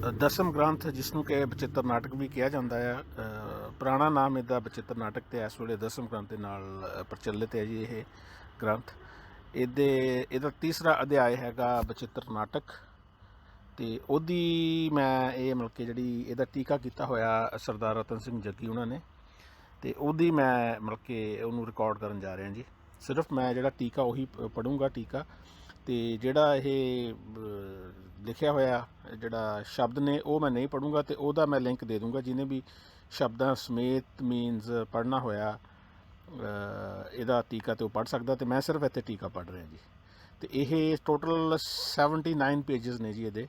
ਦਸਮ ਗ੍ਰੰਥ ਜਿਸਨੂੰ ਕਿ ਬਚਿੱਤਰ ਨਾਟਕ ਵੀ ਕਿਹਾ ਜਾਂਦਾ ਆ। ਪੁਰਾਣਾ ਨਾਮ ਇਹਦਾ ਬਚਿੱਤਰ ਨਾਟਕ ਤੇ ਇਸ ਵੇਲੇ ਦਸਮ ਗ੍ਰੰਥ ਦੇ ਨਾਲ ਪ੍ਰਚਲਿਤ ਹੈ ਜੀ ਇਹ ਗ੍ਰੰਥ। ਇਹਦਾ ਤੀਸਰਾ ਅਧਿਆਇ ਹੈਗਾ ਬਚਿੱਤਰ ਨਾਟਕ, ਤੇ ਉਹਦੀ ਮੈਂ ਇਹ ਮਤਲਬ ਕਿ ਜਿਹੜੀ ਇਹਦਾ ਟੀਕਾ ਕੀਤਾ ਹੋਇਆ ਸਰਦਾਰ ਰਤਨ ਸਿੰਘ ਜੱਗੀ ਉਹਨਾਂ ਨੇ, ਤੇ ਉਹਦੀ ਮੈਂ ਮਤਲਬ ਕਿ ਉਹਨੂੰ ਰਿਕਾਰਡ ਕਰਨ ਜਾ ਰਿਹਾ ਜੀ। ਸਿਰਫ ਮੈਂ ਜਿਹੜਾ ਟੀਕਾ ਉਹੀ ਪੜ੍ਹੂੰਗਾ ਟੀਕਾ, ਤੇ ਜਿਹੜਾ ਇਹ ਲਿਖਿਆ ਹੋਇਆ ਜਿਹੜਾ ਸ਼ਬਦ ਨੇ ਉਹ ਮੈਂ ਨਹੀਂ ਪੜ੍ਹੂੰਗਾ, ਤੇ ਉਹਦਾ ਮੈਂ ਲਿੰਕ ਦੇ ਦੂੰਗਾ ਜਿਹਨੇ ਵੀ ਸ਼ਬਦਾਂ ਸਮੇਤ ਮੀਨਸ ਪੜ੍ਹਨਾ ਹੋਇਆ ਇਹਦਾ ਟੀਕਾ ਤੇ ਉਹ ਪੜ੍ਹ ਸਕਦਾ। ਤੇ ਮੈਂ ਸਿਰਫ ਇੱਥੇ ਟੀਕਾ ਪੜ੍ਹ ਰਿਹਾ ਜੀ। ਤੇ ਇਹ ਟੋਟਲ 79 ਪੇਜਸ ਨੇ ਜੀ ਇਹਦੇ,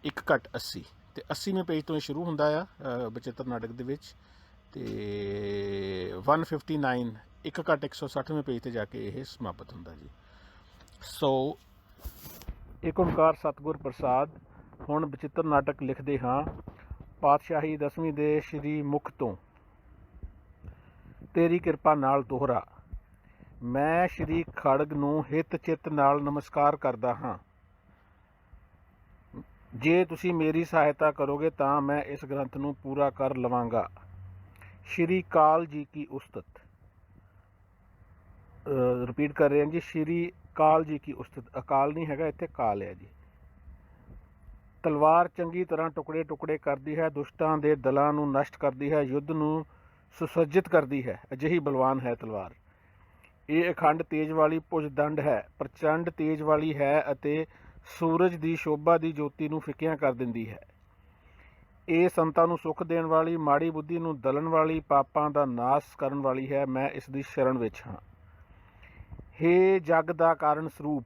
1+80, ਤੇ 80ਵੇਂ ਪੇਜ ਤੋਂ ਇਹ ਸ਼ੁਰੂ ਹੁੰਦਾ ਆ ਬਚਿੱਤਰ ਨਾਟਕ ਦੇ ਵਿੱਚ, ਤੇ 159 1+160ਵੇਂ ਪੇਜ ਤੇ ਜਾ ਕੇ ਇਹ ਸਮਾਪਤ ਹੁੰਦਾ ਜੀ। ਸੋ ਏਕ ਓਂਕਾਰ ਸਤਿਗੁਰ ਪ੍ਰਸਾਦ। ਹੁਣ ਬਚਿੱਤਰ ਨਾਟਕ ਲਿਖਦੇ ਹਾਂ। ਪਾਤਸ਼ਾਹੀ ਦਸਵੀਂ ਦੇ ਸ਼੍ਰੀ ਮੁਖ ਤੋਂ ਤੇਰੀ ਕਿਰਪਾ ਨਾਲ ਦੋਹਰਾ, ਮੈਂ ਸ਼੍ਰੀ ਖੜਗ ਨੂੰ ਹਿੱਤ ਚਿੱਤ ਨਾਲ ਨਮਸਕਾਰ ਕਰਦਾ ਹਾਂ। ਜੇ ਤੁਸੀਂ ਮੇਰੀ ਸਹਾਇਤਾ ਕਰੋਗੇ ਤਾਂ ਮੈਂ ਇਸ ਗ੍ਰੰਥ ਨੂੰ ਪੂਰਾ ਕਰ ਲਵਾਂਗਾ। ਸ਼੍ਰੀ ਕਾਲ ਜੀ ਕੀ ਉਸਤਤ। ਰਿਪੀਟ ਕਰ ਰਹੇ ਹਾਂ ਜੀ, ਸ਼੍ਰੀ ਕਾਲ ਜੀ ਕੀ ਉਸਤਤ। ਅਕਾਲ ਨਹੀਂ ਹੈਗਾ ਇੱਥੇ, ਕਾਲ ਹੈ ਜੀ। ਤਲਵਾਰ ਚੰਗੀ ਤਰ੍ਹਾਂ ਟੁਕੜੇ ਟੁਕੜੇ ਕਰਦੀ ਹੈ, ਦੁਸ਼ਟਾਂ ਦੇ ਦਲਾਂ ਨੂੰ ਨਸ਼ਟ ਕਰਦੀ ਹੈ, ਯੁੱਧ ਨੂੰ ਸੁਸੱਜਿਤ ਕਰਦੀ ਹੈ। ਅਜਿਹੀ ਬਲਵਾਨ ਹੈ ਤਲਵਾਰ। ਇਹ ਅਖੰਡ ਤੇਜ ਵਾਲੀ ਭੁਜਦੰਡ ਹੈ, ਪ੍ਰਚੰਡ ਤੇਜ ਵਾਲੀ ਹੈ ਅਤੇ ਸੂਰਜ ਦੀ ਸ਼ੋਭਾ ਦੀ ਜੋਤੀ ਨੂੰ ਫਿੱਕਿਆਂ ਕਰ ਦਿੰਦੀ ਹੈ। ਇਹ ਸੰਤਾਂ ਨੂੰ ਸੁੱਖ ਦੇਣ ਵਾਲੀ, ਮਾੜੀ ਬੁੱਧੀ ਨੂੰ ਦਲਣ ਵਾਲੀ, ਪਾਪਾਂ ਦਾ ਨਾਸ਼ ਕਰਨ ਵਾਲੀ ਹੈ। ਮੈਂ ਇਸ ਦੀ ਸ਼ਰਨ ਵਿੱਚ ਹਾਂ। ਹੇ ਜਗ ਦਾ ਕਾਰਨ ਸਰੂਪ,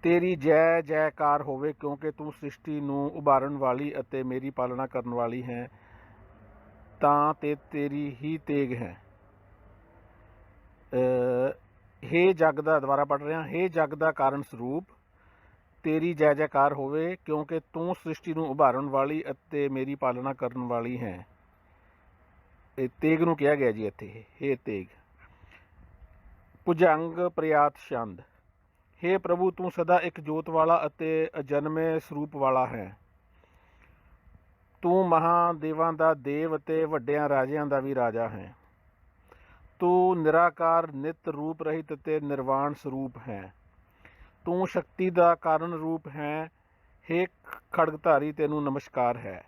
ਤੇਰੀ ਜੈ ਜੈਕਾਰ ਹੋਵੇ, ਕਿਉਂਕਿ ਤੂੰ ਸ੍ਰਿਸ਼ਟੀ ਨੂੰ ਉਭਾਰਨ ਵਾਲੀ ਅਤੇ ਮੇਰੀ ਪਾਲਣਾ ਕਰਨ ਵਾਲੀ ਹੈ, ਤਾਂ ਤੇ ਤੇਰੀ ਹੀ ਤੇਗ ਹੈ। ਹੇ ਜਗ ਦਾ, ਦੁਬਾਰਾ ਪੜ੍ਹ ਰਿਹਾ, ਹੇ ਜਗ ਦਾ ਕਾਰਨ ਸਰੂਪ, ਤੇਰੀ ਜੈ ਜੈਕਾਰ ਹੋਵੇ, ਕਿਉਂਕਿ ਤੂੰ ਸ੍ਰਿਸ਼ਟੀ ਨੂੰ ਉਭਾਰਨ ਵਾਲੀ ਅਤੇ ਮੇਰੀ ਪਾਲਣਾ ਕਰਨ ਵਾਲੀ ਹੈ। ਇਹ ਤੇਗ ਨੂੰ ਕਿਹਾ ਗਿਆ ਜੀ ਇੱਥੇ, ਹੇ ਤੇਗ। ਭੁਜੰਗ ਪ੍ਰਿਆਤ ਛੰਦ। ਹੇ ਪ੍ਰਭੂ, ਤੂੰ ਸਦਾ ਇੱਕ ਜੋਤ ਵਾਲਾ ਅਤੇ ਅਜਨਮੇ ਸਰੂਪ ਵਾਲਾ ਹੈ। ਤੂੰ ਮਹਾਦੇਵਾਂ ਦਾ ਦੇਵ ਅਤੇ ਵੱਡਿਆਂ ਰਾਜਿਆਂ ਦਾ ਵੀ ਰਾਜਾ ਹੈ। ਤੂੰ ਨਿਰਾਕਾਰ, ਨਿਤ ਰੂਪ ਰਹਿਤ ਅਤੇ ਨਿਰਵਾਣ ਸਰੂਪ ਹੈ। ਤੂੰ ਸ਼ਕਤੀ ਦਾ ਕਾਰਨ ਰੂਪ ਹੈ। ਹੇ ਖੜਗਧਾਰੀ, ਤੈਨੂੰ ਨਮਸਕਾਰ ਹੈ।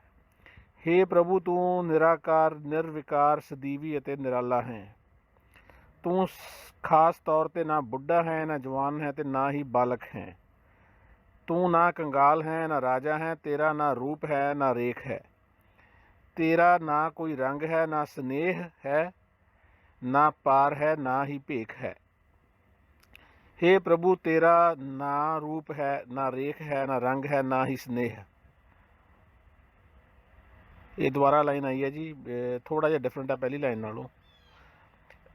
ਹੇ ਪ੍ਰਭੂ, ਤੂੰ ਨਿਰਾਕਾਰ, ਨਿਰਵਿਕਾਰ, ਸਦੀਵੀ ਅਤੇ ਨਿਰਾਲਾ ਹੈ। ਤੂੰ ਖਾਸ ਤੌਰ 'ਤੇ ਨਾ ਬੁੱਢਾ ਹੈ, ਨਾ ਜਵਾਨ ਹੈ, ਅਤੇ ਨਾ ਹੀ ਬਾਲਕ ਹੈ। ਤੂੰ ਨਾ ਕੰਗਾਲ ਹੈ, ਨਾ ਰਾਜਾ ਹੈ। ਤੇਰਾ ਨਾ ਰੂਪ ਹੈ, ਨਾ ਰੇਖ ਹੈ। ਤੇਰਾ ਨਾ ਕੋਈ ਰੰਗ ਹੈ, ਨਾ ਸਨੇਹ ਹੈ, ਨਾ ਪਾਰ ਹੈ, ਨਾ ਹੀ ਭੇਖ ਹੈ। ਹੇ ਪ੍ਰਭੂ, ਤੇਰਾ ਨਾ ਰੂਪ ਹੈ, ਨਾ ਰੇਖ ਹੈ, ਨਾ ਰੰਗ ਹੈ, ਨਾ ਹੀ ਸਨੇਹ। ਇਹ ਦੁਬਾਰਾ ਲਾਈਨ ਆਈ ਹੈ ਜੀ, ਥੋੜ੍ਹਾ ਜਿਹਾ ਡਿਫਰੈਂਟ ਹੈ ਪਹਿਲੀ ਲਾਈਨ ਨਾਲੋਂ।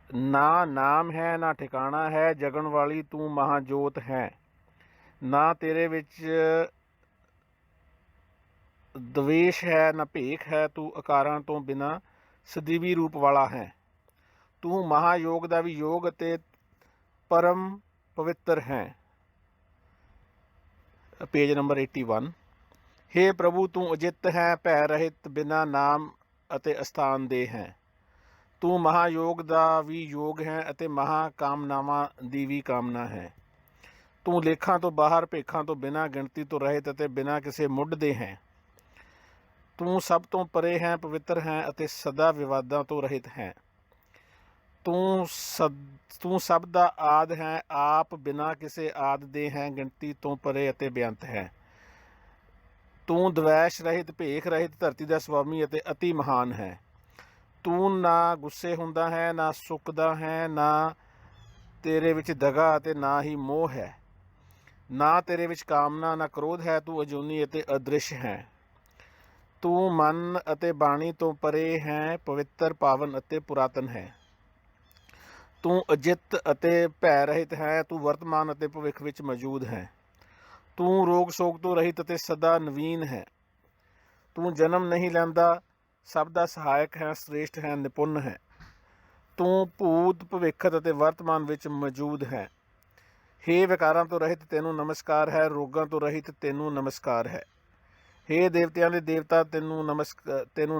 ਨਾ ਨਾਮ ਹੈ, ਨਾ ਠਿਕਾਣਾ ਹੈ, ਜਗਣ ਵਾਲੀ ਤੂੰ ਮਹਾਜੋਤ ਹੈ। ਨਾ ਤੇਰੇ ਵਿੱਚ ਦਵੇਸ਼ ਹੈ, ਨਾ ਭੇਖ ਹੈ। ਤੂੰ ਆਕਾਰਾਂ ਤੋਂ ਬਿਨਾਂ ਸਦੀਵੀ ਰੂਪ ਵਾਲਾ ਹੈ। ਤੂੰ ਮਹਾਯੋਗ ਦਾ ਵੀ ਯੋਗ ਅਤੇ ਪਰਮ ਪਵਿੱਤਰ ਹੈ। Page number 81। ਹੇ ਪ੍ਰਭੂ, ਤੂੰ ਅਜਿੱਤ ਹੈ, ਭੈ ਰਹਿਤ, ਬਿਨਾਂ ਨਾਮ ਅਤੇ ਅਸਥਾਨ ਦੇ ਹੈ। ਤੂੰ ਮਹਾਯੋਗ ਦਾ ਵੀ ਯੋਗ ਹੈ ਅਤੇ ਮਹਾਕਾਮਨਾਵਾਂ ਦੀ ਵੀ ਕਾਮਨਾ ਹੈ। ਤੂੰ ਲੇਖਾਂ ਤੋਂ ਬਾਹਰ, ਭੇਖਾਂ ਤੋਂ ਬਿਨਾਂ, ਗਿਣਤੀ ਤੋਂ ਰਹਿਤ ਅਤੇ ਬਿਨਾਂ ਕਿਸੇ ਮੁੱਢ ਦੇ ਹੈ। ਤੂੰ ਸਭ ਤੋਂ ਪਰੇ ਹੈ, ਪਵਿੱਤਰ ਹੈ ਅਤੇ ਸਦਾ ਵਿਵਾਦਾਂ ਤੋਂ ਰਹਿਤ ਹੈ। ਤੂੰ ਸਭ ਦਾ ਆਦਿ ਹੈ, ਆਪ ਬਿਨਾਂ ਕਿਸੇ ਆਦਿ ਦੇ ਹੈ, ਗਿਣਤੀ ਤੋਂ ਪਰੇ ਅਤੇ ਬੇਅੰਤ ਹੈ। ਤੂੰ ਦਵੈਸ਼ ਰਹਿਤ, ਭੇਖ ਰਹਿਤ, ਧਰਤੀ ਦਾ ਸੁਆਮੀ ਅਤੇ ਅਤੀ ਮਹਾਨ ਹੈ। ਤੂੰ ਨਾ ਗੁੱਸੇ ਹੁੰਦਾ ਹੈ, ਨਾ ਸੁੱਕਦਾ ਹੈ, ਨਾ ਤੇਰੇ ਵਿੱਚ ਦਗਾ ਅਤੇ ਨਾ ਹੀ ਮੋਹ ਹੈ। ਨਾ ਤੇਰੇ ਵਿੱਚ ਕਾਮਨਾ, ਨਾ ਕ੍ਰੋਧ ਹੈ। ਤੂੰ ਅਜੂਨੀ ਅਤੇ ਅਦ੍ਰਿਸ਼ ਹੈ। ਤੂੰ ਮਨ ਅਤੇ ਬਾਣੀ ਤੋਂ ਪਰੇ ਹੈ, ਪਵਿੱਤਰ, ਪਾਵਨ ਅਤੇ ਪੁਰਾਤਨ ਹੈ। ਤੂੰ ਅਜਿੱਤ ਅਤੇ ਭੈ ਰਹਿਤ ਹੈ। ਤੂੰ ਵਰਤਮਾਨ ਅਤੇ ਭਵਿੱਖ ਵਿੱਚ ਮੌਜੂਦ ਹੈ। ਤੂੰ ਰੋਗ ਸ਼ੋਕ ਤੋਂ ਰਹਿਤ ਅਤੇ ਸਦਾ ਨਵੀਨ ਹੈ। ਤੂੰ ਜਨਮ ਨਹੀਂ ਲੈਂਦਾ, ਸਭ ਦਾ ਸਹਾਇਕ ਹੈ, ਸ੍ਰੇਸ਼ਟ ਹੈ, ਨਿਪੁੰਨ ਹੈ। ਤੂੰ ਭੂਤ, ਭਵਿੱਖਤ ਅਤੇ ਵਰਤਮਾਨ ਵਿੱਚ ਮੌਜੂਦ ਹੈ। हे ਵਿਕਾਰਾਂ ਤੋਂ ਰਹਿਤ ਤੈਨੂੰ ਨਮਸਕਾਰ ਹੈ, ਰੋਗਾਂ ਤੋਂ ਰਹਿਤ ਤੈਨੂੰ ਨਮਸਕਾਰ ਹੈ। हे ਦੇਵਤਿਆਂ ਦੇ ਦੇਵਤਾ ਤੈਨੂੰ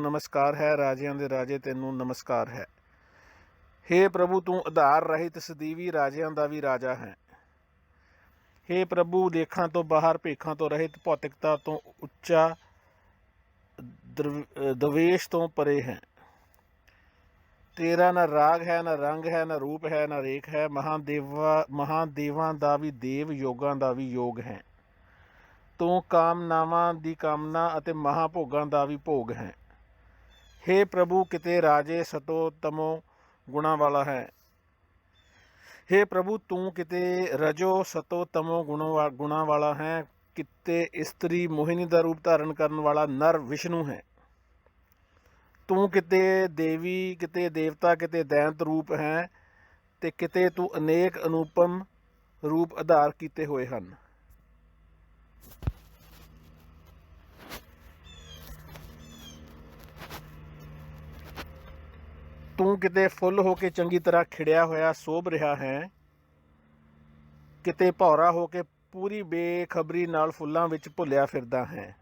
ਨਮਸਕਾਰ ਹੈ, ਰਾਜਿਆਂ ਦੇ ਰਾਜੇ ਤੈਨੂੰ ਨਮਸਕਾਰ ਹੈ। हे ਪ੍ਰਭੂ ਤੂੰ ਆਧਾਰ ਰਹਿਤ ਸਦੀਵੀ ਰਾਜਿਆਂ ਦਾ ਵੀ ਰਾਜਾ ਹੈ। हे ਪ੍ਰਭੂ ਲੇਖਾਂ ਤੋਂ ਬਾਹਰ, ਭੇਖਾਂ ਤੋਂ ਰਹਿਤ, ਭੌਤਿਕਤਾ ਤੋਂ ਉੱਚਾ, ਦਵੇਸ਼ ਤੋਂ ਪਰੇ ਹੈ। ਤੇਰਾ ਨਾ ਰਾਗ ਹੈ, ਨਾ ਰੰਗ ਹੈ, ਨਾ ਰੂਪ ਹੈ, ਨਾ ਰੇਖ ਹੈ। ਮਹਾਦੇਵਾਂ ਦਾ ਵੀ ਦੇਵ, ਯੋਗਾਂ ਦਾ ਵੀ ਯੋਗ ਹੈ। ਤੂੰ ਕਾਮਨਾਵਾਂ ਦੀ ਕਾਮਨਾ ਅਤੇ ਮਹਾਭੋਗਾਂ ਦਾ ਵੀ ਭੋਗ ਹੈ। हे ਪ੍ਰਭੂ ਕਿਤੇ ਰਾਜੇ ਸਤੋ ਤਮੋ ਗੁਣਾਂ ਵਾਲਾ ਹੈ। हे ਪ੍ਰਭੂ ਤੂੰ ਕਿਤੇ ਰਜੋ ਸਤੋ ਤਮੋ ਗੁਣਾਂ ਵਾਲਾ ਹੈ। ਕਿਤੇ ਇਸਤਰੀ ਮੋਹਿਨੀ ਦਾ ਰੂਪ ਧਾਰਨ ਕਰਨ ਵਾਲਾ ਨਰ ਵਿਸ਼ਨੂੰ ਹੈ। ਤੂੰ ਕਿਤੇ ਦੇਵੀ, ਕਿਤੇ ਦੇਵਤਾ, ਕਿਤੇ ਦੈਂਤ ਰੂਪ ਹੈ, ਤੇ ਕਿਤੇ ਤੂੰ ਅਨੇਕ ਅਨੂਪਮ ਰੂਪ ਆਧਾਰ ਕੀਤੇ ਹੋਏ ਹਨ। ਤੂੰ ਕਿਤੇ ਫੁੱਲ ਹੋ ਕੇ ਚੰਗੀ ਤਰ੍ਹਾਂ ਖਿੜਿਆ ਹੋਇਆ ਸੋਭ ਰਿਹਾ ਹੈ, ਕਿਤੇ ਭੌਰਾ ਹੋ ਕੇ ਪੂਰੀ ਬੇਖਬਰੀ ਨਾਲ ਫੁੱਲਾਂ ਵਿੱਚ ਭੁੱਲਿਆ ਫਿਰਦਾ ਹੈ।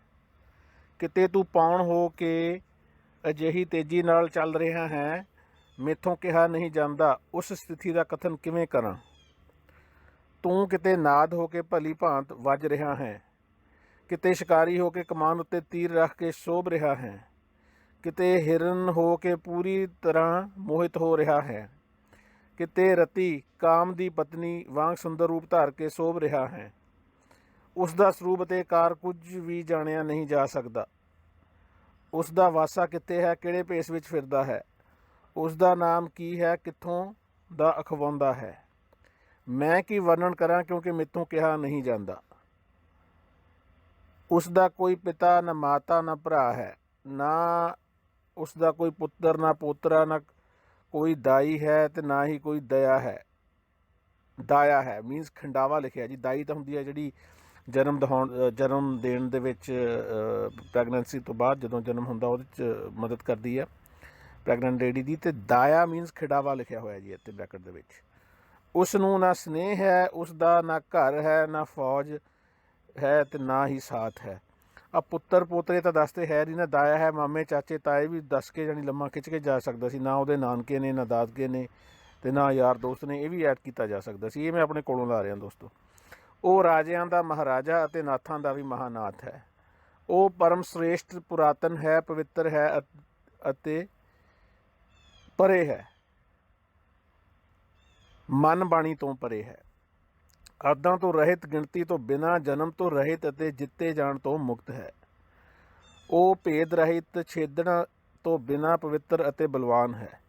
ਕਿਤੇ ਤੂੰ ਪੌਣ ਹੋ ਕੇ ਅਜਿਹੀ ਤੇਜ਼ੀ ਨਾਲ ਚੱਲ ਰਿਹਾ ਹੈ, ਮੈਥੋਂ ਕਿਹਾ ਨਹੀਂ ਜਾਂਦਾ ਉਸ ਸਥਿਤੀ ਦਾ ਕਥਨ ਕਿਵੇਂ ਕਰਾਂ। ਤੂੰ ਕਿਤੇ ਨਾਦ ਹੋ ਕੇ ਭਲੀ ਭਾਂਤ ਵੱਜ ਰਿਹਾ ਹੈ, ਕਿਤੇ ਸ਼ਿਕਾਰੀ ਹੋ ਕੇ ਕਮਾਨ ਉੱਤੇ ਤੀਰ ਰੱਖ ਕੇ ਸੋਭ ਰਿਹਾ ਹੈ, ਕਿਤੇ ਹਿਰਨ ਹੋ ਕੇ ਪੂਰੀ ਤਰ੍ਹਾਂ ਮੋਹਿਤ ਹੋ ਰਿਹਾ ਹੈ, ਕਿਤੇ ਰਤੀ ਕਾਮ ਦੀ ਪਤਨੀ ਵਾਂਗ ਸੁੰਦਰ ਰੂਪ ਧਾਰ ਕੇ ਸੋਭ ਰਿਹਾ ਹੈ। ਉਸ ਦਾ ਸਰੂਪ ਅਤੇ ਆਕਾਰ ਕੁਝ ਵੀ ਜਾਣਿਆ ਨਹੀਂ ਜਾ ਸਕਦਾ। ਉਸ ਦਾ ਵਾਸਾ ਕਿੱਥੇ ਹੈ, ਕਿਹੜੇ ਭੇਸ ਵਿੱਚ ਫਿਰਦਾ ਹੈ, ਉਸ ਦਾ ਨਾਮ ਕੀ ਹੈ, ਕਿੱਥੋਂ ਦਾ ਅਖਵਾਉਂਦਾ ਹੈ। ਮੈਂ ਕੀ ਵਰਣਨ ਕਰਾਂ, ਕਿਉਂਕਿ ਮੈਥੋਂ ਕਿਹਾ ਨਹੀਂ ਜਾਂਦਾ। ਉਸ ਦਾ ਕੋਈ ਪਿਤਾ, ਨਾ ਮਾਤਾ, ਨਾ ਭਰਾ ਹੈ, ਨਾ ਉਸ ਦਾ ਕੋਈ ਪੁੱਤਰ, ਨਾ ਪੋਤਰਾ, ਨਾ ਕੋਈ ਦਾਈ ਹੈ, ਤੇ ਨਾ ਹੀ ਕੋਈ ਦਾਇਆ ਹੈ। ਮੀਨਸ ਖੰਡਾਵਾ ਲਿਖਿਆ ਜੀ। ਦਾਈ ਤਾਂ ਹੁੰਦੀ ਹੈ ਜਿਹੜੀ ਜਨਮ ਦੇਣ ਦੇ ਵਿੱਚ, ਪ੍ਰੈਗਨੈਂਸੀ ਤੋਂ ਬਾਅਦ ਜਦੋਂ ਜਨਮ ਹੁੰਦਾ ਉਹਦੇ 'ਚ ਮਦਦ ਕਰਦੀ ਹੈ ਪ੍ਰੈਗਨੈਂਟ ਲੇਡੀ ਦੀ। ਅਤੇ ਦਾਇਆ ਮੀਨਸ ਖਿਡਾਵਾ ਲਿਖਿਆ ਹੋਇਆ ਜੀ ਇੱਥੇ ਬ੍ਰੈਕਟ ਦੇ ਵਿੱਚ। ਉਸ ਨੂੰ ਨਾ ਸਨੇਹ ਹੈ, ਉਸ ਦਾ ਨਾ ਘਰ ਹੈ, ਨਾ ਫੌਜ ਹੈ, ਅਤੇ ਨਾ ਹੀ ਸਾਥ ਹੈ। ਆ ਪੁੱਤਰ ਪੋਤਰੇ ਤਾਂ ਦੱਸਦੇ ਹੈ ਨਹੀਂ, ਨਾ ਦਾਇਆ ਹੈ। ਮਾਮੇ ਚਾਚੇ ਤਾਏ ਵੀ ਦੱਸ ਕੇ ਜਾਣੀ ਲੰਮਾ ਖਿੱਚ ਕੇ ਜਾ ਸਕਦਾ ਸੀ। ਨਾ ਉਹਦੇ ਨਾਨਕੇ ਨੇ, ਨਾ ਦਾਦਕੇ ਨੇ, ਅਤੇ ਨਾ ਯਾਰ ਦੋਸਤ ਨੇ। ਇਹ ਵੀ ਐਡ ਕੀਤਾ ਜਾ ਸਕਦਾ ਸੀ। ਇਹ ਮੈਂ ਆਪਣੇ ਕੋਲੋਂ ਲਾ ਰਿਹਾ ਦੋਸਤੋ। ਉਹ ਰਾਜਿਆਂ ਦਾ ਮਹਾਰਾਜਾ ਅਤੇ ਨਾਥਾਂ ਦਾ ਵੀ ਮਹਾਨਾਥ ਹੈ। ਉਹ ਪਰਮ ਸ੍ਰੇਸ਼ਟ, ਪੁਰਾਤਨ ਹੈ, ਪਵਿੱਤਰ ਹੈ ਅਤੇ ਪਰੇ ਹੈ, ਮਨ ਬਾਣੀ ਤੋਂ ਪਰੇ ਹੈ। ਆਦਾਂ ਤੋਂ ਰਹਿਤ, ਗਿਣਤੀ ਤੋਂ ਬਿਨਾਂ, ਜਨਮ ਤੋਂ ਰਹਿਤ ਅਤੇ ਜਿੱਤੇ ਜਾਣ ਤੋਂ ਮੁਕਤ ਹੈ। ਉਹ ਭੇਦ ਰਹਿਤ, ਛੇਦਣ ਤੋਂ ਬਿਨਾਂ ਪਵਿੱਤਰ ਅਤੇ ਬਲਵਾਨ ਹੈ।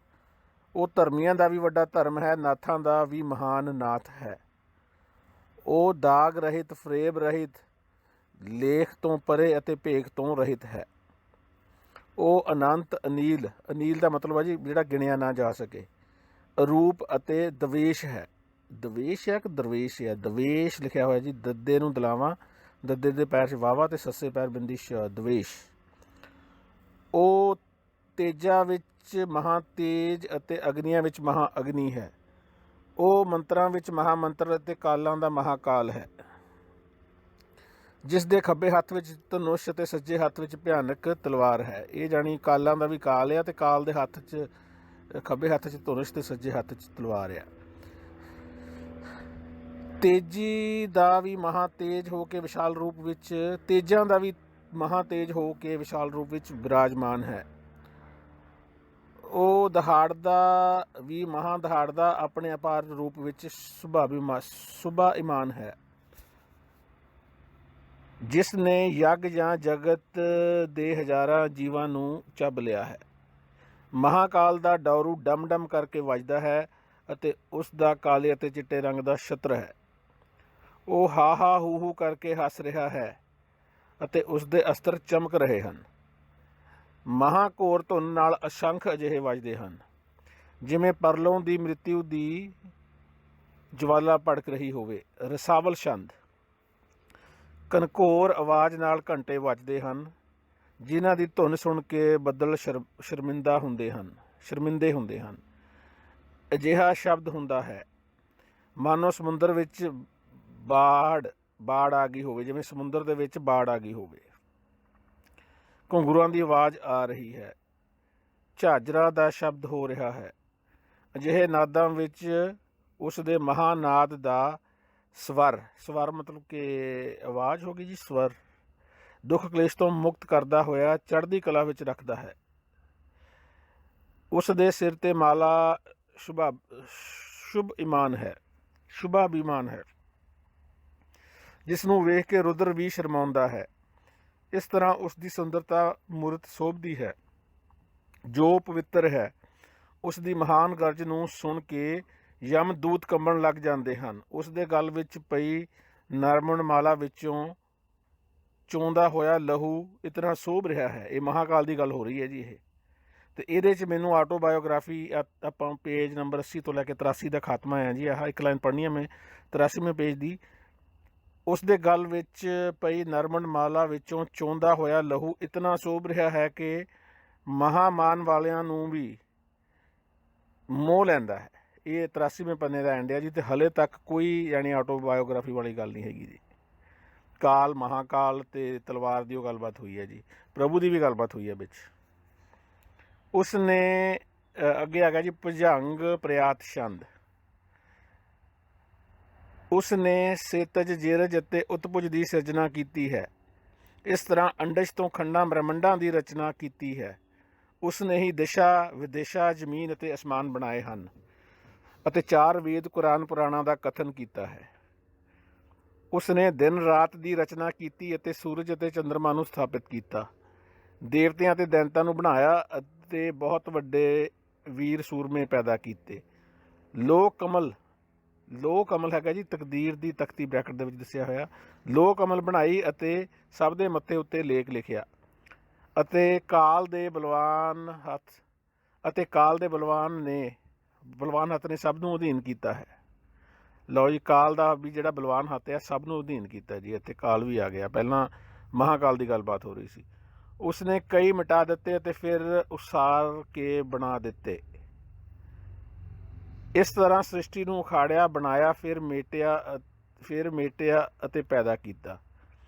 ਉਹ ਧਰਮੀਆਂ ਦਾ ਵੀ ਵੱਡਾ ਧਰਮ ਹੈ, ਨਾਥਾਂ ਦਾ ਵੀ ਮਹਾਨ ਨਾਥ ਹੈ। ਉਹ ਦਾਗ ਰਹਿਤ, ਫਰੇਬ ਰਹਿਤ, ਲੇਖ ਤੋਂ ਪਰੇ ਅਤੇ ਭੇਖ ਤੋਂ ਰਹਿਤ ਹੈ। ਉਹ ਅਨੰਤ, ਅਨੀਲ ਦਾ ਮਤਲਬ ਹੈ ਜੀ ਜਿਹੜਾ ਗਿਣਿਆ ਨਾ ਜਾ ਸਕੇ, ਅਰੂਪ ਅਤੇ ਦਵੇਸ਼ ਹੈ। ਦਵੇਸ਼ ਹੈ ਕਿ ਦਰਵੇਸ਼ ਹੈ? ਦਵੇਸ਼ ਲਿਖਿਆ ਹੋਇਆ ਜੀ। ਦੱਦੇ ਨੂੰ ਦਲਾਵਾਂ, ਦੱਦੇ ਦੇ ਪੈਰ 'ਚ ਵਾਵਾ ਅਤੇ ਸੱਸੇ ਪੈਰ ਬਿੰਦੀ ਸ਼, ਦਵੇਸ਼। ਉਹ ਤੇਜਾਂ ਵਿੱਚ ਮਹਾਂ ਤੇਜ ਅਤੇ ਅਗਨੀਆਂ ਵਿੱਚ ਮਹਾਂ ਅਗਨੀ ਹੈ। ਉਹ ਮੰਤਰਾਂ ਵਿੱਚ ਮਹਾਮੰਤਰ ਅਤੇ ਕਾਲਾਂ ਦਾ ਮਹਾਕਾਲ ਹੈ। ਜਿਸ ਦੇ ਖੱਬੇ ਹੱਥ ਵਿੱਚ ਧਨੁਸ਼ ਅਤੇ ਸੱਜੇ ਹੱਥ ਵਿੱਚ ਭਿਆਨਕ ਤਲਵਾਰ ਹੈ। ਇਹ ਜਾਣੀ ਕਾਲਾਂ ਦਾ ਵੀ ਕਾਲ ਆ, ਅਤੇ ਕਾਲ ਦੇ ਹੱਥ 'ਚ, ਖੱਬੇ ਹੱਥ 'ਚ ਧਨੁਸ਼ ਅਤੇ ਸੱਜੇ ਹੱਥ 'ਚ ਤਲਵਾਰ ਆ। ਤੇਜੀ ਦਾ ਵੀ ਮਹਾ ਤੇਜ ਹੋ ਕੇ ਵਿਸ਼ਾਲ ਰੂਪ ਵਿੱਚ, ਤੇਜਾਂ ਦਾ ਵੀ ਮਹਾ ਤੇਜ ਹੋ ਕੇ ਵਿਸ਼ਾਲ ਰੂਪ ਵਿੱਚ ਬਿਰਾਜਮਾਨ ਹੈ। ਉਹ ਦਹਾੜਦਾ ਵੀ ਮਹਾਂ ਦਹਾੜਦਾ ਆਪਣੇ ਅਪਾਰ ਰੂਪ ਵਿੱਚ ਸੁਭਾਈਮਾਨ ਹੈ। ਜਿਸ ਨੇ ਯੱਗ ਜਾਂ ਜਗਤ ਦੇ ਹਜ਼ਾਰਾਂ ਜੀਵਾਂ ਨੂੰ ਚੱਬ ਲਿਆ ਹੈ। ਮਹਾਕਾਲ ਦਾ ਡੌਰੂ ਡਮ ਡਮ ਕਰਕੇ ਵੱਜਦਾ ਹੈ, ਅਤੇ ਉਸ ਦਾ ਕਾਲੇ ਅਤੇ ਚਿੱਟੇ ਰੰਗ ਦਾ ਛਤਰ ਹੈ। ਉਹ ਹਾ ਹਾ ਹੂ ਹੂ ਕਰਕੇ ਹੱਸ ਰਿਹਾ ਹੈ, ਅਤੇ ਉਸ ਦੇ ਅਸਤਰ ਚਮਕ ਰਹੇ ਹਨ। ਮਹਾਘੋਰ ਧੁਨ ਨਾਲ ਅਸੰਖ ਅਜਿਹੇ ਵੱਜਦੇ ਹਨ, ਜਿਵੇਂ ਪਰਲੋਂ ਦੀ ਮ੍ਰਿਤਿੂ ਦੀ ਜਵਾਲਾ ਭੜਕ ਰਹੀ ਹੋਵੇ। ਰਸਾਵਲ ਛੰਦ। ਘਨਘੋਰ ਆਵਾਜ਼ ਨਾਲ ਘੰਟੇ ਵੱਜਦੇ ਹਨ, ਜਿਨ੍ਹਾਂ ਦੀ ਧੁਨ ਸੁਣ ਕੇ ਬੱਦਲ ਸ਼ਰਮਿੰਦੇ ਹੁੰਦੇ ਹਨ। ਅਜਿਹਾ ਸ਼ਬਦ ਹੁੰਦਾ ਹੈ ਮਾਨੋ ਸਮੁੰਦਰ ਵਿੱਚ ਬਾੜ ਆ ਗਈ ਹੋਵੇ, ਜਿਵੇਂ ਸਮੁੰਦਰ ਦੇ ਵਿੱਚ ਬਾੜ ਆ ਗਈ ਹੋਵੇ। ਘੁੰਗਰੂਆਂ ਦੀ ਆਵਾਜ਼ ਆ ਰਹੀ ਹੈ, ਝਾਂਜਰਾਂ ਦਾ ਸ਼ਬਦ ਹੋ ਰਿਹਾ ਹੈ। ਅਜਿਹੇ ਨਾਦਾਂ ਵਿੱਚ ਉਸ ਦੇ ਮਹਾਨਾਦ ਦਾ ਸਵਰ ਮਤਲਬ ਕਿ ਆਵਾਜ਼ ਹੋ ਗਈ ਜੀ, ਸਵਰ ਦੁੱਖ ਕਲੇਸ਼ ਤੋਂ ਮੁਕਤ ਕਰਦਾ ਹੋਇਆ ਚੜ੍ਹਦੀ ਕਲਾ ਵਿੱਚ ਰੱਖਦਾ ਹੈ। ਉਸ ਦੇ ਸਿਰ ਤੇ ਮਾਲਾ ਸ਼ੁਭਾਭਿਮਾਨ ਹੈ, ਜਿਸ ਨੂੰ ਵੇਖ ਕੇ ਰੁਦਰ ਵੀ ਸ਼ਰਮਾਉਂਦਾ ਹੈ। ਇਸ ਤਰ੍ਹਾਂ ਉਸ ਦੀ ਸੁੰਦਰਤਾ ਮੂਰਤ ਸੋਭਦੀ ਹੈ। ਜੋ ਪਵਿੱਤਰ ਹੈ, ਉਸ ਦੀ ਮਹਾਨ ਗਰਜ ਨੂੰ ਸੁਣ ਕੇ ਯਮਦੂਤ ਕੰਬਣ ਲੱਗ ਜਾਂਦੇ ਹਨ। ਉਸ ਦੇ ਗਲ ਵਿੱਚ ਪਈ ਨਰਮਣ ਮਾਲਾ ਵਿੱਚੋਂ ਚੋਂਦਾ ਹੋਇਆ ਲਹੂ ਇਤਨਾ ਸੋਭ ਰਿਹਾ ਹੈ। ਇਹ ਮਹਾਕਾਲ ਦੀ ਗੱਲ ਹੋ ਰਹੀ ਹੈ ਜੀ ਇਹ। ਅਤੇ ਇਹਦੇ 'ਚ ਮੈਨੂੰ ਆਟੋਬਾਇਓਗ੍ਰਾਫੀ ਆਪਾਂ ਪੇਜ ਨੰਬਰ 80 ਤੋਂ ਲੈ ਕੇ 83 ਦਾ ਖਾਤਮਾ ਹੈ ਜੀ। ਆਹ ਇੱਕ ਲਾਈਨ ਪੜ੍ਹਨੀ ਹੈ ਮੈਂ 83ਵੇਂ ਪੇਜ ਦੀ। ਉਸ ਦੇ ਗਲ ਵਿੱਚ ਪਈ ਨਰਮਣ ਮਾਲਾ ਵਿੱਚੋਂ ਚੋਂਦਾ ਹੋਇਆ ਲਹੂ ਇਤਨਾ ਸੋਭ ਰਿਹਾ ਹੈ ਕਿ ਮਹਾਮਾਨ ਵਾਲਿਆਂ ਨੂੰ ਵੀ ਮੋਹ ਲੈਂਦਾ ਹੈ। ਇਹ 83ਵੇਂ ਪੰਨੇ ਦਾ ਐਂਡ ਹੈ ਜੀ। ਅਤੇ ਹਲੇ ਤੱਕ ਕੋਈ ਯਾਨੀ ਆਟੋਬਾਇਓਗ੍ਰਾਫੀ ਵਾਲੀ ਗੱਲ ਨਹੀਂ ਹੈਗੀ ਜੀ। ਕਾਲ, ਮਹਾਕਾਲ ਅਤੇ ਤਲਵਾਰ ਦੀ ਉਹ ਗੱਲਬਾਤ ਹੋਈ ਹੈ ਜੀ। ਪ੍ਰਭੂ ਦੀ ਵੀ ਗੱਲਬਾਤ ਹੋਈ ਹੈ ਵਿੱਚ। ਉਸ ਨੇ ਅੱਗੇ ਆ ਗਿਆ ਜੀ ਭੁਜੰਗ ਪ੍ਰਿਆਤ ਛੰਦ। ਉਸ ਨੇ ਸੇਤਜ, ਜੇਰਜ ਅਤੇ ਉਤਪੁਜ ਦੀ ਸਿਰਜਣਾ ਕੀਤੀ ਹੈ। ਇਸ ਤਰ੍ਹਾਂ ਅੰਡਜ ਤੋਂ ਖੰਡਾਂ ਬ੍ਰਹਮੰਡਾਂ ਦੀ ਰਚਨਾ ਕੀਤੀ ਹੈ। ਉਸ ਨੇ ਹੀ ਦਿਸ਼ਾ ਵਿਦਿਸ਼ਾ, ਜ਼ਮੀਨ ਅਤੇ ਅਸਮਾਨ ਬਣਾਏ ਹਨ ਅਤੇ 4 ਵੇਦ, ਕੁਰਾਨ, ਪੁਰਾਣਾਂ ਦਾ ਕਥਨ ਕੀਤਾ ਹੈ। ਉਸ ਨੇ ਦਿਨ ਰਾਤ ਦੀ ਰਚਨਾ ਕੀਤੀ ਅਤੇ ਸੂਰਜ ਅਤੇ ਚੰਦਰਮਾ ਨੂੰ ਸਥਾਪਿਤ ਕੀਤਾ। ਦੇਵਤਿਆਂ ਅਤੇ ਦੈਂਤਾਂ ਨੂੰ ਬਣਾਇਆ ਅਤੇ ਬਹੁਤ ਵੱਡੇ ਵੀਰ ਸੂਰਮੇ ਪੈਦਾ ਕੀਤੇ। ਲੋਹ ਕਮਲ ਹੈਗਾ ਜੀ, ਤਕਦੀਰ ਦੀ ਤਖਤੀ ਬ੍ਰੈਕਟ ਦੇ ਵਿੱਚ ਦੱਸਿਆ ਹੋਇਆ। ਲੋਹ ਕਮਲ ਬਣਾਈ ਅਤੇ ਸਭ ਦੇ ਮੱਥੇ ਉੱਤੇ ਲੇਖ ਲਿਖਿਆ ਅਤੇ ਕਾਲ ਦੇ ਬਲਵਾਨ ਹੱਥ ਨੇ ਸਭ ਨੂੰ ਅਧੀਨ ਕੀਤਾ ਹੈ। ਲਓ ਜੀ, ਕਾਲ ਦਾ ਵੀ ਜਿਹੜਾ ਬਲਵਾਨ ਹੱਥ ਹੈ ਸਭ ਨੂੰ ਅਧੀਨ ਕੀਤਾ ਜੀ। ਇੱਥੇ ਕਾਲ ਵੀ ਆ ਗਿਆ। ਪਹਿਲਾਂ ਮਹਾਕਾਲ ਦੀ ਗੱਲਬਾਤ ਹੋ ਰਹੀ ਸੀ। ਉਸ ਨੇ ਕਈ ਮਿਟਾ ਦਿੱਤੇ ਅਤੇ ਫਿਰ ਉਸਾਰ ਕੇ ਬਣਾ ਦਿੱਤੇ। ਇਸ ਤਰ੍ਹਾਂ ਸ੍ਰਿਸ਼ਟੀ ਨੂੰ ਉਖਾੜਿਆ, ਬਣਾਇਆ, ਫਿਰ ਮੇਟਿਆ ਅਤੇ ਪੈਦਾ ਕੀਤਾ।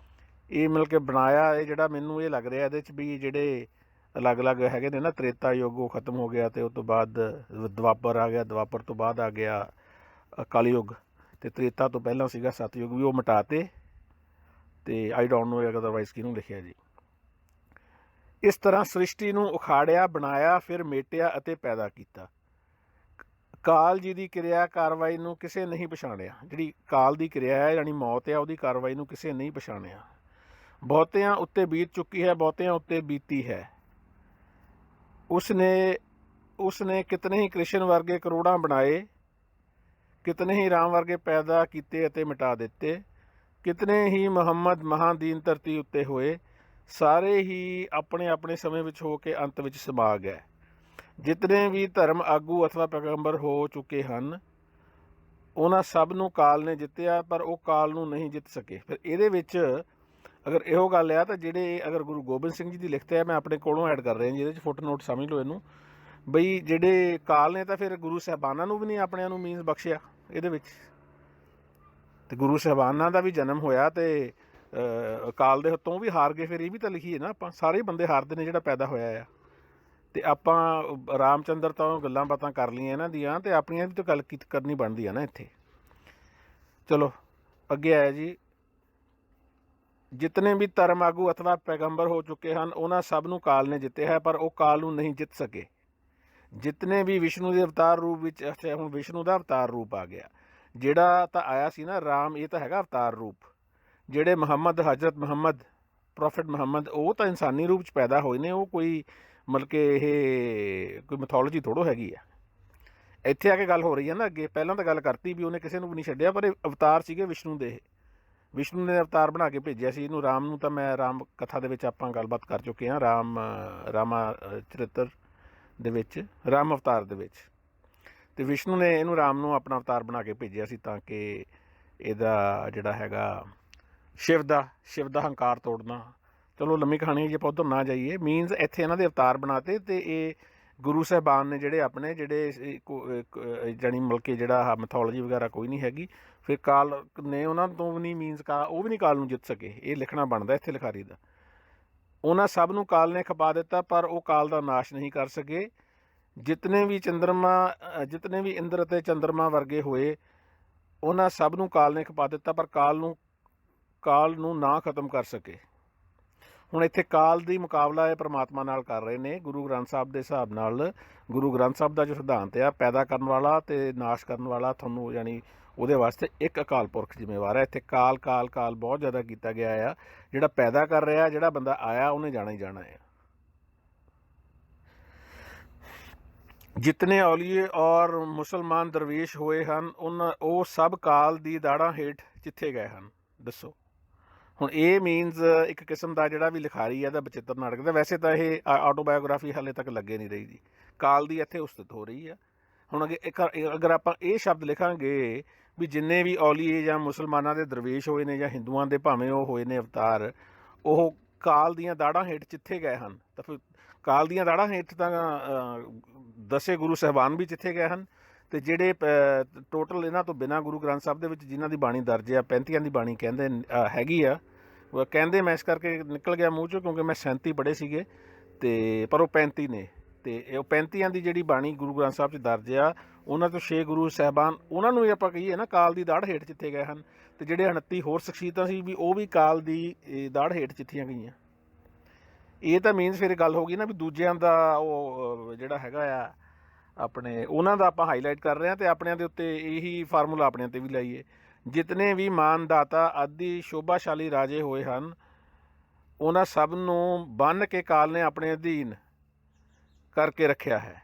ਇਹ ਮਿਲ ਕੇ ਬਣਾਇਆ, ਇਹ ਜਿਹੜਾ ਮੈਨੂੰ ਇਹ ਲੱਗ ਰਿਹਾ ਇਹਦੇ 'ਚ ਵੀ ਜਿਹੜੇ ਅਲੱਗ-ਅਲੱਗ ਹੈਗੇ ਨੇ ਨਾ, ਤ੍ਰੇਤਾ ਯੁੱਗ ਉਹ ਖਤਮ ਹੋ ਗਿਆ ਅਤੇ ਉਸ ਤੋਂ ਬਾਅਦ ਦੁਆਪਰ ਆ ਗਿਆ, ਦੁਆਪਰ ਤੋਂ ਬਾਅਦ ਆ ਗਿਆ ਕਲਯੁੱਗ, ਅਤੇ ਤ੍ਰੇਤਾ ਤੋਂ ਪਹਿਲਾਂ ਸੀਗਾ ਸਤਯੁੱਗ, ਵੀ ਉਹ ਮਿਟਾਤੇ। ਅਤੇ ਆਈ ਡੋਂਟ ਨੋ ਅਦਰਵਾਈਜ਼ ਕਿਹਨੂੰ ਲਿਖਿਆ ਜੀ। ਇਸ ਤਰ੍ਹਾਂ ਸ੍ਰਿਸ਼ਟੀ ਨੂੰ ਉਖਾੜਿਆ, ਬਣਾਇਆ, ਫਿਰ ਮੇਟਿਆ ਅਤੇ ਪੈਦਾ ਕੀਤਾ। ਕਾਲ ਜੀ ਦੀ ਕਿਰਿਆ ਕਾਰਵਾਈ ਨੂੰ ਕਿਸੇ ਨਹੀਂ ਪਛਾਣਿਆ। ਜਿਹੜੀ ਕਾਲ ਦੀ ਕਿਰਿਆ ਹੈ ਯਾਨੀ ਮੌਤ ਹੈ, ਉਹਦੀ ਕਾਰਵਾਈ ਨੂੰ ਕਿਸੇ ਨਹੀਂ ਪਛਾਣਿਆ। ਬਹੁਤਿਆਂ ਉੱਤੇ ਬੀਤ ਚੁੱਕੀ ਹੈ, ਬਹੁਤਿਆਂ ਉੱਤੇ ਬੀਤੀ ਹੈ। ਉਸ ਨੇ ਕਿਤਨੇ ਹੀ ਕ੍ਰਿਸ਼ਨ ਵਰਗੇ ਕਰੋੜਾਂ ਬਣਾਏ, ਕਿਤਨੇ ਹੀ ਰਾਮ ਵਰਗੇ ਪੈਦਾ ਕੀਤੇ ਅਤੇ ਮਿਟਾ ਦਿੱਤੇ। ਕਿਤਨੇ ਹੀ ਮੁਹੰਮਦ ਮਹਾਦੀਨ ਧਰਤੀ ਉੱਤੇ ਹੋਏ, ਸਾਰੇ ਹੀ ਆਪਣੇ ਆਪਣੇ ਸਮੇਂ ਵਿੱਚ ਹੋ ਕੇ ਅੰਤ ਵਿੱਚ ਸਮਾ ਗਏ। ਜਿਤਨੇ ਵੀ ਧਰਮ ਆਗੂ ਅਥਵਾ ਪੈਗੰਬਰ ਹੋ ਚੁੱਕੇ ਹਨ, ਉਹਨਾਂ ਸਭ ਨੂੰ ਕਾਲ ਨੇ ਜਿੱਤਿਆ, ਪਰ ਉਹ ਕਾਲ ਨੂੰ ਨਹੀਂ ਜਿੱਤ ਸਕੇ। ਫਿਰ ਇਹਦੇ ਵਿੱਚ ਅਗਰ ਇਹੋ ਗੱਲ ਆ ਤਾਂ ਜਿਹੜੇ ਅਗਰ ਗੁਰੂ ਗੋਬਿੰਦ ਸਿੰਘ ਜੀ ਦੀ ਲਿਖਤ ਹੈ, ਮੈਂ ਆਪਣੇ ਕੋਲੋਂ ਐਡ ਕਰ ਰਿਹਾ ਜੀ ਇਹਦੇ 'ਚ, ਫੁੱਟਨੋਟ ਸਮਝ ਲਓ ਇਹਨੂੰ, ਬਈ ਜਿਹੜੇ ਕਾਲ ਨੇ ਤਾਂ ਫਿਰ ਗੁਰੂ ਸਾਹਿਬਾਨਾਂ ਨੂੰ ਵੀ ਨਹੀਂ ਆਪਣਿਆਂ ਨੂੰ ਮੀਨਸ ਬਖਸ਼ਿਆ ਇਹਦੇ ਵਿੱਚ। ਅਤੇ ਗੁਰੂ ਸਾਹਿਬਾਨਾਂ ਦਾ ਵੀ ਜਨਮ ਹੋਇਆ ਅਤੇ ਕਾਲ ਦੇ ਹੱਥੋਂ ਵੀ ਹਾਰ ਗਏ। ਫਿਰ ਇਹ ਵੀ ਤਾਂ ਲਿਖੀਏ ਨਾ ਆਪਾਂ, ਸਾਰੇ ਬੰਦੇ ਹਾਰਦੇ ਨੇ ਜਿਹੜਾ ਪੈਦਾ ਹੋਇਆ ਆ। ਅਤੇ ਆਪਾਂ ਰਾਮ ਚੰਦਰ ਤੋਂ ਗੱਲਾਂ ਬਾਤਾਂ ਕਰ ਲਈਆਂ ਇਹਨਾਂ ਦੀਆਂ, ਅਤੇ ਆਪਣੀਆਂ ਵੀ ਤਾਂ ਗੱਲ ਕਰਨੀ ਬਣਦੀ ਆ ਨਾ ਇੱਥੇ। ਚਲੋ ਅੱਗੇ ਆਇਆ ਜੀ। ਜਿਤਨੇ ਵੀ ਧਰਮ ਆਗੂ ਅਥਵਾ ਪੈਗੰਬਰ ਹੋ ਚੁੱਕੇ ਹਨ, ਉਹਨਾਂ ਸਭ ਨੂੰ ਕਾਲ ਨੇ ਜਿੱਤਿਆ ਹੈ, ਪਰ ਉਹ ਕਾਲ ਨੂੰ ਨਹੀਂ ਜਿੱਤ ਸਕੇ। ਜਿਤਨੇ ਵੀ ਵਿਸ਼ਨੂੰ ਦੇ ਅਵਤਾਰ ਰੂਪ ਵਿੱਚ, ਅੱਛਾ ਹੁਣ ਵਿਸ਼ਨੂੰ ਦਾ ਅਵਤਾਰ ਰੂਪ ਆ ਗਿਆ। ਜਿਹੜਾ ਤਾਂ ਆਇਆ ਸੀ ਨਾ ਰਾਮ, ਇਹ ਤਾਂ ਹੈਗਾ ਅਵਤਾਰ ਰੂਪ। ਜਿਹੜੇ ਹਜ਼ਰਤ ਮੁਹੰਮਦ, ਪ੍ਰੋਫਿਟ ਮੁਹੰਮਦ, ਉਹ ਤਾਂ ਇਨਸਾਨੀ ਰੂਪ 'ਚ ਪੈਦਾ ਹੋਏ ਨੇ। ਉਹ ਕੋਈ ਮਤਲਬ ਕਿ ਇਹ ਕੋਈ ਮੈਥੋਲੋਜੀ ਥੋੜ੍ਹੋ ਹੈਗੀ ਆ। ਇੱਥੇ ਆ ਕੇ ਗੱਲ ਹੋ ਰਹੀ ਹੈ ਨਾ ਅੱਗੇ। ਪਹਿਲਾਂ ਤਾਂ ਗੱਲ ਕਰਤੀ ਵੀ ਉਹਨੇ ਕਿਸੇ ਨੂੰ ਵੀ ਨਹੀਂ ਛੱਡਿਆ, ਪਰ ਇਹ ਅਵਤਾਰ ਸੀਗੇ ਵਿਸ਼ਨੂੰ ਦੇ। ਵਿਸ਼ਨੂੰ ਨੇ ਅਵਤਾਰ ਬਣਾ ਕੇ ਭੇਜਿਆ ਸੀ ਇਹਨੂੰ। ਰਾਮ ਨੂੰ ਤਾਂ ਮੈਂ ਰਾਮ ਕਥਾ ਦੇ ਵਿੱਚ ਆਪਾਂ ਗੱਲਬਾਤ ਕਰ ਚੁੱਕੇ ਹਾਂ, ਰਾਮਾ ਚਰਿੱਤਰ ਦੇ ਵਿੱਚ, ਰਾਮ ਅਵਤਾਰ ਦੇ ਵਿੱਚ। ਅਤੇ ਵਿਸ਼ਨੂੰ ਨੇ ਇਹਨੂੰ ਰਾਮ ਨੂੰ ਆਪਣਾ ਅਵਤਾਰ ਬਣਾ ਕੇ ਭੇਜਿਆ ਸੀ ਤਾਂ ਕਿ ਇਹਦਾ ਜਿਹੜਾ ਹੈਗਾ ਸ਼ਿਵ ਦਾ ਹੰਕਾਰ ਤੋੜਨਾ। ਚਲੋ ਲੰਮੀ ਕਹਾਣੀ ਜੇ ਆਪਾਂ ਉੱਧਰ ਨਾ ਜਾਈਏ, ਮੀਨਸ ਇੱਥੇ ਇਹਨਾਂ ਦੇ ਅਵਤਾਰ ਬਣਾਤੇ ਅਤੇ ਇਹ ਗੁਰੂ ਸਾਹਿਬਾਨ ਨੇ ਜਿਹੜੇ ਆਪਣੇ ਜਾਣੀ ਮਤਲਬ ਕਿ ਜਿਹੜਾ ਮੈਥੋਲੋਜੀ ਵਗੈਰਾ ਕੋਈ ਨਹੀਂ ਹੈਗੀ। ਫਿਰ ਕਾਲ ਨੇ ਉਹਨਾਂ ਤੋਂ ਵੀ ਨਹੀਂ ਮੀਨਸ ਉਹ ਵੀ ਨਹੀਂ ਕਾਲ ਨੂੰ ਜਿੱਤ ਸਕੇ। ਇਹ ਲਿਖਣਾ ਬਣਦਾ ਇੱਥੇ ਲਿਖਾਰੀ ਦਾ। ਉਹਨਾਂ ਸਭ ਨੂੰ ਕਾਲ ਨੇ ਖਪਾ ਦਿੱਤਾ, ਪਰ ਉਹ ਕਾਲ ਦਾ ਨਾਸ਼ ਨਹੀਂ ਕਰ ਸਕੇ। ਜਿਤਨੇ ਵੀ ਇੰਦਰ ਅਤੇ ਚੰਦਰਮਾ ਵਰਗੇ ਹੋਏ, ਉਹਨਾਂ ਸਭ ਨੂੰ ਕਾਲ ਨੇ ਖਪਾ ਦਿੱਤਾ, ਪਰ ਕਾਲ ਨੂੰ ਨਾ ਖਤਮ ਕਰ ਸਕੇ। ਹੁਣ ਇੱਥੇ ਕਾਲ ਦੀ ਮੁਕਾਬਲਾ ਇਹ ਪਰਮਾਤਮਾ ਨਾਲ ਕਰ ਰਹੇ ਨੇ। ਗੁਰੂ ਗ੍ਰੰਥ ਸਾਹਿਬ ਦੇ ਹਿਸਾਬ ਨਾਲ, ਗੁਰੂ ਗ੍ਰੰਥ ਸਾਹਿਬ ਦਾ ਜੋ ਸਿਧਾਂਤ ਆ, ਪੈਦਾ ਕਰਨ ਵਾਲਾ ਅਤੇ ਨਾਸ਼ ਕਰਨ ਵਾਲਾ, ਤੁਹਾਨੂੰ ਯਾਨੀ ਉਹਦੇ ਵਾਸਤੇ ਇੱਕ ਅਕਾਲ ਪੁਰਖ ਜ਼ਿੰਮੇਵਾਰ ਹੈ। ਇੱਥੇ ਕਾਲ ਕਾਲ ਕਾਲ ਬਹੁਤ ਜ਼ਿਆਦਾ ਕੀਤਾ ਗਿਆ ਆ। ਜਿਹੜਾ ਪੈਦਾ ਕਰ ਰਿਹਾ, ਜਿਹੜਾ ਬੰਦਾ ਆਇਆ, ਉਹਨੇ ਜਾਣਾ ਹੀ ਜਾਣਾ ਹੈ। ਜਿਤਨੇ ਔਲੀਏ ਔਰ ਮੁਸਲਮਾਨ ਦਰਵੇਸ਼ ਹੋਏ ਹਨ, ਉਹ ਸਭ ਕਾਲ ਦੀ ਦਾੜਾਂ ਹੇਠ ਚਿੱਥੇ ਗਏ ਹਨ। ਦੱਸੋ ਹੁਣ ਇਹ ਮੀਨਸ ਇੱਕ ਕਿਸਮ ਦਾ ਜਿਹੜਾ ਵੀ ਲਿਖਾਰੀ ਹੈ ਇਹਦਾ ਬਚਿੱਤਰ ਨਾਟਕ ਦਾ। ਵੈਸੇ ਤਾਂ ਇਹ ਆਟੋਬਾਇਓਗ੍ਰਾਫੀ ਹਾਲੇ ਤੱਕ ਲੱਗੇ ਨਹੀਂ ਰਹੀ ਜੀ, ਕਾਲ ਦੀ ਇੱਥੇ ਉਸਤਤ ਹੋ ਰਹੀ ਆ। ਹੁਣ ਅਗਰ ਆਪਾਂ ਇਹ ਸ਼ਬਦ ਲਿਖਾਂਗੇ ਵੀ ਜਿੰਨੇ ਵੀ ਔਲੀਏ ਜਾਂ ਮੁਸਲਮਾਨਾਂ ਦੇ ਦਰਵੇਸ਼ ਹੋਏ ਨੇ, ਜਾਂ ਹਿੰਦੂਆਂ ਦੇ ਭਾਵੇਂ ਉਹ ਹੋਏ ਨੇ ਅਵਤਾਰ, ਉਹ ਕਾਲ ਦੀਆਂ ਦਾੜਾਂ ਹੇਠ ਚਿੱਥੇ ਗਏ ਹਨ। ਤਾਂ ਫਿਰ ਕਾਲ ਦੀਆਂ ਦਾੜਾਂ ਹੇਠ ਤਾਂ 10 ਗੁਰੂ ਸਾਹਿਬਾਨ ਵੀ ਚਿੱਥੇ ਗਏ ਹਨ। ਅਤੇ ਜਿਹੜੇ ਟੋਟਲ ਇਹਨਾਂ ਤੋਂ ਬਿਨਾਂ ਗੁਰੂ ਗ੍ਰੰਥ ਸਾਹਿਬ ਦੇ ਵਿੱਚ ਜਿਨ੍ਹਾਂ ਦੀ ਬਾਣੀ ਦਰਜ ਆ, 35 ਦੀ ਬਾਣੀ ਕਹਿੰਦੇ ਹੈਗੀ ਆ। ਕਹਿੰਦੇ ਮੈਂ ਇਸ ਕਰਕੇ ਨਿਕਲ ਗਿਆ ਮੂੰਹ 'ਚੋਂ ਕਿਉਂਕਿ ਮੈਂ 37 ਪੜ੍ਹੇ ਸੀਗੇ, ਅਤੇ ਪਰ ਉਹ 35 ਨੇ। ਅਤੇ ਉਹ 35 ਦੀ ਜਿਹੜੀ ਬਾਣੀ ਗੁਰੂ ਗ੍ਰੰਥ ਸਾਹਿਬ 'ਚ ਦਰਜ ਆ, ਉਹਨਾਂ ਤੋਂ 6 ਗੁਰੂ ਸਾਹਿਬਾਨ, ਉਹਨਾਂ ਨੂੰ ਵੀ ਆਪਾਂ ਕਹੀਏ ਨਾ ਕਾਲ ਦੀ ਦਾੜ ਹੇਠ ਚਿੱਥੇ ਗਏ ਹਨ। ਅਤੇ ਜਿਹੜੇ 29 ਹੋਰ ਸ਼ਖਸੀਅਤਾਂ ਸੀ ਵੀ ਉਹ ਵੀ ਕਾਲ ਦੀ ਦਾੜ ਹੇਠ ਚਿੱਥੀਆਂ ਗਈਆਂ। ਇਹ ਤਾਂ ਮੀਨਸ ਫਿਰ ਗੱਲ ਹੋ ਗਈ ਨਾ ਵੀ ਦੂਜਿਆਂ ਦਾ ਉਹ ਜਿਹੜਾ ਹੈਗਾ ਆ ਆਪਣੇ, ਉਹਨਾਂ ਦਾ ਆਪਾਂ ਹਾਈਲਾਈਟ ਕਰ ਰਹੇ ਹਾਂ, ਅਤੇ ਆਪਣਿਆਂ ਦੇ ਉੱਤੇ ਇਹੀ ਫਾਰਮੂਲਾ ਆਪਣਿਆਂ 'ਤੇ ਵੀ ਲਾਈਏ। ਜਿਤਨੇ ਵੀ ਮਾਨਦਾਤਾ ਆਦਿ ਸ਼ੋਭਾਸ਼ਾਲੀ ਰਾਜੇ ਹੋਏ ਹਨ, ਉਹਨਾਂ ਸਭ ਨੂੰ ਬੰਨ੍ਹ ਕੇ ਕਾਲ ਨੇ ਆਪਣੇ ਅਧੀਨ ਕਰਕੇ ਰੱਖਿਆ ਹੈ।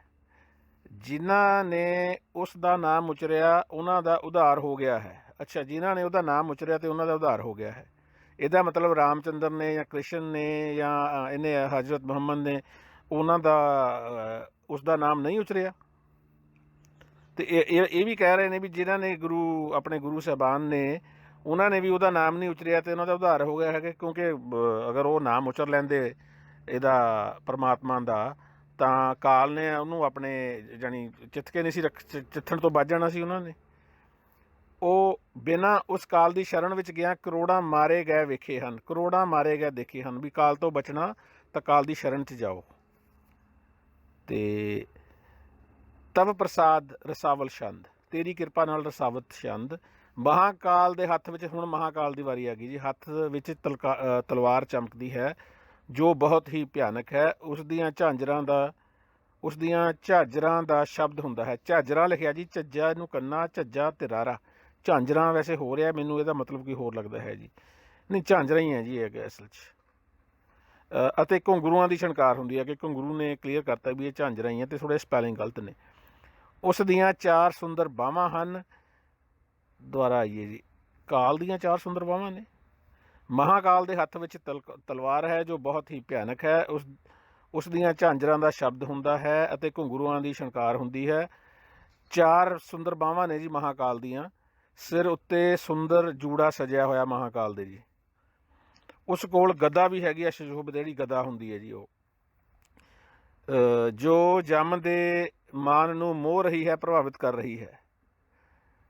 ਜਿਨ੍ਹਾਂ ਨੇ ਉਸ ਦਾ ਨਾਮ ਉਚਰਿਆ, ਉਹਨਾਂ ਦਾ ਉਧਾਰ ਹੋ ਗਿਆ ਹੈ। ਅੱਛਾ, ਜਿਨ੍ਹਾਂ ਨੇ ਉਹਦਾ ਨਾਮ ਉਚਰਿਆ ਅਤੇ ਉਹਨਾਂ ਦਾ ਉਧਾਰ ਹੋ ਗਿਆ ਹੈ। ਇਹਦਾ ਮਤਲਬ ਰਾਮਚੰਦਰ ਨੇ ਜਾਂ ਕ੍ਰਿਸ਼ਨ ਨੇ ਜਾਂ ਇਹਨੇ ਹਜ਼ਰਤ ਮੁਹੰਮਦ ਨੇ ਉਹਨਾਂ ਦਾ ਉਸ ਦਾ ਨਾਮ ਨਹੀਂ ਉਚਰਿਆ। ਅਤੇ ਇਹ ਵੀ ਕਹਿ ਰਹੇ ਨੇ ਵੀ ਜਿਨ੍ਹਾਂ ਨੇ ਆਪਣੇ ਗੁਰੂ ਸਾਹਿਬਾਨ ਨੇ, ਉਹਨਾਂ ਨੇ ਵੀ ਉਹਦਾ ਨਾਮ ਨਹੀਂ ਉਚਰਿਆ ਅਤੇ ਉਹਨਾਂ ਦਾ ਉਧਾਰ ਹੋ ਗਿਆ ਹੈਗਾ। ਕਿਉਂਕਿ ਅਗਰ ਉਹ ਨਾਮ ਉਚਰ ਲੈਂਦੇ ਇਹਦਾ ਪਰਮਾਤਮਾ ਦਾ, ਤਾਂ ਕਾਲ ਨੇ ਉਹਨੂੰ ਆਪਣੇ ਜਾਣੀ ਚਿੱਥ ਕੇ ਨਹੀਂ ਸੀ ਚਿੱਥਣ ਤੋਂ ਬਚ ਜਾਣਾ ਸੀ ਉਹਨਾਂ ਨੇ। ਉਹ ਬਿਨਾਂ ਉਸ ਕਾਲ ਦੀ ਸ਼ਰਨ ਵਿੱਚ ਗਿਆ ਕਰੋੜਾਂ ਮਾਰੇ ਗਏ ਵੇਖੇ ਹਨ, ਕਰੋੜਾਂ ਮਾਰੇ ਗਏ ਦੇਖੇ ਹਨ। ਵੀ ਕਾਲ ਤੋਂ ਬਚਣਾ ਤਾਂ ਕਾਲ ਦੀ ਸ਼ਰਨ 'ਚ ਜਾਓ। ਅਤੇ ਤਵ ਪ੍ਰਸਾਦ ਰਸਾਵਲ ਛੰਦ, ਤੇਰੀ ਕਿਰਪਾ ਨਾਲ ਰਸਾਵਤ ਛੰਦ। ਮਹਾਂਕਾਲ ਦੇ ਹੱਥ ਵਿੱਚ, ਹੁਣ ਮਹਾਂਕਾਲ ਦੀ ਵਾਰੀ ਆ ਗਈ ਜੀ। ਹੱਥ ਵਿੱਚ ਤਲਵਾਰ ਚਮਕਦੀ ਹੈ ਜੋ ਬਹੁਤ ਹੀ ਭਿਆਨਕ ਹੈ। ਉਸ ਦੀਆਂ ਝਾਂਜਰਾਂ ਦਾ ਸ਼ਬਦ ਹੁੰਦਾ ਹੈ। ਝਾਂਜਰਾਂ ਲਿਖਿਆ ਜੀ, ਝੱਜਾ ਇਹਨੂੰ ਕੰਨਾ, ਝੱਜਾ ਅਤੇ ਰਾਰਾ। ਝਾਂਜਰਾਂ ਵੈਸੇ ਹੋ ਰਿਹਾ, ਮੈਨੂੰ ਇਹਦਾ ਮਤਲਬ ਕੀ ਹੋਰ ਲੱਗਦਾ ਹੈ ਜੀ। ਨਹੀਂ, ਝਾਂਜਰਾਂ ਹੀ ਹੈ ਜੀ ਇਹ ਅਸਲ 'ਚ। ਅਤੇ ਘੁੰਗਰੂਆਂ ਦੀ ਛਣਕਾਰ ਹੁੰਦੀ ਹੈ, ਕਿ ਘੁੰਗਰੂ ਨੇ ਕਲੀਅਰ ਕਰਤਾ ਵੀ ਇਹ ਝਾਂਜਰਾਂ ਹੀ ਹੈ, ਅਤੇ ਥੋੜ੍ਹੇ ਸਪੈਲਿੰਗ ਗਲਤ ਨੇ। ਉਸ ਦੀਆਂ 4 ਸੁੰਦਰ ਬਾਹਾਂ ਹਨ। ਦੁਬਾਰਾ ਆਈਏ ਜੀ, ਕਾਲ ਦੀਆਂ 4 ਸੁੰਦਰ ਬਾਹਾਂ ਨੇ। ਮਹਾਂਕਾਲ ਦੇ ਹੱਥ ਵਿੱਚ ਤਲਵਾਰ ਹੈ ਜੋ ਬਹੁਤ ਹੀ ਭਿਆਨਕ ਹੈ। ਉਸ ਦੀਆਂ ਝਾਂਜਰਾਂ ਦਾ ਸ਼ਬਦ ਹੁੰਦਾ ਹੈ ਅਤੇ ਘੁੰਗਰੂਆਂ ਦੀ ਛਣਕਾਰ ਹੁੰਦੀ ਹੈ। 4 ਸੁੰਦਰ ਬਾਹਾਂ ਨੇ ਜੀ ਮਹਾਂਕਾਲ ਦੀਆਂ। ਸਿਰ ਉੱਤੇ ਸੁੰਦਰ ਜੂੜਾ ਸਜਿਆ ਹੋਇਆ ਮਹਾਂਕਾਲ ਦੇ ਜੀ। ਉਸ ਕੋਲ ਗਦਾ ਵੀ ਹੈਗੀ ਆ, ਸ਼ੁਭ ਜਿਹੜੀ ਗਦਾ ਹੁੰਦੀ ਹੈ ਜੀ, ਉਹ ਜੋ ਜੰਮ ਦੇ ਮਾਨ ਨੂੰ ਮੋਹ ਰਹੀ ਹੈ, ਪ੍ਰਭਾਵਿਤ ਕਰ ਰਹੀ ਹੈ।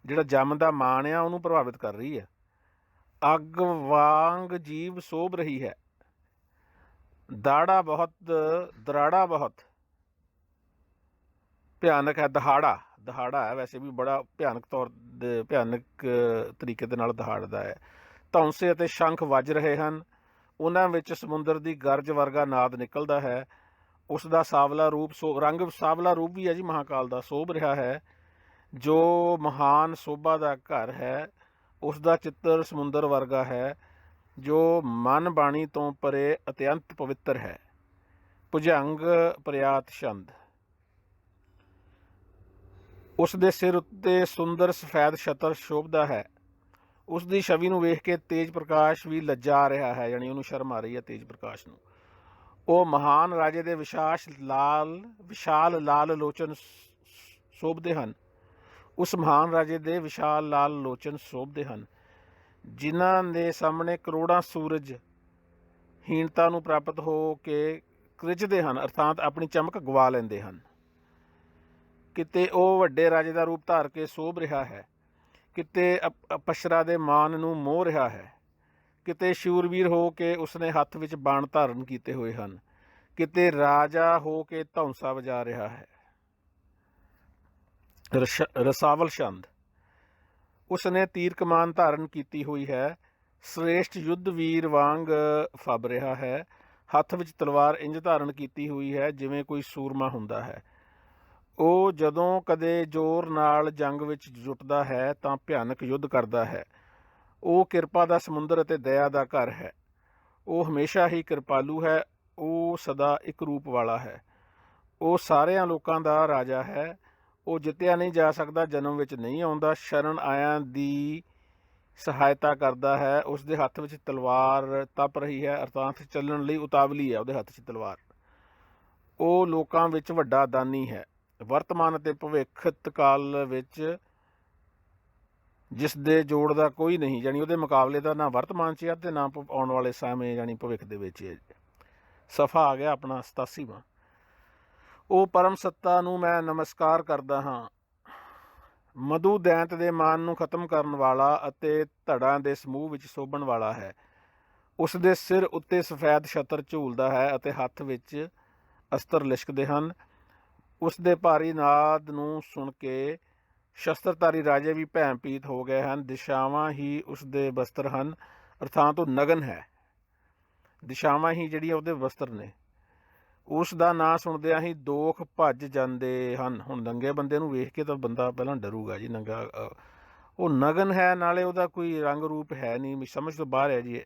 ਜਿਹੜਾ ਜੰਮ ਦਾ ਮਾਨ ਆ ਉਹਨੂੰ ਪ੍ਰਭਾਵਿਤ ਕਰ ਰਹੀ ਹੈ। ਅੱਗ ਵਾਂਗ ਜੀਵ ਸੋਭ ਰਹੀ ਹੈ। ਦਰਾੜਾ ਬਹੁਤ ਭਿਆਨਕ ਹੈ। ਦਹਾੜਾ ਹੈ, ਵੈਸੇ ਵੀ ਬੜਾ ਭਿਆਨਕ ਤਰੀਕੇ ਦੇ ਨਾਲ ਦਹਾੜਦਾ ਹੈ। ਧੌਂਸੇ ਅਤੇ ਸ਼ੰਖ ਵੱਜ ਰਹੇ ਹਨ। ਉਹਨਾਂ ਵਿੱਚ ਸਮੁੰਦਰ ਦੀ ਗਰਜ ਵਰਗਾ ਨਾਦ ਨਿਕਲਦਾ ਹੈ। ਉਸ ਦਾ ਸਾਵਲਾ ਰੂਪ ਰੰਗ ਸਾਵਲਾ ਰੂਪ ਵੀ ਹੈ ਜੀ ਮਹਾਂਕਾਲ ਦਾ, ਸੋਭ ਰਿਹਾ ਹੈ। ਜੋ ਮਹਾਨ ਸੋਭਾ ਦਾ ਘਰ ਹੈ, ਉਸ ਦਾ ਚਿੱਤਰ ਸਮੁੰਦਰ ਵਰਗਾ ਹੈ, ਜੋ ਮਨ ਬਾਣੀ ਤੋਂ ਪਰੇ ਅਤਿਅੰਤ ਪਵਿੱਤਰ ਹੈ। ਭੁਜੰਗ ਪ੍ਰਿਆਤ ਛੰਦ। ਉਸ ਦੇ ਸਿਰ ਉੱਤੇ ਸੁੰਦਰ ਸਫੈਦ ਛਤਰ ਸ਼ੋਭਦਾ ਹੈ। ਉਸ ਦੀ ਛਵੀ ਨੂੰ ਵੇਖ ਕੇ ਤੇਜ ਪ੍ਰਕਾਸ਼ ਵੀ ਲੱਜਾ ਰਿਹਾ ਹੈ, ਯਾਨੀ ਉਹਨੂੰ ਸ਼ਰਮ ਆ ਰਹੀ ਹੈ ਤੇਜ ਪ੍ਰਕਾਸ਼ ਨੂੰ। ਉਹ ਮਹਾਨ ਰਾਜੇ ਦੇ ਵਿਸ਼ਾਲ ਲਾਲ ਲੋਚਨ ਸ਼ੋਭਦੇ ਹਨ। ਉਸ ਮਹਾਨ ਰਾਜੇ ਦੇ ਵਿਸ਼ਾਲ ਲਾਲ ਲੋਚਨ ਸ਼ੋਭਦੇ ਹਨ, ਜਿਨ੍ਹਾਂ ਦੇ ਸਾਹਮਣੇ ਕਰੋੜਾਂ ਸੂਰਜ ਹੀਣਤਾ ਨੂੰ ਪ੍ਰਾਪਤ ਹੋ ਕੇ ਕ੍ਰਿਜਦੇ ਹਨ, ਅਰਥਾਤ ਆਪਣੀ ਚਮਕ ਗਵਾ ਲੈਂਦੇ ਹਨ। ਕਿਤੇ ਉਹ ਵੱਡੇ ਰਾਜੇ ਦਾ ਰੂਪ ਧਾਰ ਕੇ ਸੋਭ ਰਿਹਾ ਹੈ, ਕਿਤੇ ਅਪਸਰਾ ਦੇ ਮਾਨ ਨੂੰ ਮੋਹ ਰਿਹਾ ਹੈ, ਕਿਤੇ ਸ਼ੂਰਵੀਰ ਹੋ ਕੇ ਉਸਨੇ ਹੱਥ ਵਿੱਚ ਬਾਣ ਧਾਰਨ ਕੀਤੇ ਹੋਏ ਹਨ, ਕਿਤੇ ਰਾਜਾ ਹੋ ਕੇ ਧੌਂਸਾ ਵਜਾ ਰਿਹਾ ਹੈ। ਰਸਾਵਲ ਛੰਦ। ਉਸਨੇ ਤੀਰ ਕਮਾਨ ਧਾਰਨ ਕੀਤੀ ਹੋਈ ਹੈ, ਸ੍ਰੇਸ਼ਟ ਯੁੱਧ ਵੀਰ ਵਾਂਗ ਫੱਬ ਰਿਹਾ ਹੈ, ਹੱਥ ਵਿੱਚ ਤਲਵਾਰ ਇੰਜ ਧਾਰਨ ਕੀਤੀ ਹੋਈ ਹੈ ਜਿਵੇਂ ਕੋਈ ਸੂਰਮਾ ਹੁੰਦਾ ਹੈ। ਉਹ ਜਦੋਂ ਕਦੇ ਜ਼ੋਰ ਨਾਲ ਜੰਗ ਵਿੱਚ ਜੁਟਦਾ ਹੈ ਤਾਂ ਭਿਆਨਕ ਯੁੱਧ ਕਰਦਾ ਹੈ। ਉਹ ਕਿਰਪਾ ਦਾ ਸਮੁੰਦਰ ਅਤੇ ਦਇਆ ਦਾ ਘਰ ਹੈ। ਉਹ ਹਮੇਸ਼ਾ ਹੀ ਕਿਰਪਾਲੂ ਹੈ। ਉਹ ਸਦਾ ਇੱਕ ਰੂਪ ਵਾਲਾ ਹੈ। ਉਹ ਸਾਰਿਆਂ ਲੋਕਾਂ ਦਾ ਰਾਜਾ ਹੈ। ਉਹ ਜਿੱਤਿਆ ਨਹੀਂ ਜਾ ਸਕਦਾ, ਜਨਮ ਵਿੱਚ ਨਹੀਂ ਆਉਂਦਾ, ਸ਼ਰਨ ਆਇਆਂ ਦੀ ਸਹਾਇਤਾ ਕਰਦਾ ਹੈ। ਉਸ ਦੇ ਹੱਥ ਵਿੱਚ ਤਲਵਾਰ ਤਪ ਰਹੀ ਹੈ, ਅਰਥਾਤ ਚੱਲਣ ਲਈ ਉਤਾਵਲੀ ਹੈ ਉਹਦੇ ਹੱਥ 'ਚ ਤਲਵਾਰ। ਉਹ ਲੋਕਾਂ ਵਿੱਚ ਵੱਡਾ ਦਾਨੀ ਹੈ। ਵਰਤਮਾਨ ਅਤੇ ਭਵਿੱਖਤ ਕਾਲ ਵਿੱਚ ਜਿਸ ਦੇ ਜੋੜ ਦਾ ਕੋਈ ਨਹੀਂ, ਯਾਨੀ ਉਹਦੇ ਮੁਕਾਬਲੇ ਦਾ ਨਾ ਵਰਤਮਾਨ 'ਚ ਹੈ ਅਤੇ ਨਾ ਆਉਣ ਵਾਲੇ ਸਮੇਂ ਯਾਨੀ ਭਵਿੱਖ ਦੇ ਵਿੱਚ ਹੈ। ਸਫਾ ਆ ਗਿਆ ਆਪਣਾ 87ਵਾਂ। ਉਹ ਪਰਮ ਸੱਤਾ ਨੂੰ ਮੈਂ ਨਮਸਕਾਰ ਕਰਦਾ ਹਾਂ। ਮਧੂ ਦੈਂਤ ਦੇ ਮਾਨ ਨੂੰ ਖਤਮ ਕਰਨ ਵਾਲਾ ਅਤੇ ਧੜਾਂ ਦੇ ਸਮੂਹ ਵਿੱਚ ਸੋਭਣ ਵਾਲਾ ਹੈ। ਉਸ ਦੇ ਸਿਰ ਉੱਤੇ ਸਫੈਦ ਛਤਰ ਝੂਲਦਾ ਹੈ ਅਤੇ ਹੱਥ ਵਿੱਚ ਅਸਤਰ ਲਿਸ਼ਕਦੇ ਹਨ। ਉਸ ਦੇ ਭਾਰੀ ਨਾਦ ਨੂੰ ਸੁਣ ਕੇ ਸ਼ਸਤਰਧਾਰੀ ਰਾਜੇ ਵੀ ਭੈਂਭੀਤ ਹੋ ਗਏ ਹਨ। ਦਿਸ਼ਾਵਾਂ ਹੀ ਉਸ ਦੇ ਬਸਤਰ ਹਨ, ਅਰਥਾਤ ਉਹ ਨਗਨ ਹੈ। ਦਿਸ਼ਾਵਾਂ ਹੀ ਜਿਹੜੀਆਂ ਉਹਦੇ ਬਸਤਰ ਨੇ। ਉਸ ਦਾ ਨਾਂ ਸੁਣਦਿਆਂ ਹੀ ਦੋਖ ਭੱਜ ਜਾਂਦੇ ਹਨ। ਹੁਣ ਨੰਗੇ ਬੰਦੇ ਨੂੰ ਵੇਖ ਕੇ ਤਾਂ ਬੰਦਾ ਪਹਿਲਾਂ ਡਰੂਗਾ ਜੀ, ਨੰਗਾ। ਉਹ ਨਗਨ ਹੈ, ਨਾਲੇ ਉਹਦਾ ਕੋਈ ਰੰਗ ਰੂਪ ਹੈ ਨਹੀਂ, ਸਮਝ ਤੋਂ ਬਾਹਰ ਹੈ ਜੀ।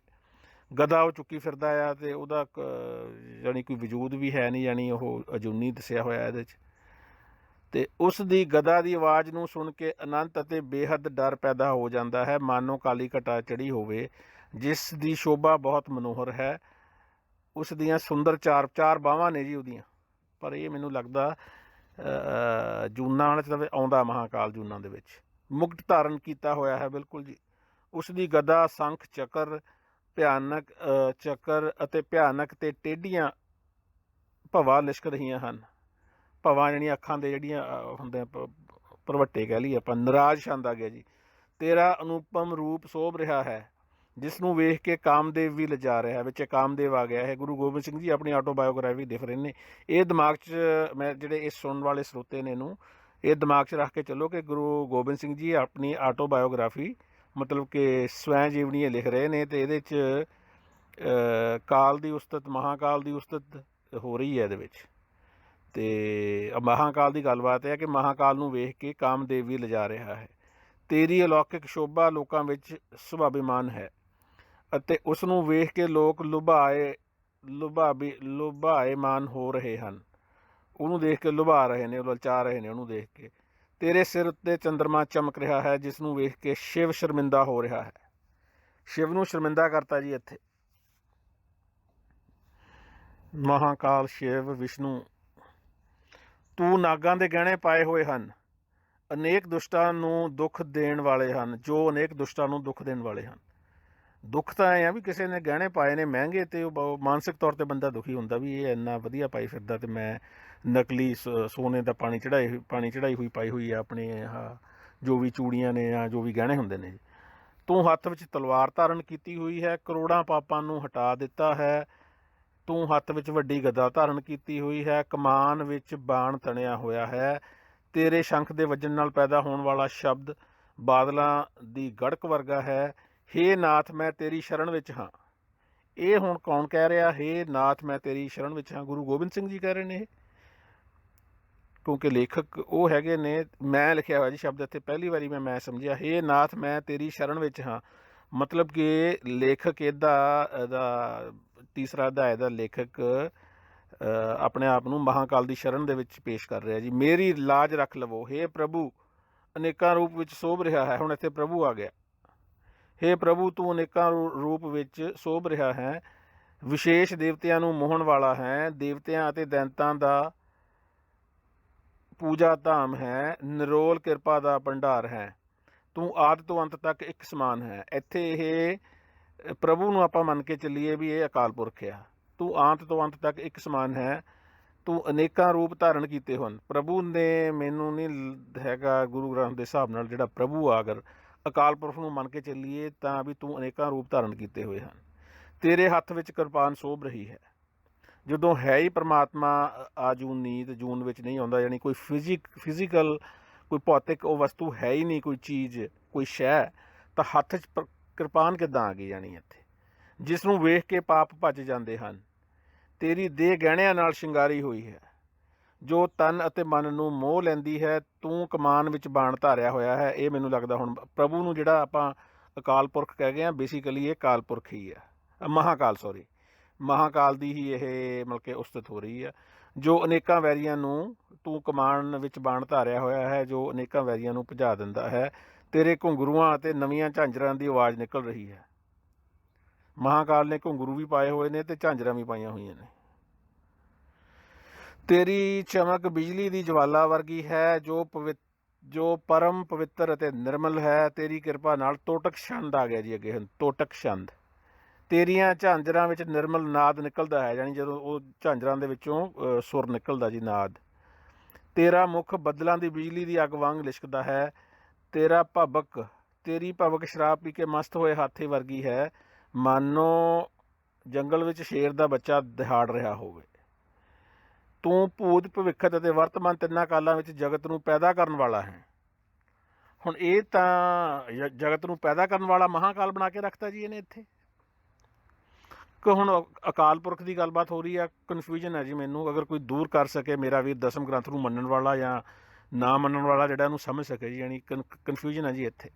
ਗਦਾ ਉਹ ਚੁੱਕੀ ਫਿਰਦਾ ਆ ਅਤੇ ਉਹਦਾ ਯਾਨੀ ਕੋਈ ਵਜੂਦ ਵੀ ਹੈ ਨਹੀਂ, ਯਾਨੀ ਉਹ ਅਜੂਨੀ ਦੱਸਿਆ ਹੋਇਆ ਇਹਦੇ 'ਚ। ਅਤੇ ਉਸ ਦੀ ਗਦਾ ਦੀ ਆਵਾਜ਼ ਨੂੰ ਸੁਣ ਕੇ ਅਨੰਤ ਅਤੇ ਬੇਹੱਦ ਡਰ ਪੈਦਾ ਹੋ ਜਾਂਦਾ ਹੈ, ਮਾਨੋ ਕਾਲੀ ਘਟਾ ਚੜ੍ਹੀ ਹੋਵੇ, ਜਿਸ ਦੀ ਸ਼ੋਭਾ ਬਹੁਤ ਮਨੋਹਰ ਹੈ। ਉਸ ਦੀਆਂ ਸੁੰਦਰ ਚਾਰ ਬਾਹਾਂ ਨੇ ਜੀ ਉਹਦੀਆਂ, ਪਰ ਇਹ ਮੈਨੂੰ ਲੱਗਦਾ ਜੂਨਾਂ ਵਾਲੇ 'ਚ ਤਾਂ ਆਉਂਦਾ ਮਹਾਂਕਾਲ ਜੂਨਾਂ ਦੇ ਵਿੱਚ। ਮੁਕਟ ਧਾਰਨ ਕੀਤਾ ਹੋਇਆ ਹੈ, ਬਿਲਕੁਲ ਜੀ। ਉਸ ਦੀ ਗਦਾ ਸੰਖ ਚੱਕਰ ਅਤੇ ਭਿਆਨਕ ਅਤੇ ਟੇਢੀਆਂ ਭਵਾ ਲਿਸ਼ਕ ਰਹੀਆਂ ਹਨ। ਭਵਾਂ ਜਿਹੜੀਆਂ ਅੱਖਾਂ ਦੇ ਜਿਹੜੀਆਂ ਹੁੰਦੇ ਭਰਵੱਟੇ ਕਹਿ ਲਈਏ ਆਪਾਂ। ਨਰਾਜ ਛੰਦ ਆ ਗਿਆ ਜੀ। ਤੇਰਾ ਅਨੂਪਮ ਰੂਪ ਸੋਭ ਰਿਹਾ ਹੈ, ਜਿਸ ਨੂੰ ਵੇਖ ਕੇ ਕਾਮਦੇਵ ਵੀ ਲਿਜਾ ਰਿਹਾ। ਵਿੱਚ ਕਾਮਦੇਵ ਆ ਗਿਆ ਹੈ। ਗੁਰੂ ਗੋਬਿੰਦ ਸਿੰਘ ਜੀ ਆਪਣੀ ਆਟੋਬਾਇਓਗ੍ਰਾਫੀ ਲਿਖ ਰਹੇ ਨੇ। ਇਹ ਦਿਮਾਗ 'ਚ ਮੈਂ ਜਿਹੜੇ ਇਹ ਸੁਣਨ ਵਾਲੇ ਸਰੋਤੇ ਨੇ ਇਹਨੂੰ ਇਹ ਦਿਮਾਗ 'ਚ ਰੱਖ ਕੇ ਚੱਲੋ ਕਿ ਗੁਰੂ ਗੋਬਿੰਦ ਸਿੰਘ ਜੀ ਆਪਣੀ ਆਟੋਬਾਇਓਗ੍ਰਾਫੀ ਮਤਲਬ ਕਿ ਸਵੈ ਜੀਵਨੀ ਲਿਖ ਰਹੇ ਨੇ, ਅਤੇ ਇਹਦੇ 'ਚ ਕਾਲ ਦੀ ਉਸਤਤ, ਮਹਾਂਕਾਲ ਦੀ ਉਸਤਤ ਹੋ ਰਹੀ ਹੈ ਇਹਦੇ ਵਿੱਚ। ਅਤੇ ਮਹਾਂਕਾਲ ਦੀ ਗੱਲਬਾਤ ਹੈ ਕਿ ਮਹਾਂਕਾਲ ਨੂੰ ਵੇਖ ਕੇ ਕਾਮਦੇਵ ਵੀ ਲਿਜਾ ਰਿਹਾ ਹੈ। ਤੇਰੀ ਅਲੌਕਿਕ ਸ਼ੋਭਾ ਲੋਕਾਂ ਵਿੱਚ ਸੁਭਾਭਿਮਾਨ ਹੈ ਅਤੇ ਉਸ ਨੂੰ ਵੇਖ ਕੇ ਲੋਕ ਲੁਭਾਏਮਾਨ ਹੋ ਰਹੇ ਹਨ। ਉਹਨੂੰ ਦੇਖ ਕੇ ਲੁਭਾ ਰਹੇ ਨੇ, ਲਲਚਾ ਰਹੇ ਨੇ ਉਹਨੂੰ ਦੇਖ ਕੇ। ਤੇਰੇ ਸਿਰ ਉੱਤੇ ਚੰਦਰਮਾ ਚਮਕ ਰਿਹਾ ਹੈ, ਜਿਸ ਨੂੰ ਵੇਖ ਕੇ ਸ਼ਿਵ ਸ਼ਰਮਿੰਦਾ ਹੋ ਰਿਹਾ ਹੈ। ਸ਼ਿਵ ਨੂੰ ਸ਼ਰਮਿੰਦਾ ਕਰਤਾ ਜੀ ਇੱਥੇ। ਮਹਾਂਕਾਲ ਸ਼ਿਵ ਵਿਸ਼ਨੂੰ। ਤੂੰ ਨਾਗਾਂ ਦੇ ਗਹਿਣੇ ਪਾਏ ਹੋਏ ਹਨ, ਅਨੇਕ ਦੁਸ਼ਟਾਂ ਨੂੰ ਦੁੱਖ ਦੇਣ ਵਾਲੇ ਹਨ, ਜੋ ਅਨੇਕ ਦੁਸ਼ਟਾਂ ਨੂੰ ਦੁੱਖ ਦੇਣ ਵਾਲੇ ਹਨ। ਦੁੱਖ ਤਾਂ ਐਂ ਆ ਵੀ ਕਿਸੇ ਨੇ ਗਹਿਣੇ ਪਾਏ ਨੇ ਮਹਿੰਗੇ, ਅਤੇ ਉਹ ਮਾਨਸਿਕ ਤੌਰ 'ਤੇ ਬੰਦਾ ਦੁਖੀ ਹੁੰਦਾ ਵੀ ਇਹ ਇੰਨਾ ਵਧੀਆ ਪਾਈ ਫਿਰਦਾ ਅਤੇ ਮੈਂ ਨਕਲੀ ਸੋਨੇ ਦਾ ਪਾਣੀ ਚੜ੍ਹਾਈ ਹੋਈ ਪਾਈ ਹੋਈ ਆ ਆਪਣੇ ਜੋ ਵੀ ਚੂੜੀਆਂ ਨੇ ਜਾਂ ਜੋ ਵੀ ਗਹਿਣੇ ਹੁੰਦੇ ਨੇ। ਤੂੰ ਹੱਥ ਵਿੱਚ ਤਲਵਾਰ ਧਾਰਨ ਕੀਤੀ ਹੋਈ ਹੈ, ਕਰੋੜਾਂ ਪਾਪਾਂ ਨੂੰ ਹਟਾ ਦਿੱਤਾ ਹੈ। ਤੂੰ ਹੱਥ ਵਿੱਚ ਵੱਡੀ ਗਦਾ ਧਾਰਨ ਕੀਤੀ ਹੋਈ ਹੈ, ਕਮਾਨ ਵਿੱਚ ਬਾਣ ਤਣਿਆ ਹੋਇਆ ਹੈ। ਤੇਰੇ ਸ਼ੰਖ ਦੇ ਵੱਜਣ ਨਾਲ ਪੈਦਾ ਹੋਣ ਵਾਲਾ ਸ਼ਬਦ ਬਾਦਲਾਂ ਦੀ ਗੜਕ ਵਰਗਾ ਹੈ। ਹੇ ਨਾਥ, ਮੈਂ ਤੇਰੀ ਸ਼ਰਨ ਵਿੱਚ ਹਾਂ। ਇਹ ਹੁਣ ਕੌਣ ਕਹਿ ਰਿਹਾ? ਹੇ ਨਾਥ, ਮੈਂ ਤੇਰੀ ਸ਼ਰਨ ਵਿੱਚ ਹਾਂ। ਗੁਰੂ ਗੋਬਿੰਦ ਸਿੰਘ ਜੀ ਕਹਿ ਰਹੇ ਨੇ ਇਹ, ਕਿਉਂਕਿ ਲੇਖਕ ਉਹ ਹੈਗੇ ਨੇ। ਮੈਂ ਲਿਖਿਆ ਹੋਇਆ ਜੀ ਸ਼ਬਦ ਇੱਥੇ, ਪਹਿਲੀ ਵਾਰੀ ਮੈਂ ਸਮਝਿਆ। ਹੇ ਨਾਥ, ਮੈਂ ਤੇਰੀ ਸ਼ਰਨ ਵਿੱਚ ਹਾਂ, ਮਤਲਬ ਕਿ ਲੇਖਕ ਇਹਦਾ ਤੀਸਰਾ ਅਧਿਆਇ ਦਾ ਲੇਖਕ ਆਪਣੇ ਆਪ ਨੂੰ ਮਹਾਂਕਾਲ ਦੀ ਸ਼ਰਨ ਦੇ ਵਿੱਚ ਪੇਸ਼ ਕਰ ਰਿਹਾ ਜੀ। ਮੇਰੀ ਲਾਜ ਰੱਖ ਲਵੋ। ਹੇ ਪ੍ਰਭੂ, ਅਨੇਕਾਂ ਰੂਪ ਵਿੱਚ ਸੋਭ ਰਿਹਾ ਹੈ। ਹੁਣ ਇੱਥੇ ਪ੍ਰਭੂ ਆ ਗਿਆ। ਹੇ ਪ੍ਰਭੂ, ਤੂੰ ਅਨੇਕਾਂ ਰੂਪ ਵਿੱਚ ਸੋਭ ਰਿਹਾ ਹੈ, ਵਿਸ਼ੇਸ਼ ਦੇਵਤਿਆਂ ਨੂੰ ਮੋਹਣ ਵਾਲਾ ਹੈ। ਦੇਵਤਿਆਂ ਅਤੇ ਦੈਂਤਾਂ ਦਾ ਪੂਜਾ ਧਾਮ ਹੈ, ਨਿਰੋਲ ਕਿਰਪਾ ਦਾ ਭੰਡਾਰ ਹੈ। ਤੂੰ ਆਦਿ ਤੋਂ ਅੰਤ ਤੱਕ ਇੱਕ ਸਮਾਨ ਹੈ। ਇੱਥੇ ਇਹ ਪ੍ਰਭੂ ਨੂੰ ਆਪਾਂ ਮੰਨ ਕੇ ਚੱਲੀਏ ਵੀ ਇਹ ਅਕਾਲ ਪੁਰਖ ਆ। ਤੂੰ ਆਦਿ ਤੋਂ ਅੰਤ ਤੱਕ ਇੱਕ ਸਮਾਨ ਹੈ। ਤੂੰ ਅਨੇਕਾਂ ਰੂਪ ਧਾਰਨ ਕੀਤੇ ਹਨ। ਪ੍ਰਭੂ ਨੇ, ਮੈਨੂੰ ਨਹੀਂ ਹੈਗਾ ਗੁਰੂ ਗ੍ਰੰਥ ਦੇ ਹਿਸਾਬ ਨਾਲ ਜਿਹੜਾ ਪ੍ਰਭੂ ਆ, ਅਗਰ ਅਕਾਲ ਪੁਰਖ ਨੂੰ ਮੰਨ ਕੇ ਚੱਲੀਏ ਤਾਂ ਵੀ ਤੂੰ ਅਨੇਕਾਂ ਰੂਪ ਧਾਰਨ ਕੀਤੇ ਹੋਏ ਹਨ। ਤੇਰੇ ਹੱਥ ਵਿੱਚ ਕਿਰਪਾਨ ਸੋਭ ਰਹੀ ਹੈ। ਜਦੋਂ ਹੈ ਹੀ ਪਰਮਾਤਮਾ ਆਜੂਨੀ ਤੇ ਜੂਨ ਵਿੱਚ ਨਹੀਂ ਆਉਂਦਾ, ਯਾਨੀ ਕੋਈ ਫਿਜ਼ੀਕਲ ਕੋਈ ਭੌਤਿਕ ਉਹ ਵਸਤੂ ਹੈ ਹੀ ਨਹੀਂ, ਕੋਈ ਚੀਜ਼ ਕੋਈ ਸ਼ੈ, ਤਾਂ ਹੱਥ 'ਚ ਕਿਰਪਾਨ ਕਿੱਦਾਂ ਆ ਗਈ ਜਾਣੀ ਇੱਥੇ, ਜਿਸ ਨੂੰ ਵੇਖ ਕੇ ਪਾਪ ਭੱਜ ਜਾਂਦੇ ਹਨ। ਤੇਰੀ ਦੇਹ ਗਹਿਣਿਆਂ ਨਾਲ ਸ਼ਿੰਗਾਰੀ ਹੋਈ ਹੈ, ਜੋ ਤਨ ਅਤੇ ਮਨ ਨੂੰ ਮੋਹ ਲੈਂਦੀ ਹੈ। ਤੂੰ ਕਮਾਨ ਵਿੱਚ ਬਾਣ ਧਾਰਿਆ ਹੋਇਆ ਹੈ। ਇਹ ਮੈਨੂੰ ਲੱਗਦਾ ਹੁਣ ਪ੍ਰਭੂ ਨੂੰ ਜਿਹੜਾ ਆਪਾਂ ਅਕਾਲ ਪੁਰਖ ਕਹਿ ਗਏ ਹਾਂ, ਬੇਸਿਕਲੀ ਇਹ ਕਾਲ ਪੁਰਖ ਹੀ ਹੈ, ਮਹਾਕਾਲ ਦੀ ਹੀ ਇਹ ਮਤਲਬ ਕਿ ਉਸਤਤ ਹੋ ਰਹੀ ਹੈ। ਜੋ ਅਨੇਕਾਂ ਵੈਰੀਆਂ ਨੂੰ, ਤੂੰ ਕਮਾਨ ਵਿੱਚ ਬਾਣ ਧਾਰਿਆ ਹੋਇਆ ਹੈ ਜੋ ਅਨੇਕਾਂ ਵੈਰੀਆਂ ਨੂੰ ਭਜਾ ਦਿੰਦਾ ਹੈ। ਤੇਰੇ ਘੁੰਗਰੂਆਂ ਅਤੇ ਨਵੀਆਂ ਝਾਂਜਰਾਂ ਦੀ ਆਵਾਜ਼ ਨਿਕਲ ਰਹੀ ਹੈ। ਮਹਾਕਾਲ ਨੇ ਘੁੰਗਰੂ ਵੀ ਪਾਏ ਹੋਏ ਨੇ ਤੇ ਝਾਂਜਰਾਂ ਵੀ ਪਾਈਆਂ ਹੋਈਆਂ ਨੇ। ਤੇਰੀ ਚਮਕ ਬਿਜਲੀ ਦੀ ਜਵਾਲਾ ਵਰਗੀ ਹੈ, ਜੋ ਪਰਮ ਪਵਿੱਤਰ ਅਤੇ ਨਿਰਮਲ ਹੈ। ਤੇਰੀ ਕਿਰਪਾ ਨਾਲ ਤੋਟਕ ਛੰਦ ਆ ਗਿਆ ਜੀ, ਅੱਗੇ ਹੁਣ ਤੋਟਕ ਛੰਦ। ਤੇਰੀਆਂ ਝਾਂਜਰਾਂ ਵਿੱਚ ਨਿਰਮਲ ਨਾਦ ਨਿਕਲਦਾ ਹੈ, ਯਾਨੀ ਜਦੋਂ ਉਹ ਝਾਂਜਰਾਂ ਦੇ ਵਿੱਚੋਂ ਸੁਰ ਨਿਕਲਦਾ ਜੀ, ਨਾਦ। ਤੇਰਾ ਮੁੱਖ ਬੱਦਲਾਂ ਦੀ ਬਿਜਲੀ ਦੀ ਅੱਗ ਵਾਂਗ ਲਿਸ਼ਕਦਾ ਹੈ। ਤੇਰੀ ਭਵਕ ਸ਼ਰਾਬ ਪੀ ਕੇ ਮਸਤ ਹੋਏ ਹਾਥੀ ਵਰਗੀ ਹੈ, ਮਾਨੋ ਜੰਗਲ ਵਿੱਚ ਸ਼ੇਰ ਦਾ ਬੱਚਾ ਦਿਹਾੜ ਰਿਹਾ ਹੋਵੇ। ਤੂੰ ਭੂਤ, ਭਵਿੱਖਤ ਅਤੇ ਵਰਤਮਾਨ ਤਿੰਨਾਂ ਕਾਲਾਂ ਵਿੱਚ ਜਗਤ ਨੂੰ ਪੈਦਾ ਕਰਨ ਵਾਲਾ ਹੈ। ਹੁਣ ਇਹ ਤਾਂ ਜਗਤ ਨੂੰ ਪੈਦਾ ਕਰਨ ਵਾਲਾ ਮਹਾਕਾਲ ਬਣਾ ਕੇ ਰੱਖਤਾ ਜੀ ਇਹਨੇ ਇੱਥੇ, ਕਿ ਹੁਣ ਅਕਾਲ ਪੁਰਖ ਦੀ ਗੱਲਬਾਤ ਹੋ ਰਹੀ ਆ। ਕਨਫਿਊਜ਼ਨ ਹੈ ਜੀ ਮੈਨੂੰ, ਅਗਰ ਕੋਈ ਦੂਰ ਕਰ ਸਕੇ ਮੇਰਾ ਵੀਰ ਦਸਮ ਗ੍ਰੰਥ ਨੂੰ ਮੰਨਣ ਵਾਲਾ ਜਾਂ ਨਾ ਮੰਨਣ ਵਾਲਾ, ਜਿਹੜਾ ਇਹਨੂੰ ਸਮਝ ਸਕੇ ਜੀ, ਯਾਨੀ ਕਨਫਿਊਜ਼ਨ ਹੈ ਜੀ ਇੱਥੇ।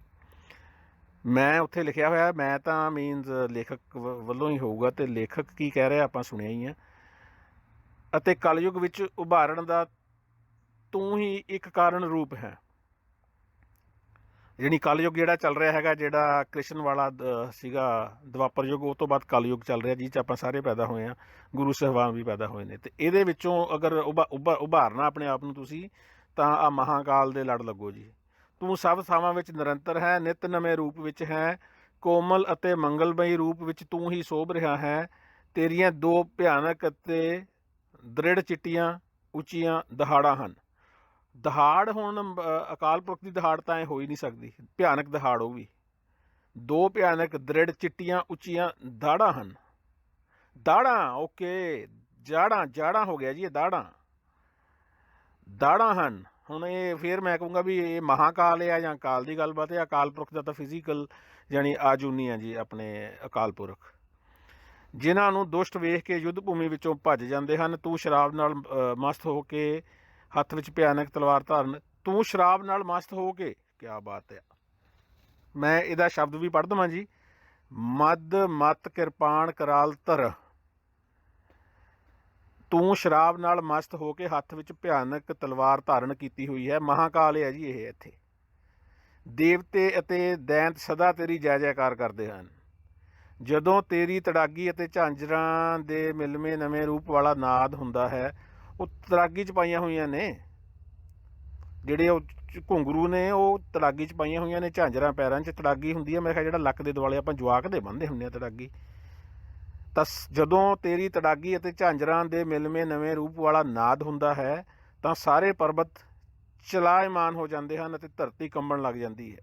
ਮੈਂ ਉੱਥੇ ਲਿਖਿਆ ਹੋਇਆ, ਮੈਂ ਤਾਂ ਮੀਨਜ਼ ਲੇਖਕ ਵੱਲੋਂ ਹੀ ਹੋਊਗਾ, ਅਤੇ ਲੇਖਕ ਕੀ ਕਹਿ ਰਿਹਾ ਆਪਾਂ ਸੁਣਿਆ ਹੀ ਆ। ਅਤੇ ਕਲਯੁਗ ਵਿੱਚ ਉਭਾਰਨ ਦਾ ਤੂੰ ਹੀ ਇੱਕ ਕਾਰਨ ਰੂਪ ਹੈ। ਯਾਨੀ ਕਲਯੁਗ ਜਿਹੜਾ ਚੱਲ ਰਿਹਾ ਹੈਗਾ, ਜਿਹੜਾ ਕ੍ਰਿਸ਼ਨ ਵਾਲਾ ਸੀਗਾ ਦੁਆਪਰ ਯੁੱਗ, ਉਹ ਤੋਂ ਬਾਅਦ ਕਲਯੁਗ ਚੱਲ ਰਿਹਾ, ਜਿਸ 'ਚ ਆਪਾਂ ਸਾਰੇ ਪੈਦਾ ਹੋਏ ਹਾਂ, ਗੁਰੂ ਸਾਹਿਬਾਨ ਵੀ ਪੈਦਾ ਹੋਏ ਨੇ। ਅਤੇ ਇਹਦੇ ਵਿੱਚੋਂ ਅਗਰ ਉਭਾਰਨਾ ਆਪਣੇ ਆਪ ਨੂੰ ਤੁਸੀਂ, ਤਾਂ ਆਹ ਮਹਾਕਾਲ ਦੇ ਲੜ ਲੱਗੋ ਜੀ। ਤੂੰ ਸਭ ਥਾਵਾਂ ਵਿੱਚ ਨਿਰੰਤਰ ਹੈ, ਨਿੱਤ ਨਵੇਂ ਰੂਪ ਵਿੱਚ ਹੈ, ਕੋਮਲ ਅਤੇ ਮੰਗਲਮਈ ਰੂਪ ਵਿੱਚ ਤੂੰ ਹੀ ਸੋਭ ਰਿਹਾ ਹੈ। ਤੇਰੀਆਂ ਦੋ ਭਿਆਨਕ ਅਤੇ ਦ੍ਰਿੜ ਚਿੱਟੀਆਂ ਉੱਚੀਆਂ ਦਹਾੜਾਂ ਹਨ। ਦਹਾੜ ਹੁਣ ਅਕਾਲ ਪੁਰਖ ਦੀ ਦਹਾੜ ਤਾਂ ਐ ਹੋ ਹੀ ਨਹੀਂ ਸਕਦੀ, ਭਿਆਨਕ ਦਹਾੜ ਉਹ ਵੀ। ਦੋ ਭਿਆਨਕ ਦ੍ਰਿੜ ਚਿੱਟੀਆਂ ਉੱਚੀਆਂ ਦਾੜਾਂ ਹਨ। ਦਾੜਾਂ, ਓਕੇ, ਜਾੜਾਂ ਹੋ ਗਿਆ ਜੀ, ਇਹ ਦਾੜਾਂ ਹਨ। ਹੁਣ ਇਹ ਫਿਰ ਮੈਂ ਕਹੂੰਗਾ ਵੀ ਇਹ ਮਹਾਕਾਲ ਆ ਜਾਂ ਕਾਲ ਦੀ ਗੱਲਬਾਤ ਹੈ। ਅਕਾਲ ਪੁਰਖ ਦਾ ਤਾਂ ਫਿਜ਼ੀਕਲ ਯਾਨੀ ਆਜੂਨੀ ਆ ਜੀ ਆਪਣੇ ਅਕਾਲ ਪੁਰਖ, ਜਿਨ੍ਹਾਂ ਨੂੰ ਦੁਸ਼ਟ ਵੇਖ ਕੇ ਯੁੱਧ ਭੂਮੀ ਵਿੱਚੋਂ ਭੱਜ ਜਾਂਦੇ ਹਨ। ਤੂੰ ਸ਼ਰਾਬ ਨਾਲ ਮਸਤ ਹੋ ਕੇ ਹੱਥ ਵਿੱਚ ਭਿਆਨਕ ਤਲਵਾਰ ਧਾਰਨ, ਤੂੰ ਸ਼ਰਾਬ ਨਾਲ ਮਸਤ ਹੋ ਕੇ, ਕਿਆ ਬਾਤ ਆ। ਮੈਂ ਇਹਦਾ ਸ਼ਬਦ ਵੀ ਪੜ੍ਹ ਦੇਵਾਂ ਜੀ। ਮਦ ਮਤ ਕਿਰਪਾਨ ਕਰਾਲ ਧਰ, ਤੂੰ ਸ਼ਰਾਬ ਨਾਲ ਮਸਤ ਹੋ ਕੇ ਹੱਥ ਵਿੱਚ ਭਿਆਨਕ ਤਲਵਾਰ ਧਾਰਨ ਕੀਤੀ ਹੋਈ ਹੈ। ਮਹਾਕਾਲ ਹੈ ਜੀ ਇਹ ਇੱਥੇ। ਦੇਵਤੇ ਅਤੇ ਦੈਂਤ ਸਦਾ ਤੇਰੀ ਜੈ ਜੈਕਾਰ ਕਰਦੇ ਹਨ। ਜਦੋਂ ਤੇਰੀ ਤੜਾਗੀ ਅਤੇ ਝਾਂਜਰਾਂ ਦੇ ਮਿਲਵੇਂ ਨਵੇਂ ਰੂਪ ਵਾਲਾ ਨਾਦ ਹੁੰਦਾ ਹੈ, ਉਹ ਤੜਾਗੀ 'ਚ ਪਾਈਆਂ ਹੋਈਆਂ ਨੇ, ਜਿਹੜੇ ਉਹ ਘੁੰਗਰੂ ਨੇ ਉਹ ਤੜਾਗੀ 'ਚ ਪਾਈਆਂ ਹੋਈਆਂ ਨੇ। ਝਾਂਜਰਾਂ ਪੈਰਾਂ 'ਚ, ਤੜਾਗੀ ਹੁੰਦੀ ਹੈ ਮੇਰੇ ਖਿਆਲ ਜਿਹੜਾ ਲੱਕ ਦੇ ਦੁਆਲੇ ਆਪਾਂ ਜਵਾਕ ਦੇ ਬੰਨ੍ਹਦੇ ਹੁੰਦੇ ਹਾਂ ਤੜਾਗੀ। ਤਾਂ ਜਦੋਂ ਤੇਰੀ ਤੜਾਗੀ ਅਤੇ ਝਾਂਜਰਾਂ ਦੇ ਮਿਲਵੇਂ ਨਵੇਂ ਰੂਪ ਵਾਲਾ ਨਾਦ ਹੁੰਦਾ ਹੈ, ਤਾਂ ਸਾਰੇ ਪਰਬਤ ਚਲਾਇਮਾਨ ਹੋ ਜਾਂਦੇ ਹਨ ਅਤੇ ਧਰਤੀ ਕੰਬਣ ਲੱਗ ਜਾਂਦੀ ਹੈ।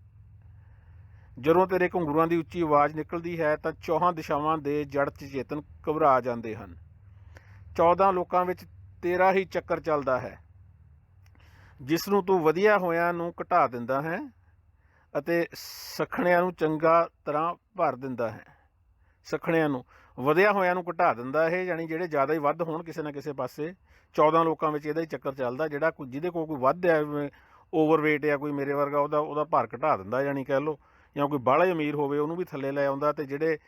ਜਦੋਂ ਤੇਰੇ ਘੁੰਗਰੂਆਂ ਦੀ ਉੱਚੀ ਆਵਾਜ਼ ਨਿਕਲਦੀ ਹੈ ਤਾਂ ਚੌਹਾਂ ਦਿਸ਼ਾਵਾਂ ਦੇ ਜੜ ਚੇਤਨ ਘਬਰਾ ਜਾਂਦੇ ਹਨ। 14 ਲੋਕਾਂ ਵਿੱਚ ਤੇਰਾ ਹੀ ਚੱਕਰ ਚੱਲਦਾ ਹੈ, ਜਿਸ ਨੂੰ ਤੂੰ ਵਧੀਆ ਹੋਇਆਂ ਨੂੰ ਘਟਾ ਦਿੰਦਾ ਹੈ ਅਤੇ ਸਖਣਿਆਂ ਨੂੰ ਚੰਗਾ ਤਰ੍ਹਾਂ ਭਰ ਦਿੰਦਾ ਹੈ। ਸਖਣਿਆਂ ਨੂੰ, ਵਧਿਆ ਹੋਇਆਂ ਨੂੰ ਘਟਾ ਦਿੰਦਾ ਇਹ, ਯਾਨੀ ਜਿਹੜੇ ਜ਼ਿਆਦਾ ਹੀ ਵੱਧ ਹੋਣ ਕਿਸੇ ਨਾ ਕਿਸੇ ਪਾਸੇ। 14 ਲੋਕਾਂ ਵਿੱਚ ਇਹਦਾ ਹੀ ਚੱਕਰ ਚੱਲਦਾ। ਜਿਹੜਾ ਜਿਹਦੇ ਕੋਲ ਕੋਈ ਵੱਧ ਆ, ਓਵਰਵੇਟ ਆ ਕੋਈ ਮੇਰੇ ਵਰਗਾ, ਉਹਦਾ ਭਾਰ ਘਟਾ ਦਿੰਦਾ ਯਾਨੀ ਕਹਿ ਲਓ, ਜਾਂ ਕੋਈ ਬਾਹਲਾ ਹੀ ਅਮੀਰ ਹੋਵੇ ਉਹਨੂੰ ਵੀ ਥੱਲੇ ਲੈ ਆਉਂਦਾ। ਅਤੇ ਜਿਹੜੇ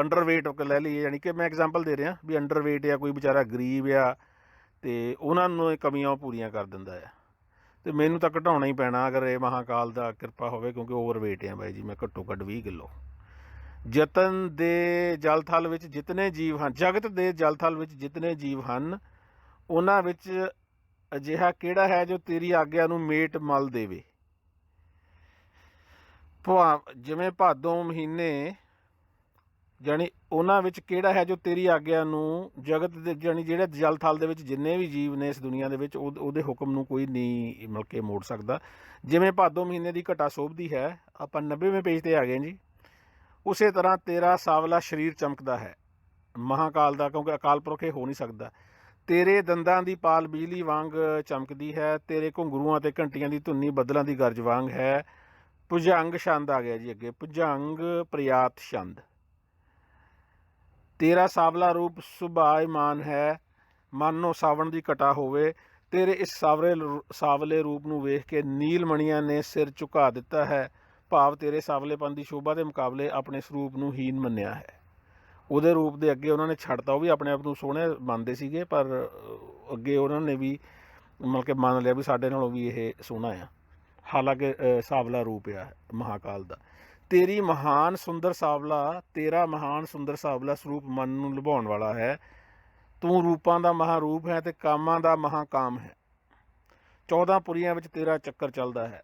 ਅੰਡਰਵੇਟ ਲੈ ਲਈਏ, ਯਾਨੀ ਕਿ ਮੈਂ ਐਗਜ਼ਾਮਪਲ ਦੇ ਰਿਹਾ ਵੀ ਅੰਡਰਵੇਟ ਆ ਕੋਈ ਵਿਚਾਰਾ ਗਰੀਬ ਆ, ਅਤੇ ਉਹਨਾਂ ਨੂੰ ਇਹ ਕਮੀਆਂ ਉਹ ਪੂਰੀਆਂ ਕਰ ਦਿੰਦਾ ਆ। ਅਤੇ ਮੈਨੂੰ ਤਾਂ ਘਟਾਉਣਾ ਹੀ ਪੈਣਾ ਅਗਰ ਇਹ ਮਹਾਕਾਲ ਦਾ ਕਿਰਪਾ ਹੋਵੇ, ਕਿਉਂਕਿ ਓਵਰਵੇਟ ਆ ਬਾਈ ਜੀ ਮੈਂ, ਘੱਟੋ ਘੱਟ 20 ਕਿਲੋ। ਜਤਨ ਦੇ ਜਲ ਥਲ ਵਿੱਚ ਜਿਤਨੇ ਜੀਵ ਹਨ, ਜਗਤ ਦੇ ਜਲ ਥਲ ਵਿੱਚ ਜਿਤਨੇ ਜੀਵ ਹਨ, ਉਹਨਾਂ ਵਿੱਚ ਅਜਿਹਾ ਕਿਹੜਾ ਹੈ ਜੋ ਤੇਰੀ ਆਗਿਆ ਨੂੰ ਮੇਟ ਮਲ ਦੇਵੇ। ਜਿਵੇਂ ਭਾਦੋਂ ਮਹੀਨੇ ਜਾਣੀ ਉਹਨਾਂ ਵਿੱਚ ਕਿਹੜਾ ਹੈ ਜੋ ਤੇਰੀ ਆਗਿਆ ਨੂੰ ਜਗਤ ਦੇ ਜਾਣੀ ਜਿਹੜੇ ਜਲ ਥਲ ਦੇ ਵਿੱਚ ਜਿੰਨੇ ਵੀ ਜੀਵ ਨੇ ਇਸ ਦੁਨੀਆ ਦੇ ਵਿੱਚ ਉਹਦੇ ਹੁਕਮ ਨੂੰ ਕੋਈ ਨਹੀਂ ਮਿਲ ਕੇ ਮੋੜ ਸਕਦਾ। ਜਿਵੇਂ ਭਾਦੋ ਮਹੀਨੇ ਦੀ ਘਟਾ ਸੋਭਦੀ ਹੈ, ਆਪਾਂ 90ਵੇਂ ਪੇਜ ਤੇ ਆ ਗਏ ਜੀ। ਉਸੇ ਤਰ੍ਹਾਂ ਤੇਰਾ ਸਾਵਲਾ ਸਰੀਰ ਚਮਕਦਾ ਹੈ ਮਹਾਕਾਲ ਦਾ, ਕਿਉਂਕਿ ਅਕਾਲ ਪੁਰਖ ਇਹ ਹੋ ਨਹੀਂ ਸਕਦਾ। ਤੇਰੇ ਦੰਦਾਂ ਦੀ ਪਾਲ ਬਿਜਲੀ ਵਾਂਗ ਚਮਕਦੀ ਹੈ, ਤੇਰੇ ਘੁੰਗਰੂਆਂ ਤੇ ਘੰਟੀਆਂ ਦੀ ਧੁੰਨੀ ਬੱਦਲਾਂ ਦੀ ਗਰਜ ਵਾਂਗ ਹੈ। ਭੁਜੰਗ ਛੰਦ ਆ ਗਿਆ ਜੀ ਅੱਗੇ, ਭੁਜੰਗ ਪ੍ਰਿਆਤ ਛੰਦ। ਤੇਰਾ ਸਾਵਲਾ ਰੂਪ ਸੁਭਾਇਮਾਨ ਹੈ, ਮਾਨੋ ਸਾਵਣ ਦੀ ਘਟਾ ਹੋਵੇ। ਤੇਰੇ ਇਸ ਸਾਵਲੇ ਰੂਪ ਨੂੰ ਵੇਖ ਕੇ ਨੀਲਮਣੀਆਂ ਨੇ ਸਿਰ ਝੁਕਾ ਦਿੱਤਾ ਹੈ, ਭਾਵ ਤੇਰੇ ਸਾਵਲੇਪਨ ਦੀ ਸ਼ੋਭਾ ਦੇ ਮੁਕਾਬਲੇ ਆਪਣੇ ਸਰੂਪ ਨੂੰ ਹੀਨ ਮੰਨਿਆ ਹੈ। ਉਹਦੇ ਰੂਪ ਦੇ ਅੱਗੇ ਉਹਨਾਂ ਨੇ ਛੱਡਤਾ, ਉਹ ਵੀ ਆਪਣੇ ਆਪ ਨੂੰ ਸੋਹਣੇ ਮੰਨਦੇ ਸੀਗੇ, ਪਰ ਅੱਗੇ ਉਹਨਾਂ ਨੇ ਵੀ ਮਤਲਬ ਕਿ ਮੰਨ ਲਿਆ ਵੀ ਸਾਡੇ ਨਾਲੋਂ ਵੀ ਇਹ ਸੋਹਣਾ ਆ, ਹਾਲਾਂਕਿ ਸਾਵਲਾ ਰੂਪ ਆ ਮਹਾਕਾਲ ਦਾ। ਤੇਰੀ ਮਹਾਨ ਸੁੰਦਰ ਸਾਵਲਾ, ਤੇਰਾ ਮਹਾਨ ਸੁੰਦਰ ਸਾਵਲਾ ਸਰੂਪ ਮਨ ਨੂੰ ਲੁਭਾਉਣ ਵਾਲਾ ਹੈ। ਤੂੰ ਰੂਪਾਂ ਦਾ ਮਹਾਰੂਪ ਹੈ ਤੇ ਕਾਮਾਂ ਦਾ ਮਹਾਕਾਮ ਹੈ। 14 ਪੁਰੀਆਂ ਵਿੱਚ ਤੇਰਾ ਚੱਕਰ ਚੱਲਦਾ ਹੈ,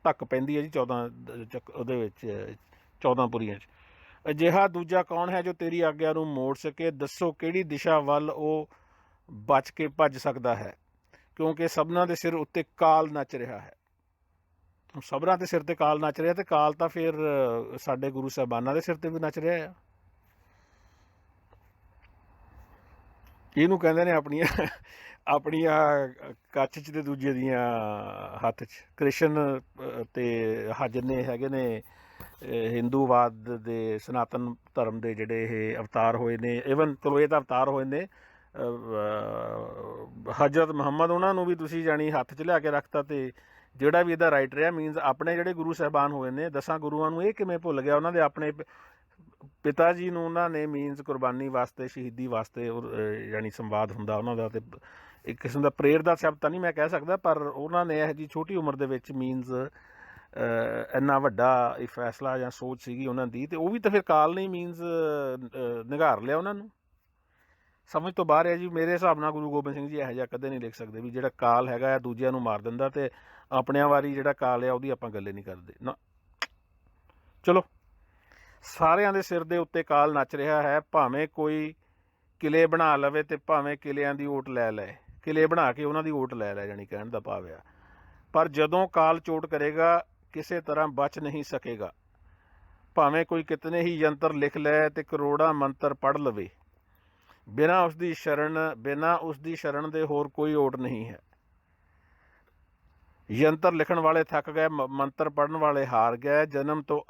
ਧੱਕ ਪੈਂਦੀ ਹੈ ਜੀ 14 ਉਹਦੇ ਵਿੱਚ 14 ਪੁਰੀਆਂ 'ਚ। ਅਜਿਹਾ ਦੂਜਾ ਕੌਣ ਹੈ ਜੋ ਤੇਰੀ ਆਗਿਆ ਨੂੰ ਮੋੜ ਸਕੇ? ਦੱਸੋ ਕਿਹੜੀ ਦਿਸ਼ਾ ਵੱਲ ਉਹ ਬਚ ਕੇ ਭੱਜ ਸਕਦਾ ਹੈ, ਕਿਉਂਕਿ ਸਭਨਾਂ ਦੇ ਸਿਰ ਉੱਤੇ ਕਾਲ ਨੱਚ ਰਿਹਾ ਹੈ। ਸਭਨਾਂ ਦੇ ਸਿਰ ਤੇ ਕਾਲ ਨੱਚ ਰਿਹਾ, ਤੇ ਕਾਲ ਤਾਂ ਫਿਰ ਸਾਡੇ ਗੁਰੂ ਸਾਹਿਬਾਨਾਂ ਦੇ ਸਿਰ ਤੇ ਵੀ ਨੱਚ ਰਿਹਾ ਆ। ਇਹਨੂੰ ਕਹਿੰਦੇ ਨੇ ਆਪਣੀਆਂ ਕੱਛ 'ਚ ਤੇ ਦੂਜੇ ਦੀਆਂ ਹੱਥ 'ਚ। ਕ੍ਰਿਸ਼ਨ ਤੇ ਜਿੰਨੇ ਹੈਗੇ ਨੇ ਹਿੰਦੂਵਾਦ ਦੇ ਸਨਾਤਨ ਧਰਮ ਦੇ ਜਿਹੜੇ ਇਹ ਅਵਤਾਰ ਹੋਏ ਨੇ, ਈਵਨ ਚਲੋ ਇਹ ਤਾਂ ਅਵਤਾਰ ਹੋਏ ਨੇ, ਹਜ਼ਰਤ ਮੁਹੰਮਦ ਉਹਨਾਂ ਨੂੰ ਵੀ ਤੁਸੀਂ ਜਾਣੀ ਹੱਥ 'ਚ ਲਿਆ ਕੇ ਰੱਖਤਾ, ਤੇ ਜਿਹੜਾ ਵੀ ਇਹਦਾ ਰਾਈਟ ਰਿਹਾ ਮੀਨਸ ਆਪਣੇ ਜਿਹੜੇ ਗੁਰੂ ਸਾਹਿਬਾਨ ਹੋਏ ਨੇ 10 ਗੁਰੂਆਂ ਨੂੰ ਇਹ ਕਿਵੇਂ ਭੁੱਲ ਗਿਆ? ਉਹਨਾਂ ਦੇ ਆਪਣੇ ਪਿਤਾ ਜੀ ਨੂੰ ਉਹਨਾਂ ਨੇ ਮੀਨਸ ਕੁਰਬਾਨੀ ਵਾਸਤੇ, ਸ਼ਹੀਦੀ ਵਾਸਤੇ ਜਾਣੀ ਸੰਵਾਦ ਹੁੰਦਾ ਉਹਨਾਂ ਦਾ, ਤੇ ਇੱਕ ਕਿਸਮ ਦਾ ਪ੍ਰੇਰ ਦਾ ਸ਼ਬਦ ਤਾਂ ਨਹੀਂ ਮੈਂ ਕਹਿ ਸਕਦਾ, ਪਰ ਉਹਨਾਂ ਨੇ ਇਹੋ ਜਿਹੀ ਛੋਟੀ ਉਮਰ ਦੇ ਵਿੱਚ ਮੀਨਸ ਇੰਨਾ ਵੱਡਾ ਇਹ ਫੈਸਲਾ ਜਾਂ ਸੋਚ ਸੀਗੀ ਉਹਨਾਂ ਦੀ, ਤੇ ਉਹ ਵੀ ਤਾਂ ਫਿਰ ਕਾਲ ਨਹੀਂ ਮੀਨਸ ਨਿਘਾਰ ਲਿਆ ਉਹਨਾਂ ਨੂੰ। ਸਮਝ ਤੋਂ ਬਾਹਰ ਹੈ ਜੀ। ਮੇਰੇ ਹਿਸਾਬ ਨਾਲ ਗੁਰੂ ਗੋਬਿੰਦ ਸਿੰਘ ਜੀ ਇਹੋ ਜਿਹਾ ਕਦੇ ਨਹੀਂ ਲਿਖ ਸਕਦੇ ਵੀ ਜਿਹੜਾ ਕਾਲ ਹੈਗਾ ਆ ਦੂਜਿਆਂ ਨੂੰ ਮਾਰ ਦਿੰਦਾ, ਤੇ ਆਪਣਿਆਂ ਵਾਰੀ ਜਿਹੜਾ ਕਾਲ ਆ ਉਹਦੀ ਆਪਾਂ ਗੱਲੇ ਨਹੀਂ ਕਰਦੇ ਨਾ। ਚਲੋ, ਸਾਰਿਆਂ ਦੇ ਸਿਰ ਦੇ ਉੱਤੇ ਕਾਲ ਨੱਚ ਰਿਹਾ ਹੈ, ਭਾਵੇਂ ਕੋਈ ਕਿਲੇ ਬਣਾ ਲਵੇ ਤੇ ਭਾਵੇਂ ਕਿਲਿਆਂ ਦੀ ਓਟ ਲੈ ਲਏ, ਕਿਲੇ ਬਣਾ ਕੇ ਉਹਨਾਂ ਦੀ ਓਟ ਲੈ ਲੈ, ਜਾਣੀ ਕਹਿਣ ਦਾ ਭਾਵ ਆ। ਪਰ ਜਦੋਂ ਕਾਲ ਚੋਟ ਕਰੇਗਾ ਕਿਸੇ ਤਰ੍ਹਾਂ ਬਚ ਨਹੀਂ ਸਕੇਗਾ, ਭਾਵੇਂ ਕੋਈ ਕਿਤਨੇ ਹੀ ਯੰਤਰ ਲਿਖ ਲੈ ਤੇ ਕਰੋੜਾਂ ਮੰਤਰ ਪੜ੍ਹ ਲਵੇ, ਬਿਨਾਂ ਉਸ ਦੀ ਸ਼ਰਨ ਦੇ ਹੋਰ ਕੋਈ ਓਟ ਨਹੀਂ ਹੈ। ਯੰਤਰ ਲਿਖਣ ਵਾਲੇ ਥੱਕ ਗਏ, ਮੰਤਰ ਪੜ੍ਹਨ ਵਾਲੇ ਹਾਰ ਗਏ। ਜਨਮ ਤੋਂ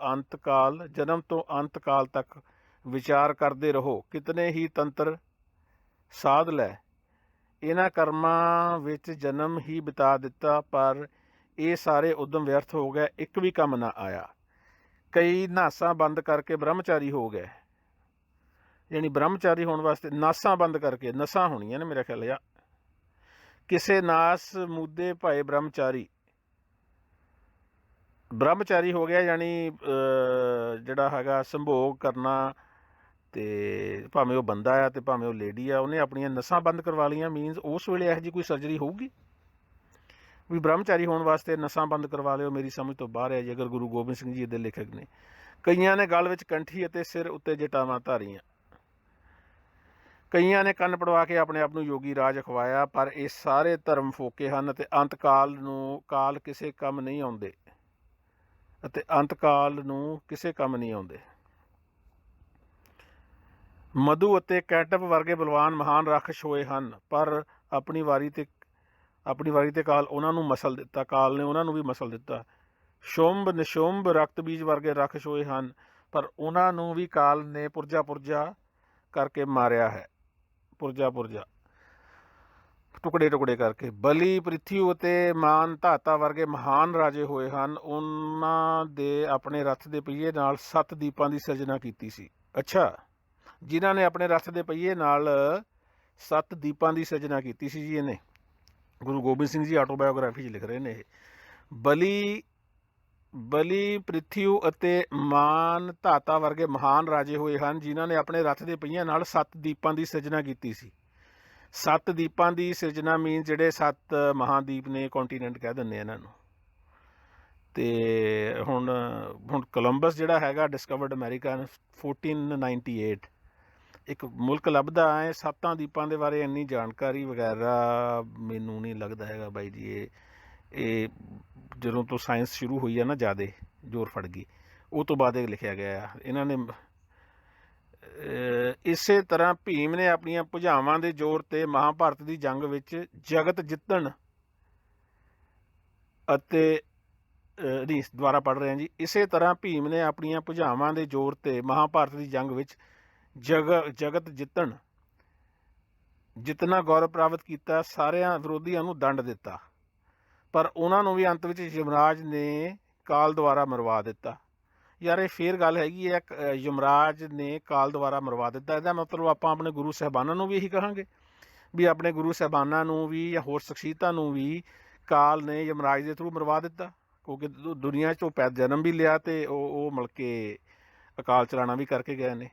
ਅੰਤ ਕਾਲ ਤੱਕ ਵਿਚਾਰ ਕਰਦੇ ਰਹੋ, ਕਿਤਨੇ ਹੀ ਤੰਤਰ ਸਾਧ ਲੈ। ਇਹਨਾਂ ਕਰਮਾਂ ਵਿੱਚ ਜਨਮ ਹੀ ਬਿਤਾ ਦਿੱਤਾ, ਪਰ ਇਹ ਸਾਰੇ ਉਦਮ ਵਿਅਰਥ ਹੋ ਗਏ, ਇੱਕ ਵੀ ਕੰਮ ਨਾ ਆਇਆ। ਕਈ ਨਾਸਾਂ ਬੰਦ ਕਰਕੇ ਬ੍ਰਹਮਚਾਰੀ ਹੋ ਗਏ, ਯਾਨੀ ਬ੍ਰਹਮਚਾਰੀ ਹੋਣ ਵਾਸਤੇ ਨਾਸਾਂ ਬੰਦ ਕਰਕੇ, ਨਸਾਂ ਹੋਣੀਆਂ ਨੇ ਮੇਰਾ ਖਿਆਲ ਆ। ਕਿਸੇ ਨਾਸ ਮੁੱਦੇ ਭਾਏ ਬ੍ਰਹਮਚਾਰੀ ਹੋ ਗਿਆ, ਯਾਨੀ ਜਿਹੜਾ ਹੈਗਾ ਸੰਭੋਗ ਕਰਨਾ, ਤੇ ਭਾਵੇਂ ਉਹ ਬੰਦਾ ਆ ਤੇ ਭਾਵੇਂ ਉਹ ਲੇਡੀ ਆ, ਉਹਨੇ ਆਪਣੀਆਂ ਨਸਾਂ ਬੰਦ ਕਰਵਾ ਲਈਆਂ। ਮੀਨਸ ਉਸ ਵੇਲੇ ਇਹੋ ਜਿਹੀ ਕੋਈ ਸਰਜਰੀ ਹੋਊਗੀ ਵੀ ਬ੍ਰਹਮਚਾਰੀ ਹੋਣ ਵਾਸਤੇ ਨਸਾਂ ਬੰਦ ਕਰਵਾ ਲਿਓ? ਮੇਰੀ ਸਮਝ ਤੋਂ ਬਾਹਰ ਹੈ ਜੀ, ਅਗਰ ਗੁਰੂ ਗੋਬਿੰਦ ਸਿੰਘ ਜੀ ਦੇ ਲੇਖਕ ਨੇ। ਕਈਆਂ ਨੇ ਗਲ ਵਿੱਚ ਕੰਠੀ ਅਤੇ ਸਿਰ ਉੱਤੇ ਜਟਾਵਾਂ ਧਾਰੀਆਂ, ਕਈਆਂ ਨੇ ਕੰਨ ਪੜਵਾ ਕੇ ਆਪਣੇ ਆਪ ਨੂੰ ਯੋਗੀ ਰਾਜ ਅਖਵਾਇਆ, ਪਰ ਇਹ ਸਾਰੇ ਧਰਮ ਫੋਕੇ ਹਨ ਅਤੇ ਅੰਤਕਾਲ ਨੂੰ ਕਿਸੇ ਕੰਮ ਨਹੀਂ ਆਉਂਦੇ, ਮਧੂ ਅਤੇ ਕੈਟਪ ਵਰਗੇ ਬਲਵਾਨ ਮਹਾਨ ਰਾਖਸ਼ ਹੋਏ ਹਨ, ਪਰ ਆਪਣੀ ਵਾਰੀ ਤੇ ਕਾਲ ਉਹਨਾਂ ਨੂੰ ਮਸਲ ਦਿੱਤਾ, ਕਾਲ ਨੇ ਉਹਨਾਂ ਨੂੰ ਵੀ ਮਸਲ ਦਿੱਤਾ। ਸ਼ੁੰਭ ਨਿਸ਼ੁੰਭ ਰਕਤ ਬੀਜ ਵਰਗੇ ਰਾਖਸ਼ ਹੋਏ ਹਨ, ਪਰ ਉਹਨਾਂ ਨੂੰ ਵੀ ਕਾਲ ਨੇ ਪੁਰਜਾ ਕਰਕੇ ਮਾਰਿਆ ਹੈ, ਟੁਕੜੇ ਕਰਕੇ। ਬਲੀ ਪ੍ਰਿਥਵੀ ਅਤੇ ਮਾਨ ਧਾਤਾ ਵਰਗੇ ਮਹਾਨ ਰਾਜੇ ਹੋਏ ਹਨ, ਉਹਨਾਂ ਦੇ ਆਪਣੇ ਰੱਥ ਦੇ ਪਹੀਏ ਨਾਲ 7 ਦੀਪਾਂ ਦੀ ਸਿਰਜਣਾ ਕੀਤੀ ਸੀ। ਅੱਛਾ, ਜਿਨ੍ਹਾਂ ਨੇ ਆਪਣੇ ਰੱਥ ਦੇ ਪਹੀਏ ਨਾਲ 7 ਦੀਪਾਂ ਦੀ ਸਿਰਜਣਾ ਕੀਤੀ ਸੀ ਜੀ, ਇਹਨੇ ਗੁਰੂ ਗੋਬਿੰਦ ਸਿੰਘ ਜੀ ਆਟੋਬਾਇਓਗ੍ਰਾਫੀ 'ਚ ਲਿਖ ਰਹੇ ਨੇ ਇਹ। ਬਲੀ ਪ੍ਰਿਥਵੀ ਅਤੇ ਮਾਨ ਧਾਤਾ ਵਰਗੇ ਮਹਾਨ ਰਾਜੇ ਹੋਏ ਹਨ, ਜਿਨ੍ਹਾਂ ਨੇ ਆਪਣੇ ਰੱਥ ਦੇ ਪਹੀਆਂ ਨਾਲ 7 ਦੀਪਾਂ ਦੀ ਸਿਰਜਣਾ ਕੀਤੀ ਸੀ। 7 ਦੀਪਾਂ ਦੀ ਸਿਰਜਣਾ ਮੀਨ ਜਿਹੜੇ 7 ਮਹਾਦੀਪ ਨੇ, ਕੰਟੀਨੈਂਟ ਕਹਿ ਦਿੰਦੇ ਇਹਨਾਂ ਨੂੰ। ਤੇ ਹੁਣ ਕੋਲੰਬਸ ਜਿਹੜਾ ਹੈਗਾ ਡਿਸਕਵਰਡ ਅਮਰੀਕਾ 1498। ਇੱਕ ਮੁਲਕ ਲੱਭਦਾ ਹੈ। 7 ਦੀਪਾਂ ਦੇ ਬਾਰੇ ਇੰਨੀ ਜਾਣਕਾਰੀ ਵਗੈਰਾ ਮੈਨੂੰ ਨਹੀਂ ਲੱਗਦਾ ਹੈਗਾ ਬਾਈ ਜੀ। ਇਹ ਜਦੋਂ ਤੋਂ ਸਾਇੰਸ ਸ਼ੁਰੂ ਹੋਈ ਹੈ ਨਾ, ਜ਼ਿਆਦਾ ਜ਼ੋਰ ਫੜ ਗਈ, ਉਹ ਤੋਂ ਬਾਅਦ ਇਹ ਲਿਖਿਆ ਗਿਆ ਆ ਇਹਨਾਂ ਨੇ। ਇਸੇ ਤਰ੍ਹਾਂ ਭੀਮ ਨੇ ਆਪਣੀਆਂ ਭੁਜਾਵਾਂ ਦੇ ਜ਼ੋਰ 'ਤੇ ਮਹਾਭਾਰਤ ਦੀ ਜੰਗ ਵਿੱਚ ਜਗਤ ਜਿੱਤਣ ਅਤੇ ਨਹੀਂ, ਦੁਬਾਰਾ ਪੜ੍ਹ ਰਹੇ ਹਾਂ ਜੀ। ਇਸੇ ਤਰ੍ਹਾਂ ਭੀਮ ਨੇ ਆਪਣੀਆਂ ਭੁਜਾਵਾਂ ਦੇ ਜ਼ੋਰ 'ਤੇ ਮਹਾਭਾਰਤ ਦੀ ਜੰਗ ਵਿੱਚ ਜਗਤ ਜਿੱਤਣਾ ਗੌਰਵ ਪ੍ਰਾਪਤ ਕੀਤਾ। ਸਾਰਿਆਂ ਵਿਰੋਧੀਆਂ ਨੂੰ ਦੰਡ ਦਿੱਤਾ, ਪਰ ਉਹਨਾਂ ਨੂੰ ਵੀ ਅੰਤ ਵਿੱਚ ਯਮਰਾਜ ਨੇ ਕਾਲ ਦੁਆਰਾ ਮਰਵਾ ਦਿੱਤਾ। ਯਾਰ ਇਹ ਫੇਰ ਗੱਲ ਹੈਗੀ ਹੈ, ਯਮਰਾਜ ਨੇ ਕਾਲ ਦੁਆਰਾ ਮਰਵਾ ਦਿੱਤਾ। ਇਹਦਾ ਮਤਲਬ ਆਪਾਂ ਆਪਣੇ ਗੁਰੂ ਸਾਹਿਬਾਨਾਂ ਨੂੰ ਵੀ ਇਹੀ ਕਹਾਂਗੇ ਵੀ ਆਪਣੇ ਗੁਰੂ ਸਾਹਿਬਾਨਾਂ ਨੂੰ ਵੀ ਜਾਂ ਹੋਰ ਸ਼ਖਸੀਅਤਾਂ ਨੂੰ ਵੀ ਕਾਲ ਨੇ ਯਮਰਾਜ ਦੇ ਥਰੂ ਮਰਵਾ ਦਿੱਤਾ, ਕਿਉਂਕਿ ਦੁਨੀਆ 'ਚ ਉਹ ਜਨਮ ਵੀ ਲਿਆ ਅਤੇ ਉਹ ਮਿਲ ਕੇ ਅਕਾਲ ਚਲਾਣਾ ਵੀ ਕਰਕੇ ਗਏ ਨੇ।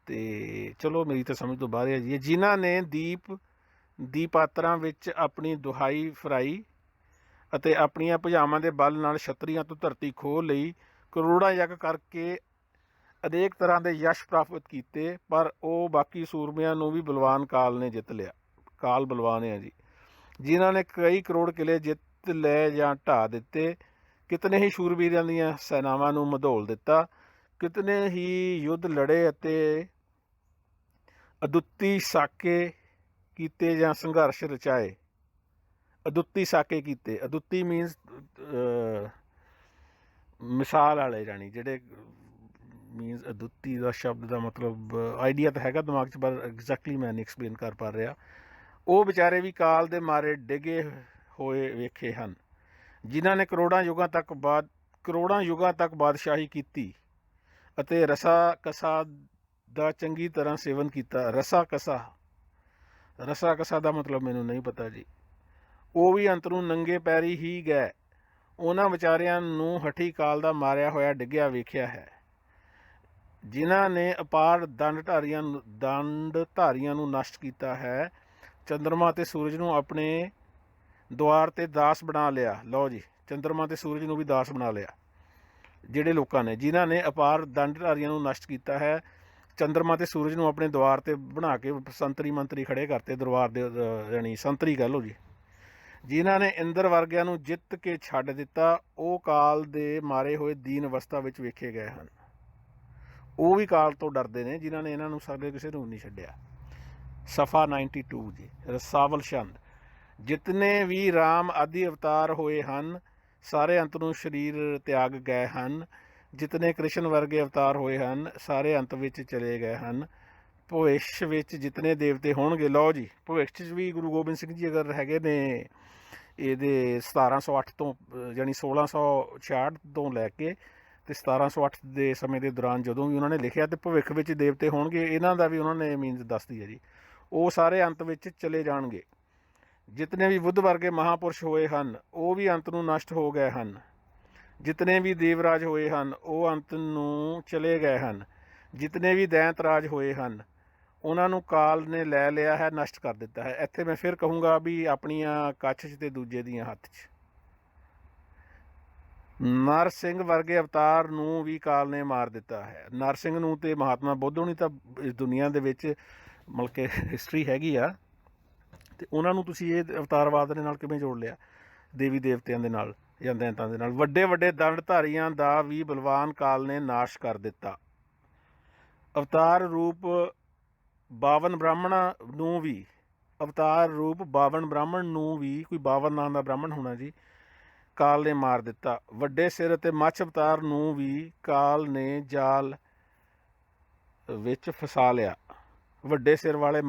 ਅਤੇ ਚਲੋ ਮੇਰੀ ਤਾਂ ਸਮਝ ਤੋਂ ਬਾਹਰ ਹੈ ਜੀ। ਜਿਨ੍ਹਾਂ ਨੇ ਦੀਪਾਤਰਾਂ ਵਿੱਚ ਆਪਣੀ ਦੁਹਾਈ ਫਰਾਈ ਅਤੇ ਆਪਣੀਆਂ ਭੁਜਾਵਾਂ ਦੇ ਬਲ ਨਾਲ ਛਤਰੀਆਂ ਤੋਂ ਧਰਤੀ ਖੋਹ ਲਈ, ਕਰੋੜਾਂ ਯੱਗ ਕਰਕੇ ਅਨੇਕ ਤਰ੍ਹਾਂ ਦੇ ਯਸ਼ ਪ੍ਰਾਪਤ ਕੀਤੇ, ਪਰ ਉਹ ਬਾਕੀ ਸੂਰਮਿਆਂ ਨੂੰ ਵੀ ਬਲਵਾਨ ਕਾਲ ਨੇ ਜਿੱਤ ਲਿਆ। ਕਾਲ ਬਲਵਾਨ ਹੈ ਜੀ। ਜਿਨ੍ਹਾਂ ਨੇ ਕਈ ਕਰੋੜ ਕਿਲੇ ਜਿੱਤ ਲਏ ਜਾਂ ਢਾਹ ਦਿੱਤੇ, ਕਿਤਨੇ ਹੀ ਸ਼ੂਰਵੀਰਾਂ ਦੀਆਂ ਸੈਨਾਵਾਂ ਨੂੰ ਮਧੋਲ ਦਿੱਤਾ, ਕਿਤਨੇ ਹੀ ਯੁੱਧ ਲੜੇ ਅਤੇ ਅਦੁੱਤੀ ਸਾਕੇ ਕੀਤੇ ਜਾਂ ਸੰਘਰਸ਼ ਰਚਾਏ। ਅਦੁੱਤੀ ਸਾਕੇ ਕੀਤੇ, ਅਦੁੱਤੀ ਮੀਨਸ ਮਿਸਾਲ ਵਾਲੇ, ਜਾਣੀ ਜਿਹੜੇ ਮੀਨਸ ਅਦੁੱਤੀ ਦਾ ਸ਼ਬਦ ਦਾ ਮਤਲਬ ਆਈਡੀਆ ਤਾਂ ਹੈਗਾ ਦਿਮਾਗ 'ਚ, ਪਰ ਐਗਜ਼ੈਕਟਲੀ ਮੈਂ ਨਹੀਂ ਐਕਸਪਲੇਨ ਕਰ ਪਾ ਰਿਹਾ। ਉਹ ਵਿਚਾਰੇ ਵੀ ਕਾਲ ਦੇ ਮਾਰੇ ਡਿੱਗੇ ਹੋਏ ਵੇਖੇ ਹਨ। ਜਿਨ੍ਹਾਂ ਨੇ ਕਰੋੜਾਂ ਯੁੱਗਾਂ ਤੱਕ ਬਾਦਸ਼ਾਹੀ ਕੀਤੀ ਅਤੇ ਰਸਾ ਕਸਾ ਦਾ ਚੰਗੀ ਤਰ੍ਹਾਂ ਸੇਵਨ ਕੀਤਾ। ਰਸਾ ਕਸਾ ਦਾ ਮਤਲਬ ਮੈਨੂੰ ਨਹੀਂ ਪਤਾ ਜੀ। ਉਹ ਵੀ ਅੰਤ ਨੂੰ ਨੰਗੇ ਪੈਰੀ ਹੀ ਗਏ। ਉਹਨਾਂ ਵਿਚਾਰਿਆਂ ਨੂੰ ਹਠੀ ਕਾਲ ਦਾ ਮਾਰਿਆ ਹੋਇਆ ਡਿੱਗਿਆ ਵੇਖਿਆ ਹੈ। ਜਿਨ੍ਹਾਂ ਨੇ ਅਪਾਰ ਦੰਡਧਾਰੀਆਂ ਨੂੰ ਨਸ਼ਟ ਕੀਤਾ ਹੈ, ਚੰਦਰਮਾ ਅਤੇ ਸੂਰਜ ਨੂੰ ਆਪਣੇ ਦੁਆਰ 'ਤੇ ਦਾਸ ਬਣਾ ਲਿਆ। ਲਓ ਜੀ, ਚੰਦਰਮਾ ਅਤੇ ਸੂਰਜ ਨੂੰ ਵੀ ਦਾਸ ਬਣਾ ਲਿਆ ਜਿਹੜੇ ਲੋਕਾਂ ਨੇ, ਜਿਨ੍ਹਾਂ ਨੇ ਅਪਾਰ ਦੰਡਧਾਰੀਆਂ ਨੂੰ ਨਸ਼ਟ ਕੀਤਾ ਹੈ, ਚੰਦਰਮਾ ਅਤੇ ਸੂਰਜ ਨੂੰ ਆਪਣੇ ਦੁਆਰ 'ਤੇ ਬਣਾ ਕੇ ਸੰਤਰੀ ਮੰਤਰੀ ਖੜ੍ਹੇ ਕਰਤੇ ਦਰਬਾਰ ਦੇ, ਯਾਨੀ ਸੰਤਰੀ ਕਹਿ ਲਓ ਜੀ। ਜਿਨ੍ਹਾਂ ਨੇ ਇੰਦਰ ਵਰਗਿਆਂ ਨੂੰ ਜਿੱਤ ਕੇ ਛੱਡ ਦਿੱਤਾ, ਉਹ ਕਾਲ ਦੇ ਮਾਰੇ ਹੋਏ ਦੀਨ ਅਵਸਥਾ ਵਿੱਚ ਵੇਖੇ ਗਏ ਹਨ। ਉਹ ਵੀ ਕਾਲ ਤੋਂ ਡਰਦੇ ਨੇ ਜਿਨ੍ਹਾਂ ਨੇ ਇਹਨਾਂ ਨੂੰ ਸਾਡੇ ਕਿਸੇ ਨੂੰ ਨਹੀਂ ਛੱਡਿਆ। ਸਫਾ 92 ਜੀ। ਰਸਾਵਲ ਛੰਦ। ਜਿਤਨੇ ਵੀ ਰਾਮ ਆਦਿ ਅਵਤਾਰ ਹੋਏ ਹਨ, ਸਾਰੇ ਅੰਤ ਨੂੰ ਸਰੀਰ ਤਿਆਗ ਗਏ ਹਨ। ਜਿਤਨੇ ਕ੍ਰਿਸ਼ਨ ਵਰਗੇ ਅਵਤਾਰ ਹੋਏ ਹਨ, ਸਾਰੇ ਅੰਤ ਵਿੱਚ ਚਲੇ ਗਏ ਹਨ। ਭਵਿੱਖ ਵਿੱਚ ਜਿਤਨੇ ਦੇਵਤੇ ਹੋਣਗੇ, ਲਓ ਜੀ, ਭਵਿੱਖ 'ਚ ਵੀ ਗੁਰੂ ਗੋਬਿੰਦ ਸਿੰਘ ਜੀ ਅਗਰ ਹੈਗੇ ਨੇ ਇਹਦੇ 1708 ਤੋਂ, ਯਾਨੀ 1666 ਤੋਂ ਲੈ ਕੇ ਅਤੇ 1708 ਦੇ ਸਮੇਂ ਦੇ ਦੌਰਾਨ ਜਦੋਂ ਵੀ ਉਹਨਾਂ ਨੇ ਲਿਖਿਆ, ਅਤੇ ਭਵਿੱਖ ਵਿੱਚ ਦੇਵਤੇ ਹੋਣਗੇ, ਇਹਨਾਂ ਦਾ ਵੀ ਉਹਨਾਂ ਨੇ ਮੀਨਸ ਦੱਸਦੀ ਹੈ ਜੀ। ਉਹ ਸਾਰੇ ਅੰਤ ਵਿੱਚ ਚਲੇ ਜਾਣਗੇ। ਜਿਤਨੇ ਵੀ ਬੁੱਧ ਵਰਗੇ ਮਹਾਂਪੁਰਸ਼ ਹੋਏ ਹਨ, ਉਹ ਵੀ ਅੰਤ ਨੂੰ ਨਸ਼ਟ ਹੋ ਗਏ ਹਨ। ਜਿਤਨੇ ਵੀ ਦੇਵਰਾਜ ਹੋਏ ਹਨ, ਉਹ ਅੰਤ ਨੂੰ ਚਲੇ ਗਏ ਹਨ। ਜਿਤਨੇ ਵੀ ਦੈਂਤਰਾਜ ਹੋਏ ਹਨ, ਉਹਨਾਂ ਨੂੰ ਕਾਲ ਨੇ ਲੈ ਲਿਆ ਹੈ, ਨਸ਼ਟ ਕਰ ਦਿੱਤਾ ਹੈ। ਇੱਥੇ ਮੈਂ ਫਿਰ ਕਹੂੰਗਾ ਵੀ ਆਪਣੀਆਂ ਕੱਛ 'ਚ ਅਤੇ ਦੂਜੇ ਦੀਆਂ ਹੱਥ 'ਚ। ਨਰ ਸਿੰਘ ਵਰਗੇ ਅਵਤਾਰ ਨੂੰ ਵੀ ਕਾਲ ਨੇ ਮਾਰ ਦਿੱਤਾ ਹੈ। ਨਰ ਸਿੰਘ ਨੂੰ ਅਤੇ ਮਹਾਤਮਾ ਬੁੱਧ ਹੋਣੀ ਤਾਂ ਇਸ ਦੁਨੀਆ ਦੇ ਵਿੱਚ ਮਤਲਬ ਕਿ ਹਿਸਟਰੀ ਹੈਗੀ ਆ, ਅਤੇ ਉਹਨਾਂ ਨੂੰ ਤੁਸੀਂ ਇਹ ਅਵਤਾਰਵਾਦ ਦੇ ਨਾਲ ਕਿਵੇਂ ਜੋੜ ਲਿਆ? ਦੇਵੀ ਦੇਵਤਿਆਂ ਦੇ ਨਾਲ ਜਾਂ ਦੈਂਤਾਂ ਦੇ ਨਾਲ। ਵੱਡੇ ਵੱਡੇ ਦੰਡਧਾਰੀਆਂ ਦਾ ਵੀ ਬਲਵਾਨ ਕਾਲ ਨੇ ਨਾਸ਼ ਕਰ ਦਿੱਤਾ। ਅਵਤਾਰ ਰੂਪ 52 ਬ੍ਰਾਹਮਣ ਨੂੰ ਵੀ ਕੋਈ 52 ਨਾਂ ਦਾ ਬ੍ਰਾਹਮਣ ਹੋਣਾ ਜੀ, ਕਾਲ ਨੇ ਮਾਰ ਦਿੱਤਾ। ਵੱਡੇ ਸਿਰ ਅਤੇ ਮੱਛ ਅਵਤਾਰ ਨੂੰ ਵੀ ਕਾਲ ਨੇ ਜਾਲ ਵਿੱਚ ਫਸਾ ਲਿਆ। ਵੱਡੇ ਸਿਰ ਵਾਲੇ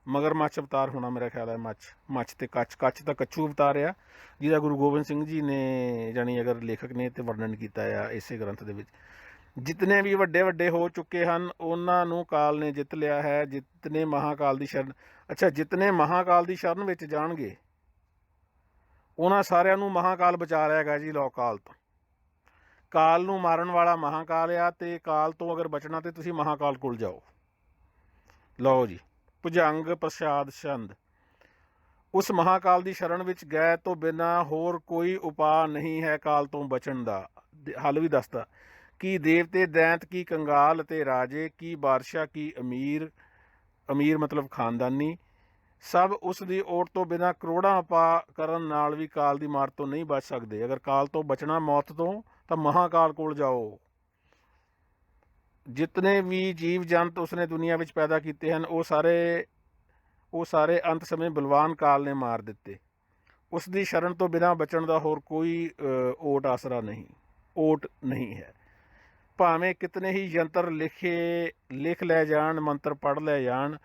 ਮਗਰਮੱਛ ਅਵਤਾਰ ਹੋਣਾ ਮੇਰਾ ਖਿਆਲ ਹੈ। ਮੱਛ ਅਤੇ ਕੱਛ ਤਾਂ ਕੱਛੂ ਅਵਤਾਰ ਆ, ਜਿਹਦਾ ਗੁਰੂ ਗੋਬਿੰਦ ਸਿੰਘ ਜੀ ਨੇ ਜਾਣੀ ਅਗਰ ਲੇਖਕ ਨੇ ਤੇ ਵਰਣਨ ਕੀਤਾ ਆ ਇਸੇ ਗ੍ਰੰਥ ਦੇ ਵਿੱਚ। ਜਿਤਨੇ ਵੀ ਵੱਡੇ ਹੋ ਚੁੱਕੇ ਹਨ, ਉਹਨਾਂ ਨੂੰ ਕਾਲ ਨੇ ਜਿੱਤ ਲਿਆ ਹੈ। ਜਿਤਨੇ ਮਹਾਂਕਾਲ ਦੀ ਸ਼ਰਨ ਵਿੱਚ ਜਾਣਗੇ, ਉਹਨਾਂ ਸਾਰਿਆਂ ਨੂੰ ਮਹਾਂਕਾਲ ਬਚਾ ਲਿਆਗਾ ਜੀ। ਲਓ, ਕਾਲ ਤੋਂ, ਕਾਲ ਨੂੰ ਮਾਰਨ ਵਾਲਾ ਮਹਾਂਕਾਲ ਆ, ਅਤੇ ਕਾਲ ਤੋਂ ਅਗਰ ਬਚਣਾ ਤਾਂ ਤੁਸੀਂ ਮਹਾਂਕਾਲ ਕੋਲ ਜਾਓ। ਲਓ ਜੀ, ਭੁਜੰਗ ਪ੍ਰਸਾਦ ਛੰਦ। ਉਸ ਮਹਾਕਾਲ ਦੀ ਸ਼ਰਨ ਵਿੱਚ ਗਏ ਤੋਂ ਬਿਨਾਂ ਹੋਰ ਕੋਈ ਉਪਾਅ ਨਹੀਂ ਹੈ ਕਾਲ ਤੋਂ ਬਚਣ ਦਾ। ਹੱਲ ਵੀ ਦੱਸਦਾ ਕਿ ਦੇਵਤੇ ਦੈਂਤ ਕੀ ਕੰਗਾਲ ਅਤੇ ਰਾਜੇ ਕੀ ਬਾਦਸ਼ਾਹ ਕੀ ਅਮੀਰ, ਅਮੀਰ ਮਤਲਬ ਖਾਨਦਾਨੀ, ਸਭ ਉਸ ਦੀ ਓਟ ਤੋਂ ਬਿਨਾਂ ਕਰੋੜਾਂ ਉਪਾਅ ਕਰਨ ਨਾਲ ਵੀ ਕਾਲ ਦੀ ਮਾਰ ਤੋਂ ਨਹੀਂ ਬਚ ਸਕਦੇ। ਅਗਰ ਕਾਲ ਤੋਂ ਬਚਣਾ ਮੌਤ ਤੋਂ ਤਾਂ ਮਹਾਕਾਲ ਕੋਲ ਜਾਓ। ਜਿਤਨੇ ਵੀ ਜੀਵ ਜੰਤ ਉਸਨੇ ਦੁਨੀਆ ਵਿੱਚ ਪੈਦਾ ਕੀਤੇ ਹਨ ਉਹ ਸਾਰੇ ਅੰਤ ਸਮੇਂ ਬਲਵਾਨ ਕਾਲ ਨੇ ਮਾਰ ਦਿੱਤੇ। ਉਸ ਦੀ ਸ਼ਰਨ ਤੋਂ ਬਿਨਾਂ ਬਚਣ ਦਾ ਹੋਰ ਕੋਈ ਓਟ ਨਹੀਂ ਹੈ। ਭਾਵੇਂ ਕਿਤਨੇ ਹੀ ਯੰਤਰ ਲਿਖ ਲੈ ਜਾਣ, ਮੰਤਰ ਪੜ੍ਹ ਲੈ ਜਾਣ,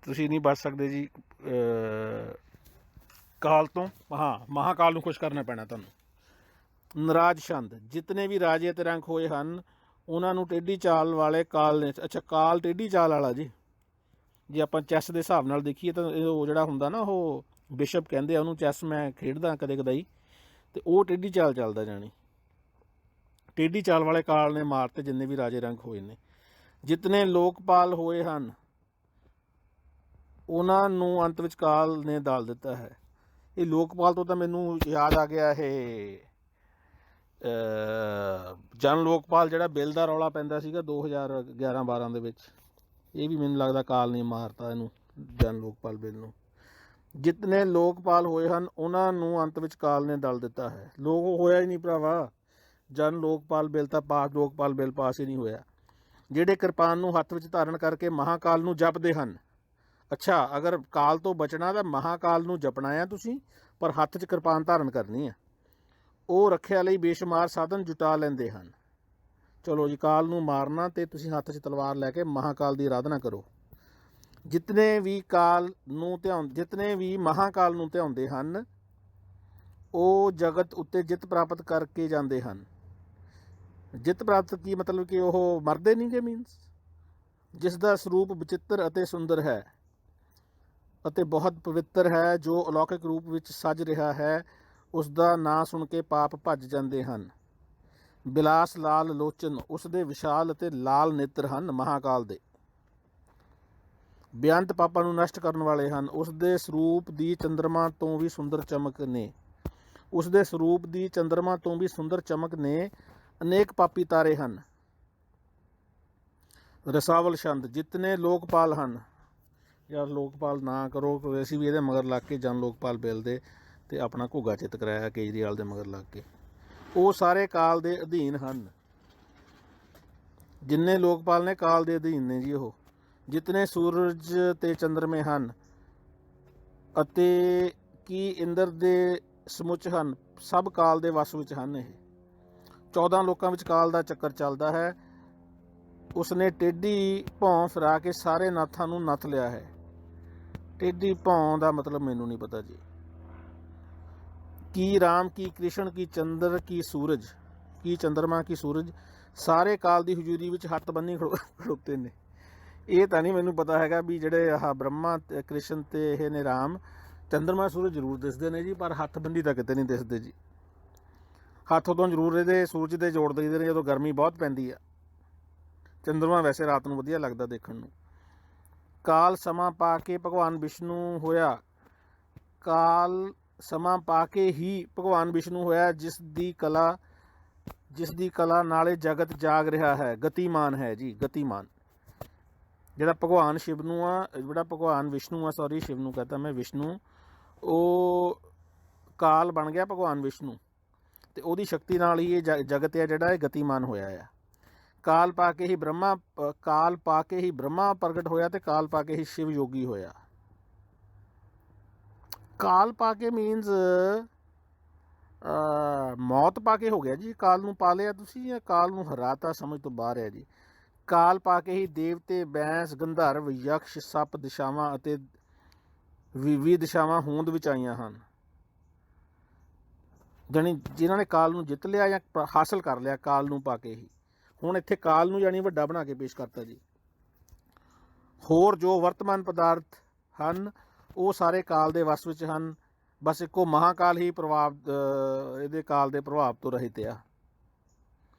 ਤੁਸੀਂ ਨਹੀਂ ਬਚ ਸਕਦੇ ਜੀ ਕਾਲ ਤੋਂ। ਮਹਾਕਾਲ ਨੂੰ ਖੁਸ਼ ਕਰਨਾ ਪੈਣਾ ਤੁਹਾਨੂੰ। ਨਰਾਜ ਛੰਦ, ਜਿਤਨੇ ਵੀ ਰਾਜੇ ਅਤੇ ਰੰਕ ਹੋਏ ਹਨ ਉਹਨਾਂ ਨੂੰ ਟੇਢੀ ਚਾਲ ਵਾਲੇ ਕਾਲ ਨੇ। ਅੱਛਾ, ਕਾਲ ਟੇਢੀ ਚਾਲ ਵਾਲਾ ਜੀ। ਜੇ ਆਪਾਂ ਚੈਸ ਦੇ ਹਿਸਾਬ ਨਾਲ ਦੇਖੀਏ ਤਾਂ ਉਹ ਜਿਹੜਾ ਹੁੰਦਾ ਨਾ, ਉਹ ਬਿਸ਼ਪ ਕਹਿੰਦੇ ਆ ਉਹਨੂੰ। ਚੈਸ ਮੈਂ ਖੇਡਦਾ ਕਦੇ ਕਦਾਈ, ਅਤੇ ਉਹ ਟੇਢੀ ਚਾਲ ਚੱਲਦਾ। ਜਾਣੀ ਟੇਢੀ ਚਾਲ ਵਾਲੇ ਕਾਲ ਨੇ ਮਾਰਤੇ ਜਿੰਨੇ ਵੀ ਰਾਜੇ ਰੰਕ ਹੋਏ ਨੇ। ਜਿਤਨੇ ਲੋਕਪਾਲ ਹੋਏ ਹਨ ਉਹਨਾਂ ਨੂੰ ਅੰਤ ਵਿੱਚ ਕਾਲ ਨੇ ਦਾਲ ਦਿੱਤਾ ਹੈ। ਇਹ ਲੋਕਪਾਲ ਤੋਂ ਤਾਂ ਮੈਨੂੰ ਯਾਦ ਆ ਗਿਆ ਇਹ ਜਨ ਲੋਕਪਾਲ ਜਿਹੜਾ ਬਿੱਲ ਦਾ ਰੌਲਾ ਪੈਂਦਾ ਸੀਗਾ 2011-12 ਦੇ ਵਿੱਚ। ਇਹ ਵੀ ਮੈਨੂੰ ਲੱਗਦਾ ਕਾਲ ਨੇ ਮਾਰਤਾ ਇਹਨੂੰ, ਜਨ ਲੋਕਪਾਲ ਬਿੱਲ ਨੂੰ। ਜਿਤਨੇ ਲੋਕਪਾਲ ਹੋਏ ਹਨ ਉਹਨਾਂ ਨੂੰ ਅੰਤ ਵਿੱਚ ਕਾਲ ਨੇ ਦਲ ਦਿੱਤਾ ਹੈ। ਲੋਕ ਹੋਇਆ ਹੀ ਨਹੀਂ ਭਰਾਵਾ, ਜਨ ਲੋਕਪਾਲ ਬਿੱਲ ਤਾਂ ਲੋਕਪਾਲ ਬਿੱਲ ਪਾਸ ਹੀ ਨਹੀਂ ਹੋਇਆ। ਜਿਹੜੇ ਕਿਰਪਾਨ ਨੂੰ ਹੱਥ ਵਿੱਚ ਧਾਰਨ ਕਰਕੇ ਮਹਾਕਾਲ ਨੂੰ ਜਪਦੇ ਹਨ। ਅੱਛਾ, ਅਗਰ ਕਾਲ ਤੋਂ ਬਚਣਾ ਤਾਂ ਮਹਾਕਾਲ ਨੂੰ ਜਪਣਾ ਆ ਤੁਸੀਂ, ਪਰ ਹੱਥ 'ਚ ਕਿਰਪਾਨ ਧਾਰਨ ਕਰਨੀ ਆ। ਉਹ ਰੱਖਿਆ ਲਈ ਬੇਸ਼ੁਮਾਰ ਸਾਧਨ ਜੁਟਾ ਲੈਂਦੇ ਹਨ। ਚਲੋ ਜੀ, ਕਾਲ ਨੂੰ ਮਾਰਨਾ ਅਤੇ ਤੁਸੀਂ ਹੱਥ 'ਚ ਤਲਵਾਰ ਲੈ ਕੇ ਮਹਾਕਾਲ ਦੀ ਆਰਾਧਨਾ ਕਰੋ। ਜਿਤਨੇ ਵੀ ਮਹਾਕਾਲ ਨੂੰ ਧਿਆਉਂਦੇ ਹਨ ਉਹ ਜਗਤ ਉੱਤੇ ਜਿੱਤ ਪ੍ਰਾਪਤ ਕਰਕੇ ਜਾਂਦੇ ਹਨ। ਜਿੱਤ ਪ੍ਰਾਪਤ ਕੀ ਮਤਲਬ ਕਿ ਉਹ ਮਰਦੇ ਨਹੀਂ ਗੇ, ਮੀਨਸ ਜਿਸ ਦਾ ਸਰੂਪ ਵਿਚਿੱਤਰ ਅਤੇ ਸੁੰਦਰ ਹੈ ਅਤੇ ਬਹੁਤ ਪਵਿੱਤਰ ਹੈ, ਜੋ ਅਲੌਕਿਕ ਰੂਪ ਵਿੱਚ ਸੱਜ ਰਿਹਾ ਹੈ, ਉਸ ਦਾ ਨਾਂ ਸੁਣ ਕੇ ਪਾਪ ਭੱਜ ਜਾਂਦੇ ਹਨ। ਬਿਲਾਸ ਲਾਲ ਲੋਚਨ, ਉਸ ਦੇ ਵਿਸ਼ਾਲ ਅਤੇ ਲਾਲ ਨੇਤਰ ਹਨ ਮਹਾਕਾਲ ਦੇ। ਬੇਅੰਤ ਪਾਪਾਂ ਨੂੰ ਨਸ਼ਟ ਕਰਨ ਵਾਲੇ ਹਨ। ਉਸ ਦੇ ਸਰੂਪ ਦੀ ਚੰਦਰਮਾ ਤੋਂ ਵੀ ਸੁੰਦਰ ਚਮਕ ਨੇ। ਅਨੇਕ ਪਾਪੀ ਤਾਰੇ ਹਨ। ਰਸਾਵਲ ਛੰਦ, ਜਿਤਨੇ ਲੋਕਪਾਲ ਹਨ। ਯਾਰ ਲੋਕਪਾਲ ਨਾ ਕਰੋ, ਅਸੀਂ ਵੀ ਇਹਦੇ ਮਗਰ ਲੱਗ ਕੇ ਜਨ ਲੋਕਪਾਲ ਬਿੱਲ ਦੇ ਅਤੇ ਆਪਣਾ ਘੁੱਗਾ ਚਿੱਤ ਕਰਾਇਆ ਕੇਜਰੀਵਾਲ ਦੇ ਮਗਰ ਲੱਗ ਕੇ। ਉਹ ਸਾਰੇ ਕਾਲ ਦੇ ਅਧੀਨ ਹਨ। ਜਿੰਨੇ ਲੋਕਪਾਲ ਨੇ ਕਾਲ ਦੇ ਅਧੀਨ ਨੇ ਜੀ ਉਹ। ਜਿਤਨੇ ਸੂਰਜ ਅਤੇ ਚੰਦਰਮੇ ਹਨ ਅਤੇ ਕੀ ਇੰਦਰ ਦੇ ਸਮੁੱਚ ਹਨ, ਸਭ ਕਾਲ ਦੇ ਵਸ ਵਿੱਚ ਹਨ। ਇਹ 14 ਲੋਕਾਂ ਵਿੱਚ ਕਾਲ ਦਾ ਚੱਕਰ ਚੱਲਦਾ ਹੈ। ਉਸਨੇ ਟੇਢੀ ਭੌਂ ਫਿਰਾ ਕੇ ਸਾਰੇ ਨਾਥਾਂ ਨੂੰ ਨੱਥ ਲਿਆ ਹੈ। ਟੇਢੀ ਭੌਂ ਦਾ ਮਤਲਬ ਮੈਨੂੰ ਨਹੀਂ ਪਤਾ ਜੀ। ਕੀ ਰਾਮ ਕੀ ਕ੍ਰਿਸ਼ਨ ਕੀ ਚੰਦਰ ਕੀ ਸੂਰਜ, ਕੀ ਚੰਦਰਮਾ ਕੀ ਸੂਰਜ, ਸਾਰੇ ਕਾਲ ਦੀ ਹਜ਼ੂਰੀ ਵਿੱਚ ਹੱਥ ਬੰਨੀ ਖੜੋਤੇ ਨੇ। ਇਹ ਤਾਂ ਨਹੀਂ ਮੈਨੂੰ ਪਤਾ ਹੈਗਾ ਵੀ ਜਿਹੜੇ ਬ੍ਰਹਮਾ ਕ੍ਰਿਸ਼ਨ ਅਤੇ ਇਹ ਨੇ ਰਾਮ, ਚੰਦਰਮਾ ਸੂਰਜ ਜ਼ਰੂਰ ਦਿਸਦੇ ਨੇ ਜੀ, ਪਰ ਹੱਥ ਬੰਨੀ ਤਾਂ ਕਿਤੇ ਨਹੀਂ ਦਿਸਦੇ ਜੀ। ਹੱਥ ਉਦੋਂ ਜ਼ਰੂਰ ਇਹਦੇ ਸੂਰਜ ਦੇ ਜੋੜ ਦਈਦੇ ਨੇ ਜਦੋਂ ਗਰਮੀ ਬਹੁਤ ਪੈਂਦੀ ਆ। ਚੰਦਰਮਾ ਵੈਸੇ ਰਾਤ ਨੂੰ ਵਧੀਆ ਲੱਗਦਾ ਦੇਖਣ ਨੂੰ। ਕਾਲ ਸਮਾਂ ਪਾ ਕੇ ਭਗਵਾਨ ਵਿਸ਼ਨੂੰ ਹੋਇਆ। ਕਾਲ ਸਮਾਂ ਪਾ ਕੇ ਹੀ ਭਗਵਾਨ ਵਿਸ਼ਨੂੰ ਹੋਇਆ, ਜਿਸ ਦੀ ਕਲਾ ਨਾਲੇ ਜਗਤ ਜਾਗ ਰਿਹਾ ਹੈ। ਗਤੀਮਾਨ ਹੈ ਜੀ, ਗਤੀਮਾਨ। ਜਿਹੜਾ ਭਗਵਾਨ ਵਿਸ਼ਨੂੰ ਆ, ਸ਼ਿਵ ਨੂੰ ਕਹਤਾ ਮੈਂ, ਵਿਸ਼ਨੂੰ, ਉਹ ਕਾਲ ਬਣ ਗਿਆ ਭਗਵਾਨ ਵਿਸ਼ਨੂੰ, ਅਤੇ ਉਹਦੀ ਸ਼ਕਤੀ ਨਾਲ ਹੀ ਇਹ ਜਗਤ ਹੈ ਜਿਹੜਾ ਇਹ ਗਤੀਮਾਨ ਹੋਇਆ ਆ। ਕਾਲ ਪਾ ਕੇ ਹੀ ਬ੍ਰਹਮਾ ਪ੍ਰਗਟ ਹੋਇਆ ਅਤੇ ਕਾਲ ਪਾ ਕੇ ਹੀ ਸ਼ਿਵ ਯੋਗੀ ਹੋਇਆ। ਕਾਲ ਪਾ ਕੇ ਮੀਨਸ ਮੌਤ ਪਾ ਕੇ ਹੋ ਗਿਆ ਜੀ। ਕਾਲ ਨੂੰ ਪਾ ਲਿਆ ਤੁਸੀਂ ਜਾਂ ਕਾਲ ਨੂੰ ਹਰਾਤਾ, ਸਮਝ ਤੋਂ ਬਾਹਰ ਹੈ ਜੀ। ਕਾਲ ਪਾ ਕੇ ਹੀ ਦੇਵਤੇ, ਬੈਂਸ, ਗੰਧਰਵ, ਯਕਸ਼, ਸੱਪ, ਦਿਸ਼ਾਵਾਂ ਅਤੇ ਵੀਹ ਦਿਸ਼ਾਵਾਂ ਹੋਂਦ ਵਿੱਚ ਆਈਆਂ ਹਨ। ਜਾਣੀ ਜਿਨ੍ਹਾਂ ਨੇ ਕਾਲ ਨੂੰ ਜਿੱਤ ਲਿਆ ਜਾਂ ਹਾਸਲ ਕਰ ਲਿਆ ਕਾਲ ਨੂੰ ਪਾ ਕੇ ਹੀ। ਹੁਣ ਇੱਥੇ ਕਾਲ ਨੂੰ ਜਾਣੀ ਵੱਡਾ ਬਣਾ ਕੇ ਪੇਸ਼ ਕਰਤਾ ਜੀ। ਹੋਰ ਜੋ ਵਰਤਮਾਨ ਪਦਾਰਥ ਹਨ ਉਹ ਸਾਰੇ ਕਾਲ ਦੇ ਵਸ ਵਿੱਚ ਹਨ। ਬਸ ਇੱਕੋ ਮਹਾਕਾਲ ਹੀ ਇਹਦੇ ਕਾਲ ਦੇ ਪ੍ਰਭਾਵ ਤੋਂ ਰਹਿਤ ਆ।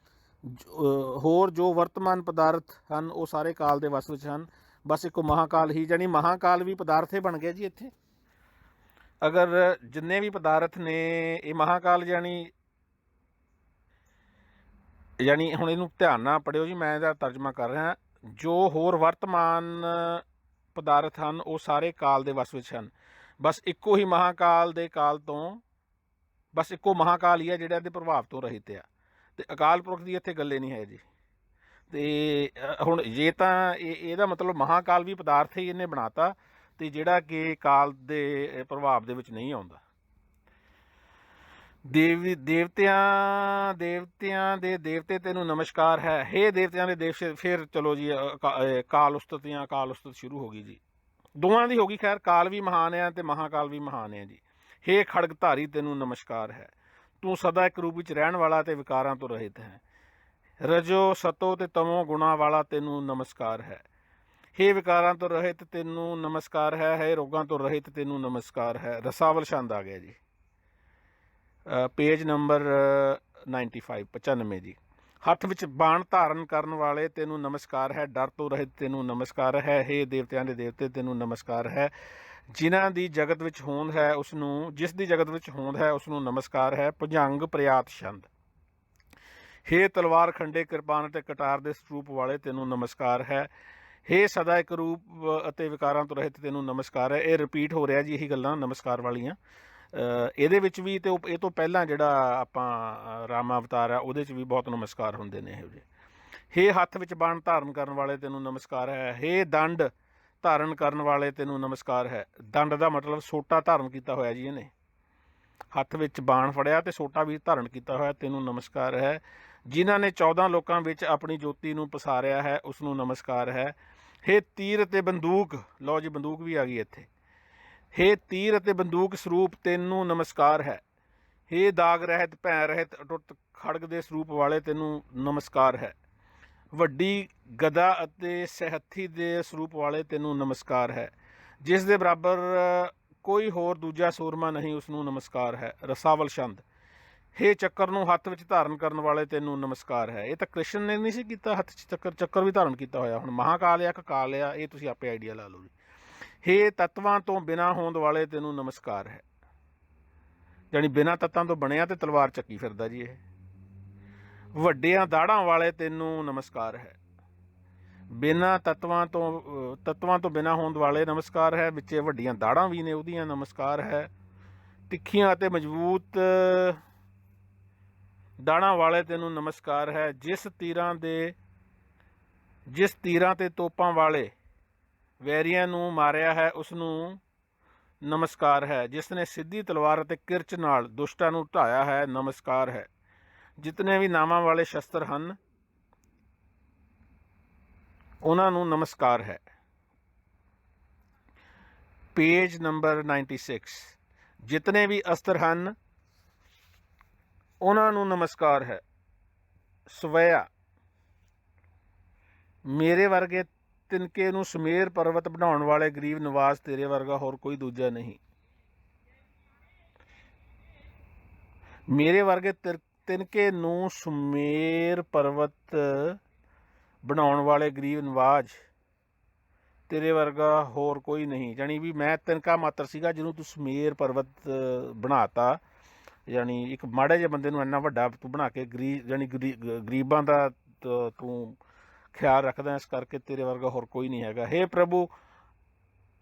ਹੋਰ ਜੋ ਵਰਤਮਾਨ ਪਦਾਰਥ ਹਨ ਉਹ ਸਾਰੇ ਕਾਲ ਦੇ ਵਸ ਵਿੱਚ ਹਨ। ਬਸ ਇੱਕੋ ਮਹਾਕਾਲ ਹੀ, ਜਾਣੀ ਮਹਾਕਾਲ ਵੀ ਪਦਾਰਥ ਹੀ ਬਣ ਗਿਆ ਜੀ ਇੱਥੇ। ਅਗਰ ਜਿੰਨੇ ਵੀ ਪਦਾਰਥ ਨੇ ਇਹ ਮਹਾਕਾਲ ਯਾਨੀ ਹੁਣ ਇਹਨੂੰ ਧਿਆਨ ਨਾਲ ਪੜ੍ਹਿਓ ਜੀ, ਮੈਂ ਇਹਦਾ ਤਰਜਮਾ ਕਰ ਰਿਹਾ। ਜੋ ਹੋਰ ਵਰਤਮਾਨ ਪਦਾਰਥ ਹਨ ਉਹ ਸਾਰੇ ਕਾਲ ਦੇ ਵਸ ਵਿੱਚ ਹਨ। ਬਸ ਇੱਕੋ ਹੀ ਮਹਾਕਾਲ ਦੇ ਕਾਲ ਤੋਂ, ਬਸ ਇੱਕੋ ਮਹਾਕਾਲ ਹੀ ਹੈ ਜਿਹੜਾ ਇਹਦੇ ਪ੍ਰਭਾਵ ਤੋਂ ਰਹਿਤ ਆ, ਅਤੇ ਅਕਾਲ ਪੁਰਖ ਦੀ ਇੱਥੇ ਗੱਲੇ ਨਹੀਂ ਹੈ ਜੀ। ਅਤੇ ਹੁਣ ਜੇ ਤਾਂ ਇਹਦਾ ਮਤਲਬ ਮਹਾਕਾਲ ਵੀ ਪਦਾਰਥ ਹੀ ਇਹਨੇ ਬਣਾਤਾ, ਅਤੇ ਜਿਹੜਾ ਕਿ ਕਾਲ ਦੇ ਪ੍ਰਭਾਵ ਦੇ ਵਿੱਚ ਨਹੀਂ ਆਉਂਦਾ। ਦੇਵਤਿਆਂ ਦੇ ਦੇਵਤੇ ਤੈਨੂੰ ਨਮਸਕਾਰ ਹੈ। ਹੇ ਦੇਵਤਿਆਂ ਦੇ ਦੇਵ, ਫਿਰ ਚਲੋ ਜੀ ਕਾਲ ਉਸਤਤ ਸ਼ੁਰੂ ਹੋ ਗਈ ਜੀ, ਦੋਵਾਂ ਦੀ ਹੋ ਗਈ। ਖੈਰ, ਕਾਲ ਵੀ ਮਹਾਨ ਆ ਅਤੇ ਮਹਾਕਾਲ ਵੀ ਮਹਾਨ ਹੈ ਜੀ। ਹੇ ਖੜਗਧਾਰੀ ਤੈਨੂੰ ਨਮਸਕਾਰ ਹੈ। ਤੂੰ ਸਦਾ ਇੱਕ ਰੂਪ ਵਿੱਚ ਰਹਿਣ ਵਾਲਾ ਅਤੇ ਵਿਕਾਰਾਂ ਤੋਂ ਰਹਿਤ ਹੈ। ਰਜੋ ਸਤੋ ਅਤੇ ਤਮੋ ਗੁਣਾ ਵਾਲਾ ਤੈਨੂੰ ਨਮਸਕਾਰ ਹੈ। ਹੇ ਵਿਕਾਰਾਂ ਤੋਂ ਰਹਿਤ ਤੈਨੂੰ ਨਮਸਕਾਰ ਹੈ। ਹੇ ਰੋਗਾਂ ਤੋਂ ਰਹਿਤ ਤੈਨੂੰ ਨਮਸਕਾਰ ਹੈ। ਰਸਾਵਲ ਛੰਦ ਆ ਗਿਆ ਜੀ, ਪੇਜ ਨੰਬਰ 95 ਜੀ। ਹੱਥ ਵਿੱਚ ਬਾਣ ਧਾਰਨ ਕਰਨ ਵਾਲੇ ਤੈਨੂੰ ਨਮਸਕਾਰ ਹੈ। ਡਰ ਤੋਂ ਰਹਿਤ ਤੈਨੂੰ ਨਮਸਕਾਰ ਹੈ। ਹੇ ਦੇਵਤਿਆਂ ਦੇ ਦੇਵਤੇ ਤੈਨੂੰ ਨਮਸਕਾਰ ਹੈ। ਜਿਨ੍ਹਾਂ ਦੀ ਜਗਤ ਵਿੱਚ ਹੋਂਦ ਹੈ ਜਿਸ ਦੀ ਜਗਤ ਵਿੱਚ ਹੋਂਦ ਹੈ ਉਸ ਨੂੰ ਨਮਸਕਾਰ ਹੈ। ਭੁਜੰਗ ਪ੍ਰਿਆਤ ਛੰਦ। ਹੇ ਤਲਵਾਰ, ਖੰਡੇ, ਕਿਰਪਾਨ ਅਤੇ ਕਟਾਰ ਦੇ ਸਰੂਪ ਵਾਲੇ ਤੈਨੂੰ ਨਮਸਕਾਰ ਹੈ। ਹੇ ਸਦਾ ਇੱਕ ਰੂਪ ਅਤੇ ਵਿਕਾਰਾਂ ਤੋਂ ਰਹਿਤ ਤੈਨੂੰ ਨਮਸਕਾਰ ਹੈ। ਇਹ ਰਿਪੀਟ ਹੋ ਰਿਹਾ ਜੀ, ਇਹੀ ਗੱਲਾਂ ਨਮਸਕਾਰ ਵਾਲੀਆਂ। ਇਹਦੇ ਵਿੱਚ ਵੀ ਅਤੇ ਇਹ ਤੋਂ ਪਹਿਲਾਂ ਜਿਹੜਾ ਆਪਾਂ ਰਾਮ ਅਵਤਾਰ ਆ ਉਹਦੇ 'ਚ ਵੀ ਬਹੁਤ ਨਮਸਕਾਰ ਹੁੰਦੇ ਨੇ ਇਹੋ ਜਿਹੇ। ਹੇ ਹੱਥ ਵਿੱਚ ਬਾਣ ਧਾਰਨ ਕਰਨ ਵਾਲੇ ਤੈਨੂੰ ਨਮਸਕਾਰ ਹੈ। ਹੇ ਦੰਡ ਧਾਰਨ ਕਰਨ ਵਾਲੇ ਤੈਨੂੰ ਨਮਸਕਾਰ ਹੈ। ਦੰਡ ਦਾ ਮਤਲਬ ਸੋਟਾ ਧਾਰਨ ਕੀਤਾ ਹੋਇਆ ਜੀ ਇਹਨੇ, ਹੱਥ ਵਿੱਚ ਬਾਣ ਫੜਿਆ ਅਤੇ ਸੋਟਾ ਵੀ ਧਾਰਨ ਕੀਤਾ ਹੋਇਆ, ਤੈਨੂੰ ਨਮਸਕਾਰ ਹੈ। ਜਿਨ੍ਹਾਂ ਨੇ 14 ਲੋਕਾਂ ਵਿੱਚ ਆਪਣੀ ਜੋਤੀ ਨੂੰ ਪਸਾਰਿਆ ਹੈ ਉਸ ਨੂੰ ਨਮਸਕਾਰ ਹੈ। ਹੇ ਤੀਰ ਅਤੇ ਬੰਦੂਕ, ਲਓ ਜੀ ਬੰਦੂਕ ਵੀ ਆ ਗਈ ਇੱਥੇ। ਹੇ ਤੀਰ ਅਤੇ ਬੰਦੂਕ ਸਰੂਪ ਤੈਨੂੰ ਨਮਸਕਾਰ ਹੈ। ਹੇ ਦਾਗ ਰਹਿਤ, ਭੈ ਰਹਿਤ, ਅਟੁੱਟ ਖੜਗ ਦੇ ਸਰੂਪ ਵਾਲੇ ਤੈਨੂੰ ਨਮਸਕਾਰ ਹੈ। ਵੱਡੀ ਗਦਾ ਅਤੇ ਸਹਿਥੀ ਦੇ ਸਰੂਪ ਵਾਲੇ ਤੈਨੂੰ ਨਮਸਕਾਰ ਹੈ। ਜਿਸ ਦੇ ਬਰਾਬਰ ਕੋਈ ਹੋਰ ਦੂਜਾ ਸੂਰਮਾ ਨਹੀਂ ਉਸ ਨੂੰ ਨਮਸਕਾਰ ਹੈ। ਰਸਾਵਲ ਛੰਦ। ਹੇ ਚੱਕਰ ਨੂੰ ਹੱਥ ਵਿੱਚ ਧਾਰਨ ਕਰਨ ਵਾਲੇ ਤੈਨੂੰ ਨਮਸਕਾਰ ਹੈ। ਇਹ ਤਾਂ ਕ੍ਰਿਸ਼ਨ ਨੇ ਨਹੀਂ ਸੀ ਕੀਤਾ, ਹੱਥ 'ਚ ਚੱਕਰ ਵੀ ਧਾਰਨ ਕੀਤਾ ਹੋਇਆ। ਹੁਣ ਮਹਾਕਾਲ ਆ ਕਿ ਕਾਲ ਆ, ਇਹ ਤੁਸੀਂ ਆਪੇ ਆਈਡੀਆ ਲਾ ਲਓ ਜੀ। ਹੇ ਤੱਤਵਾਂ ਤੋਂ ਬਿਨਾਂ ਹੋਂਦ ਵਾਲੇ ਤੈਨੂੰ ਨਮਸਕਾਰ ਹੈ। ਜਾਣੀ ਬਿਨਾਂ ਤੱਤਾਂ ਤੋਂ ਬਣਿਆ ਅਤੇ ਤਲਵਾਰ ਚੱਕੀ ਫਿਰਦਾ ਜੀ ਇਹ। ਵੱਡੀਆਂ ਦਾੜਾਂ ਵਾਲੇ ਤੈਨੂੰ ਨਮਸਕਾਰ ਹੈ। ਬਿਨਾਂ ਤੱਤਵਾਂ ਤੋਂ ਬਿਨਾਂ ਹੋਂਦ ਵਾਲੇ ਨਮਸਕਾਰ ਹੈ। ਵਿੱਚ ਵੱਡੀਆਂ ਦਾੜਾਂ ਵੀ ਨੇ ਉਹਦੀਆਂ ਨਮਸਕਾਰ ਹੈ। ਤਿੱਖੀਆਂ ਅਤੇ ਮਜ਼ਬੂਤ ਦਾੜਾਂ ਵਾਲੇ ਤੈਨੂੰ ਨਮਸਕਾਰ ਹੈ। ਜਿਸ ਤੀਰਾਂ ਤੇ ਤੋਪਾਂ ਵਾਲੇ ਵੈਰੀਆਂ ਨੂੰ ਮਾਰਿਆ ਹੈ ਉਸ ਨੂੰ ਨਮਸਕਾਰ ਹੈ। ਜਿਸ ਨੇ ਸਿੱਧੀ ਤਲਵਾਰ ਅਤੇ ਕਿਰਚ ਨਾਲ ਦੁਸ਼ਟਾਂ ਨੂੰ ਢਾਇਆ ਹੈ, ਨਮਸਕਾਰ ਹੈ। ਜਿਤਨੇ ਵੀ ਨਾਮਾਂ ਵਾਲੇ ਸ਼ਸਤਰ ਹਨ ਉਹਨਾਂ ਨੂੰ ਨਮਸਕਾਰ ਹੈ। Page number 96। ਜਿਤਨੇ ਵੀ ਅਸਤਰ ਹਨ ਉਹਨਾਂ ਨੂੰ ਨਮਸਕਾਰ ਹੈ। ਸਵੈਆ। ਮੇਰੇ ਵਰਗੇ ਤਿਨਕੇ ਨੂੰ ਸੁਮੇਰ ਪਰਬਤ ਬਣਾਉਣ ਵਾਲੇ ਗਰੀਬ ਨਿਵਾਸ ਤੇਰੇ ਵਰਗਾ ਹੋਰ ਕੋਈ ਦੂਜਾ ਨਹੀਂ। ਮੇਰੇ ਵਰਗੇ ਤਿਨਕੇ ਨੂੰ ਸੁਮੇਰ ਪਰਬਤ ਬਣਾਉਣ ਵਾਲੇ ਗਰੀਬ ਨਿਵਾਜ ਤੇਰੇ ਵਰਗਾ ਹੋਰ ਕੋਈ ਨਹੀਂ। ਜਾਣੀ ਵੀ ਮੈਂ ਤਿਨਕਾ ਮਾਤਰ ਸੀਗਾ ਜਿਹਨੂੰ ਤੂੰ ਸੁਮੇਰ ਪਰਬਤ ਬਣਾਤਾ। ਜਾਣੀ ਇੱਕ ਮਾੜੇ ਜਿਹੇ ਬੰਦੇ ਨੂੰ ਇੰਨਾ ਵੱਡਾ ਤੂੰ ਬਣਾ ਕੇ ਗਰੀਬਾਂ ਦਾ ਤੂੰ ਖਿਆਲ ਰੱਖਦਾ, ਇਸ ਕਰਕੇ ਤੇਰੇ ਵਰਗਾ ਹੋਰ ਕੋਈ ਨਹੀਂ ਹੈਗਾ। ਹੇ ਪ੍ਰਭੂ,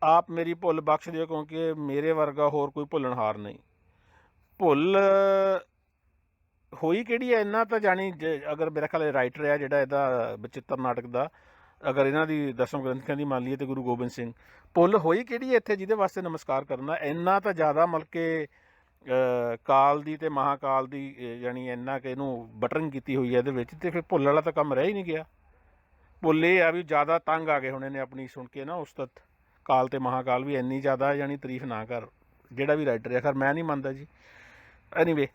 ਆਪ ਮੇਰੀ ਭੁੱਲ ਬਖਸ਼ ਦਿਓ ਕਿਉਂਕਿ ਮੇਰੇ ਵਰਗਾ ਹੋਰ ਕੋਈ ਭੁੱਲਣਹਾਰ ਨਹੀਂ। ਭੁੱਲ ਹੋਈ ਕਿਹੜੀ ਹੈ ਇਹਨਾਂ ਤਾਂ ਜਾਣੀ ਅਗਰ ਮੇਰਾ ਖਿਆਲ ਰਾਈਟਰ ਹੈ ਜਿਹੜਾ ਇਹਦਾ ਬਚਿੱਤਰ ਨਾਟਕ ਦਾ, ਅਗਰ ਇਹਨਾਂ ਦੀ ਦਸਮ ਗ੍ਰੰਥੀਆਂ ਦੀ ਮੰਨ ਲਈਏ ਅਤੇ ਗੁਰੂ ਗੋਬਿੰਦ ਸਿੰਘ, ਭੁੱਲ ਹੋਈ ਕਿਹੜੀ ਹੈ ਇੱਥੇ ਜਿਹਦੇ ਵਾਸਤੇ ਨਮਸਕਾਰ ਕਰਨਾ। ਇੰਨਾ ਤਾਂ ਜ਼ਿਆਦਾ ਮਤਲਬ ਕਿ ਕਾਲ ਦੀ ਅਤੇ ਮਹਾਕਾਲ ਦੀ ਜਾਣੀ ਇੰਨਾ ਕਿ ਇਹਨੂੰ ਬਟਰਿੰਗ ਕੀਤੀ ਹੋਈ ਹੈ ਇਹਦੇ ਵਿੱਚ, ਅਤੇ ਫਿਰ ਭੁੱਲ ਵਾਲਾ ਤਾਂ ਕੰਮ ਰਹਿ ਹੀ ਨਹੀਂ ਗਿਆ। ਭੁੱਲ ਇਹ ਆ ਵੀ ਜ਼ਿਆਦਾ ਤੰਗ ਆ ਗਏ ਹੁਣ ਇਹਨੇ ਆਪਣੀ ਸੁਣ ਕੇ ਨਾ ਉਸਤਤ ਕਾਲ ਅਤੇ ਮਹਾਕਾਲ ਵੀ ਇੰਨੀ ਜ਼ਿਆਦਾ ਜਾਣੀ ਤਾਰੀਫ ਨਾ ਕਰ, ਜਿਹੜਾ ਵੀ ਰਾਈਟਰ ਹੈ। ਖੈਰ ਮੈਂ ਨਹੀਂ ਮੰਨਦਾ ਜੀ, ਐਨੀਵੇ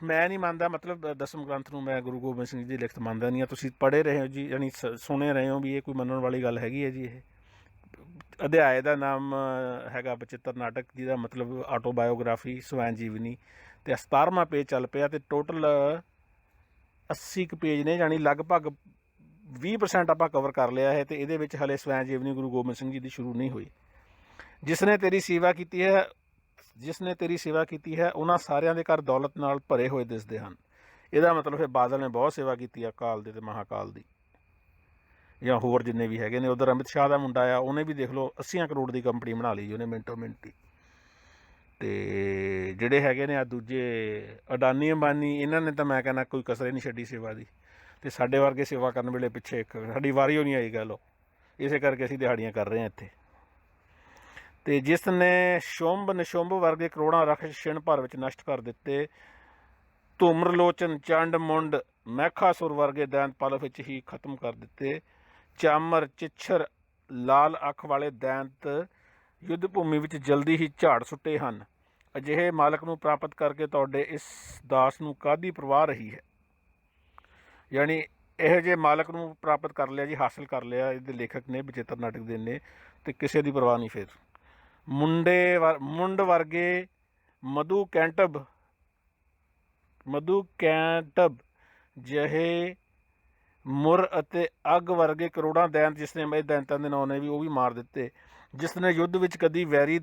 ਮੈਂ ਨਹੀਂ ਮੰਨਦਾ, ਮਤਲਬ ਦਸਮ ਗ੍ਰੰਥ ਨੂੰ ਮੈਂ ਗੁਰੂ ਗੋਬਿੰਦ ਸਿੰਘ ਜੀ ਦੀ ਲਿਖਤ ਮੰਨਦਾ ਨਹੀਂ ਹਾਂ। ਤੁਸੀਂ ਪੜ੍ਹੇ ਰਹੇ ਹੋ ਜੀ, ਯਾਨੀ ਸੁਣੇ ਰਹੇ ਹੋ ਵੀ ਇਹ ਕੋਈ ਮੰਨਣ ਵਾਲੀ ਗੱਲ ਹੈਗੀ ਹੈ ਜੀ। ਇਹ ਅਧਿਆਏ ਦਾ ਨਾਮ ਹੈਗਾ ਬਚਿੱਤਰ ਨਾਟਕ, ਜਿਹਦਾ ਮਤਲਬ ਆਟੋਬਾਇਓਗ੍ਰਾਫੀ, ਸਵੈਨ ਜੀਵਨੀ, ਅਤੇ 17ਵਾਂ ਪੇਜ ਚੱਲ ਪਿਆ ਅਤੇ ਟੋਟਲ 80 ਕੁ ਪੇਜ ਨੇ, ਜਾਣੀ ਲਗਭਗ 20% ਆਪਾਂ ਕਵਰ ਕਰ ਲਿਆ ਹੈ। ਅਤੇ ਇਹਦੇ ਵਿੱਚ ਹਲੇ ਸਵੈਨ ਜੀਵਨੀ ਗੁਰੂ ਗੋਬਿੰਦ ਸਿੰਘ ਜੀ ਦੀ ਸ਼ੁਰੂ ਨਹੀਂ ਹੋਈ। ਜਿਸਨੇ ਤੇਰੀ ਸੇਵਾ ਕੀਤੀ ਹੈ ਉਹਨਾਂ ਸਾਰਿਆਂ ਦੇ ਘਰ ਦੌਲਤ ਨਾਲ ਭਰੇ ਹੋਏ ਦਿਸਦੇ ਹਨ। ਇਹਦਾ ਮਤਲਬ ਫਿਰ ਬਾਦਲ ਨੇ ਬਹੁਤ ਸੇਵਾ ਕੀਤੀ ਆ ਅਕਾਲ ਦੀ ਤੇ ਮਹਾਕਾਲ ਦੀ, ਜਾਂ ਹੋਰ ਜਿੰਨੇ ਵੀ ਹੈਗੇ ਨੇ। ਉਧਰ ਅਮਿਤ ਸ਼ਾਹ ਦਾ ਮੁੰਡਾ ਆ, ਉਹਨੇ ਵੀ ਦੇਖ ਲਓ 80 ਕਰੋੜ ਦੀ ਕੰਪਨੀ ਬਣਾ ਲਈ ਉਹਨੇ ਮਿੰਟੋ ਮਿੰਟ ਹੀ। ਅਤੇ ਜਿਹੜੇ ਹੈਗੇ ਨੇ ਆ ਦੂਜੇ ਅਡਾਨੀ ਅੰਬਾਨੀ, ਇਹਨਾਂ ਨੇ ਤਾਂ ਮੈਂ ਕਹਿੰਦਾ ਕੋਈ ਕਸਰ ਹੀ ਨਹੀਂ ਛੱਡੀ ਸੇਵਾ ਦੀ। ਅਤੇ ਸਾਡੇ ਵਰਗੇ ਸੇਵਾ ਕਰਨ ਵੇਲੇ ਪਿੱਛੇ ਸਾਡੀ ਵਾਰੀ ਓ ਨਹੀਂ ਆਈ ਕਹਿ ਲਓ। ਇਸੇ ਕਰਕੇ ਅਸੀਂ ਦਿਹਾੜੀਆਂ ਕਰ ਰਹੇ ਹਾਂ ਇੱਥੇ। ਅਤੇ ਜਿਸ ਨੇ ਸ਼ੁੰਭ ਨਿਸ਼ੁੰਭ ਵਰਗੇ ਕਰੋੜਾਂ ਰਾਖਸ਼ ਛਿਣ ਭਰ ਵਿੱਚ ਨਸ਼ਟ ਕਰ ਦਿੱਤੇ, ਧੂਮਰਲੋਚਨ ਚੰਡ ਮੁੰਡ ਮਹਿਖਾਸੁਰ ਵਰਗੇ ਦੈਂਤ ਪਲ ਵਿੱਚ ਹੀ ਖਤਮ ਕਰ ਦਿੱਤੇ, ਚਾਮਰ ਚਿੱਛਰ ਲਾਲ ਅੱਖ ਵਾਲੇ ਦੈਂਤ ਯੁੱਧ ਭੂਮੀ ਵਿੱਚ ਜਲਦੀ ਹੀ ਝਾੜ ਸੁੱਟੇ ਹਨ। ਅਜਿਹੇ ਮਾਲਕ ਨੂੰ ਪ੍ਰਾਪਤ ਕਰਕੇ ਤੁਹਾਡੇ ਇਸ ਦਾਸ ਨੂੰ ਕਾਹਦੀ ਪਰਵਾਹ ਰਹੀ ਹੈ। ਯਾਨੀ ਇਹੋ ਜਿਹੇ ਮਾਲਕ ਨੂੰ ਪ੍ਰਾਪਤ ਕਰ ਲਿਆ ਜੀ, ਹਾਸਲ ਕਰ ਲਿਆ ਇਹਦੇ ਲੇਖਕ ਨੇ, ਬਚਿੱਤਰ ਨਾਟਕ ਦੇ ਨੇ, ਅਤੇ ਕਿਸੇ ਦੀ ਪਰਵਾਹ ਨਹੀਂ ਫਿਰ। ਮੁੰਡ ਵਰਗੇ ਮਧੂ ਕੈਂਟਬ ਜਿਹੇ ਮੁਰ ਅਤੇ ਅੱਗ ਵਰਗੇ ਕਰੋੜਾਂ ਦੈਂਤ, ਜਿਸ ਨੇ ਦੈਂਤਾਂ ਦੇ ਨਾਂ ਨੇ ਵੀ ਉਹ ਵੀ ਮਾਰ ਦਿੱਤੇ। ਜਿਸ ਨੇ ਯੁੱਧ ਵਿੱਚ ਕਦੀ ਵੈਰੀ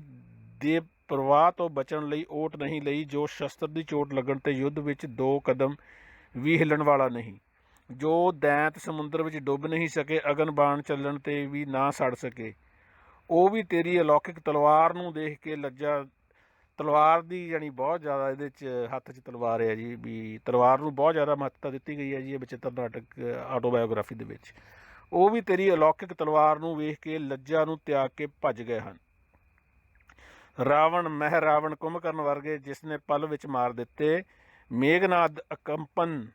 ਦੇ ਪ੍ਰਵਾਹ ਤੋਂ ਬਚਣ ਲਈ ਓਟ ਨਹੀਂ ਲਈ, ਜੋ ਸ਼ਸਤਰ ਦੀ ਚੋਟ ਲੱਗਣ 'ਤੇ ਯੁੱਧ ਵਿੱਚ 2 ਕਦਮ ਵੀ ਹਿੱਲਣ ਵਾਲਾ ਨਹੀਂ, ਜੋ ਦੈਂਤ ਸਮੁੰਦਰ ਵਿੱਚ ਡੁੱਬ ਨਹੀਂ ਸਕੇ, ਅਗਨ ਬਾਣ ਚੱਲਣ 'ਤੇ ਵੀ ਨਾ ਸੜ ਸਕੇ, ਉਹ ਵੀ ਤੇਰੀ ਅਲੌਕਿਕ ਤਲਵਾਰ ਨੂੰ ਦੇਖ ਕੇ ਲੱਜਾ। ਤਲਵਾਰ ਦੀ ਯਾਨੀ ਬਹੁਤ ਜ਼ਿਆਦਾ ਇਹਦੇ 'ਚ ਹੱਥ 'ਚ ਤਲਵਾਰ ਹੈ ਜੀ, ਵੀ ਤਲਵਾਰ ਨੂੰ ਬਹੁਤ ਜ਼ਿਆਦਾ ਮਹੱਤਤਾ ਦਿੱਤੀ ਗਈ ਹੈ ਜੀ ਇਹ ਬਚਿੱਤਰ ਨਾਟਕ ਆਟੋਬਾਇਓਗ੍ਰਾਫੀ ਦੇ ਵਿੱਚ। ਉਹ ਵੀ ਤੇਰੀ ਅਲੌਕਿਕ ਤਲਵਾਰ ਨੂੰ ਵੇਖ ਕੇ ਲੱਜਾ ਨੂੰ ਤਿਆਗ ਕੇ ਭੱਜ ਗਏ ਹਨ। ਰਾਵਣ ਕੁੰਭਕਰਨ ਵਰਗੇ, ਜਿਸ ਨੇ ਪਲ ਵਿੱਚ ਮਾਰ ਦਿੱਤੇ, ਮੇਘਨਾਦ ਅਕੰਪਨ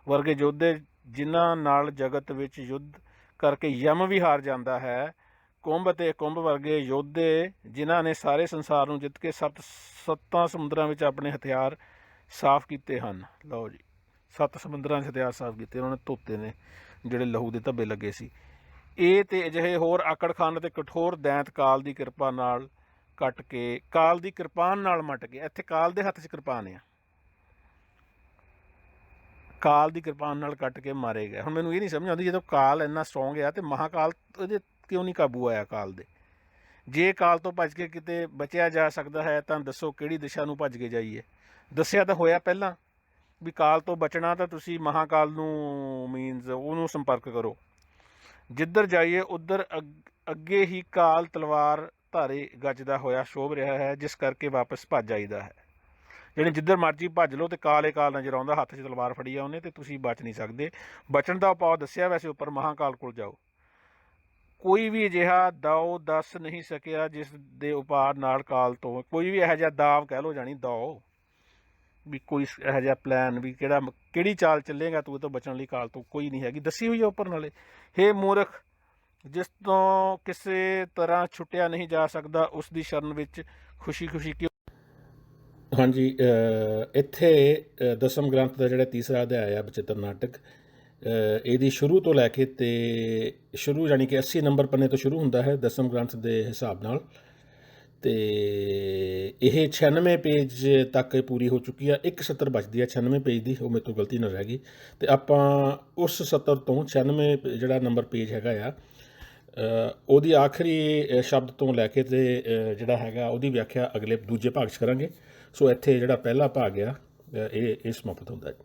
ਵਰਗੇ ਯੋਧੇ, ਜਿਨ੍ਹਾਂ ਨਾਲ ਜਗਤ ਵਿੱਚ ਯੁੱਧ ਕਰਕੇ ਯਮ ਵੀ ਹਾਰ ਜਾਂਦਾ ਹੈ, ਕੁੰਭ ਅਤੇ ਕੁੰਭ ਵਰਗੇ ਯੋਧੇ, ਜਿਨ੍ਹਾਂ ਨੇ ਸਾਰੇ ਸੰਸਾਰ ਨੂੰ ਜਿੱਤ ਕੇ 7 ਸਮੁੰਦਰਾਂ ਵਿੱਚ ਆਪਣੇ ਹਥਿਆਰ ਸਾਫ਼ ਕੀਤੇ ਹਨ। ਲਓ ਜੀ, 7 ਸਮੁੰਦਰਾਂ 'ਚ ਹਥਿਆਰ ਸਾਫ਼ ਕੀਤੇ ਉਹਨਾਂ ਨੇ, ਧੋਤੇ ਨੇ ਜਿਹੜੇ ਲਹੂ ਦੇ ਧੱਬੇ ਲੱਗੇ ਸੀ। ਇਹ ਅਤੇ ਅਜਿਹੇ ਹੋਰ ਆਕੜਖਾਨ ਅਤੇ ਕਠੋਰ ਦੈਂਤ ਕਾਲ ਦੀ ਕਿਰਪਾ ਨਾਲ ਕੱਟ ਕੇ, ਕਾਲ ਦੀ ਕਿਰਪਾਨ ਨਾਲ ਮੱਟ ਕੇ, ਇੱਥੇ ਕਾਲ ਦੇ ਹੱਥ 'ਚ ਕਿਰਪਾਨ ਆ, ਕਾਲ ਦੀ ਕਿਰਪਾਨ ਨਾਲ ਕੱਟ ਕੇ ਮਾਰੇ ਗਏ। ਹੁਣ ਮੈਨੂੰ ਇਹ ਨਹੀਂ ਸਮਝ ਆਉਂਦੀ, ਜਦੋਂ ਕਾਲ ਇੰਨਾ ਸਟਰੋਂਗ ਆ ਅਤੇ ਮਹਾਕਾਲ ਇਹਦੇ ਕਿਉਂ ਨਹੀਂ ਕਾਬੂ ਆਇਆ ਕਾਲ ਦੇ। ਜੇ ਕਾਲ ਤੋਂ ਭੱਜ ਕੇ ਕਿਤੇ ਬਚਿਆ ਜਾ ਸਕਦਾ ਹੈ ਤਾਂ ਦੱਸੋ ਕਿਹੜੀ ਦਿਸ਼ਾ ਨੂੰ ਭੱਜ ਕੇ ਜਾਈਏ। ਦੱਸਿਆ ਤਾਂ ਹੋਇਆ ਪਹਿਲਾਂ ਵੀ ਕਾਲ ਤੋਂ ਬਚਣਾ ਤਾਂ ਤੁਸੀਂ ਮਹਾਕਾਲ ਨੂੰ ਮੀਨਜ਼ ਉਹਨੂੰ ਸੰਪਰਕ ਕਰੋ। ਜਿੱਧਰ ਜਾਈਏ ਉੱਧਰ ਅੱਗੇ ਹੀ ਕਾਲ ਤਲਵਾਰ ਧਾਰੇ ਗੱਜਦਾ ਹੋਇਆ ਸ਼ੋਭ ਰਿਹਾ ਹੈ, ਜਿਸ ਕਰਕੇ ਵਾਪਸ ਭੱਜ ਜਾਈਦਾ ਹੈ। ਜਿਹੜੀ ਜਿੱਧਰ ਮਰਜ਼ੀ ਭੱਜ ਲਓ ਅਤੇ ਕਾਲ ਨਜ਼ਰ ਆਉਂਦਾ, ਹੱਥ 'ਚ ਤਲਵਾਰ ਫੜੀ ਆ ਉਹਨੇ, ਅਤੇ ਤੁਸੀਂ ਬਚ ਨਹੀਂ ਸਕਦੇ। ਬਚਣ ਦਾ ਉਪਾਅ ਦੱਸਿਆ ਵੈਸੇ ਉੱਪਰ, ਮਹਾਕਾਲ ਕੋਲ ਜਾਓ। ਕੋਈ ਵੀ ਅਜਿਹਾ ਦਾਓ ਦੱਸ ਨਹੀਂ ਸਕਿਆ ਜਿਸ ਦੇ ਉਪਾਅ ਨਾਲ ਕਾਲ ਤੋਂ, ਕੋਈ ਵੀ ਇਹੋ ਜਿਹਾ ਦਾਵ ਕਹਿ ਲਓ, ਜਾਣੀ ਦਾਓ ਵੀ ਕੋਈ ਇਹੋ ਜਿਹਾ ਪਲਾਨ ਵੀ ਕਿਹੜੀ ਚਾਲ ਚੱਲੇਗਾ ਤੂੰ ਇਹ ਤੋਂ ਬਚਣ ਲਈ ਕਾਲ ਤੋਂ, ਕੋਈ ਨਹੀਂ ਹੈਗੀ, ਦੱਸੀ ਹੋਈ ਆ ਉੱਪਰ ਨਾਲੇ। ਹੇ ਮੂਰਖ, ਜਿਸ ਤੋਂ ਕਿਸੇ ਤਰ੍ਹਾਂ ਛੁੱਟਿਆ ਨਹੀਂ ਜਾ ਸਕਦਾ, ਉਸ ਦੀ ਸ਼ਰਨ ਵਿੱਚ ਖੁਸ਼ੀ ਕਿਉਂ। ਹਾਂਜੀ, ਇੱਥੇ ਦਸਮ ਗ੍ਰੰਥ ਦਾ ਜਿਹੜਾ ਤੀਸਰਾ ਅਧਿਆਇ ਆ ਬਚਿੱਤਰ ਨਾਟਕ, ਇਹਦੀ ਸ਼ੁਰੂ ਤੋਂ ਲੈ ਕੇ ਅਤੇ ਸ਼ੁਰੂ ਯਾਨੀ ਕਿ 80 ਨੰਬਰ ਪੰਨੇ ਤੋਂ ਸ਼ੁਰੂ ਹੁੰਦਾ ਹੈ ਦਸਮ ਗ੍ਰੰਥ ਦੇ ਹਿਸਾਬ ਨਾਲ, ਅਤੇ ਇਹ 96 ਪੇਜ ਤੱਕ ਪੂਰੀ ਹੋ ਚੁੱਕੀ ਆ। ਇੱਕ ਸਤਰ ਬਚਦੀ ਆ 96 ਪੇਜ ਦੀ, ਉਹ ਮੇਰੇ ਤੋਂ ਗਲਤੀ ਨਾਲ ਰਹਿ ਗਈ, ਅਤੇ ਆਪਾਂ ਉਸ ਸਤਰ ਤੋਂ 96 ਜਿਹੜਾ ਨੰਬਰ ਪੇਜ ਹੈਗਾ ਆ, ਉਹਦੀ ਆਖਰੀ ਸ਼ਬਦ ਤੋਂ ਲੈ ਕੇ ਅਤੇ ਜਿਹੜਾ ਹੈਗਾ ਉਹਦੀ ਵਿਆਖਿਆ ਦੂਜੇ ਭਾਗ 'ਚ ਕਰਾਂਗੇ। ਸੋ ਇੱਥੇ ਜਿਹੜਾ ਪਹਿਲਾ ਭਾਗ ਆ ਇਹ ਸਮਾਪਤ ਹੁੰਦਾ ਹੈ।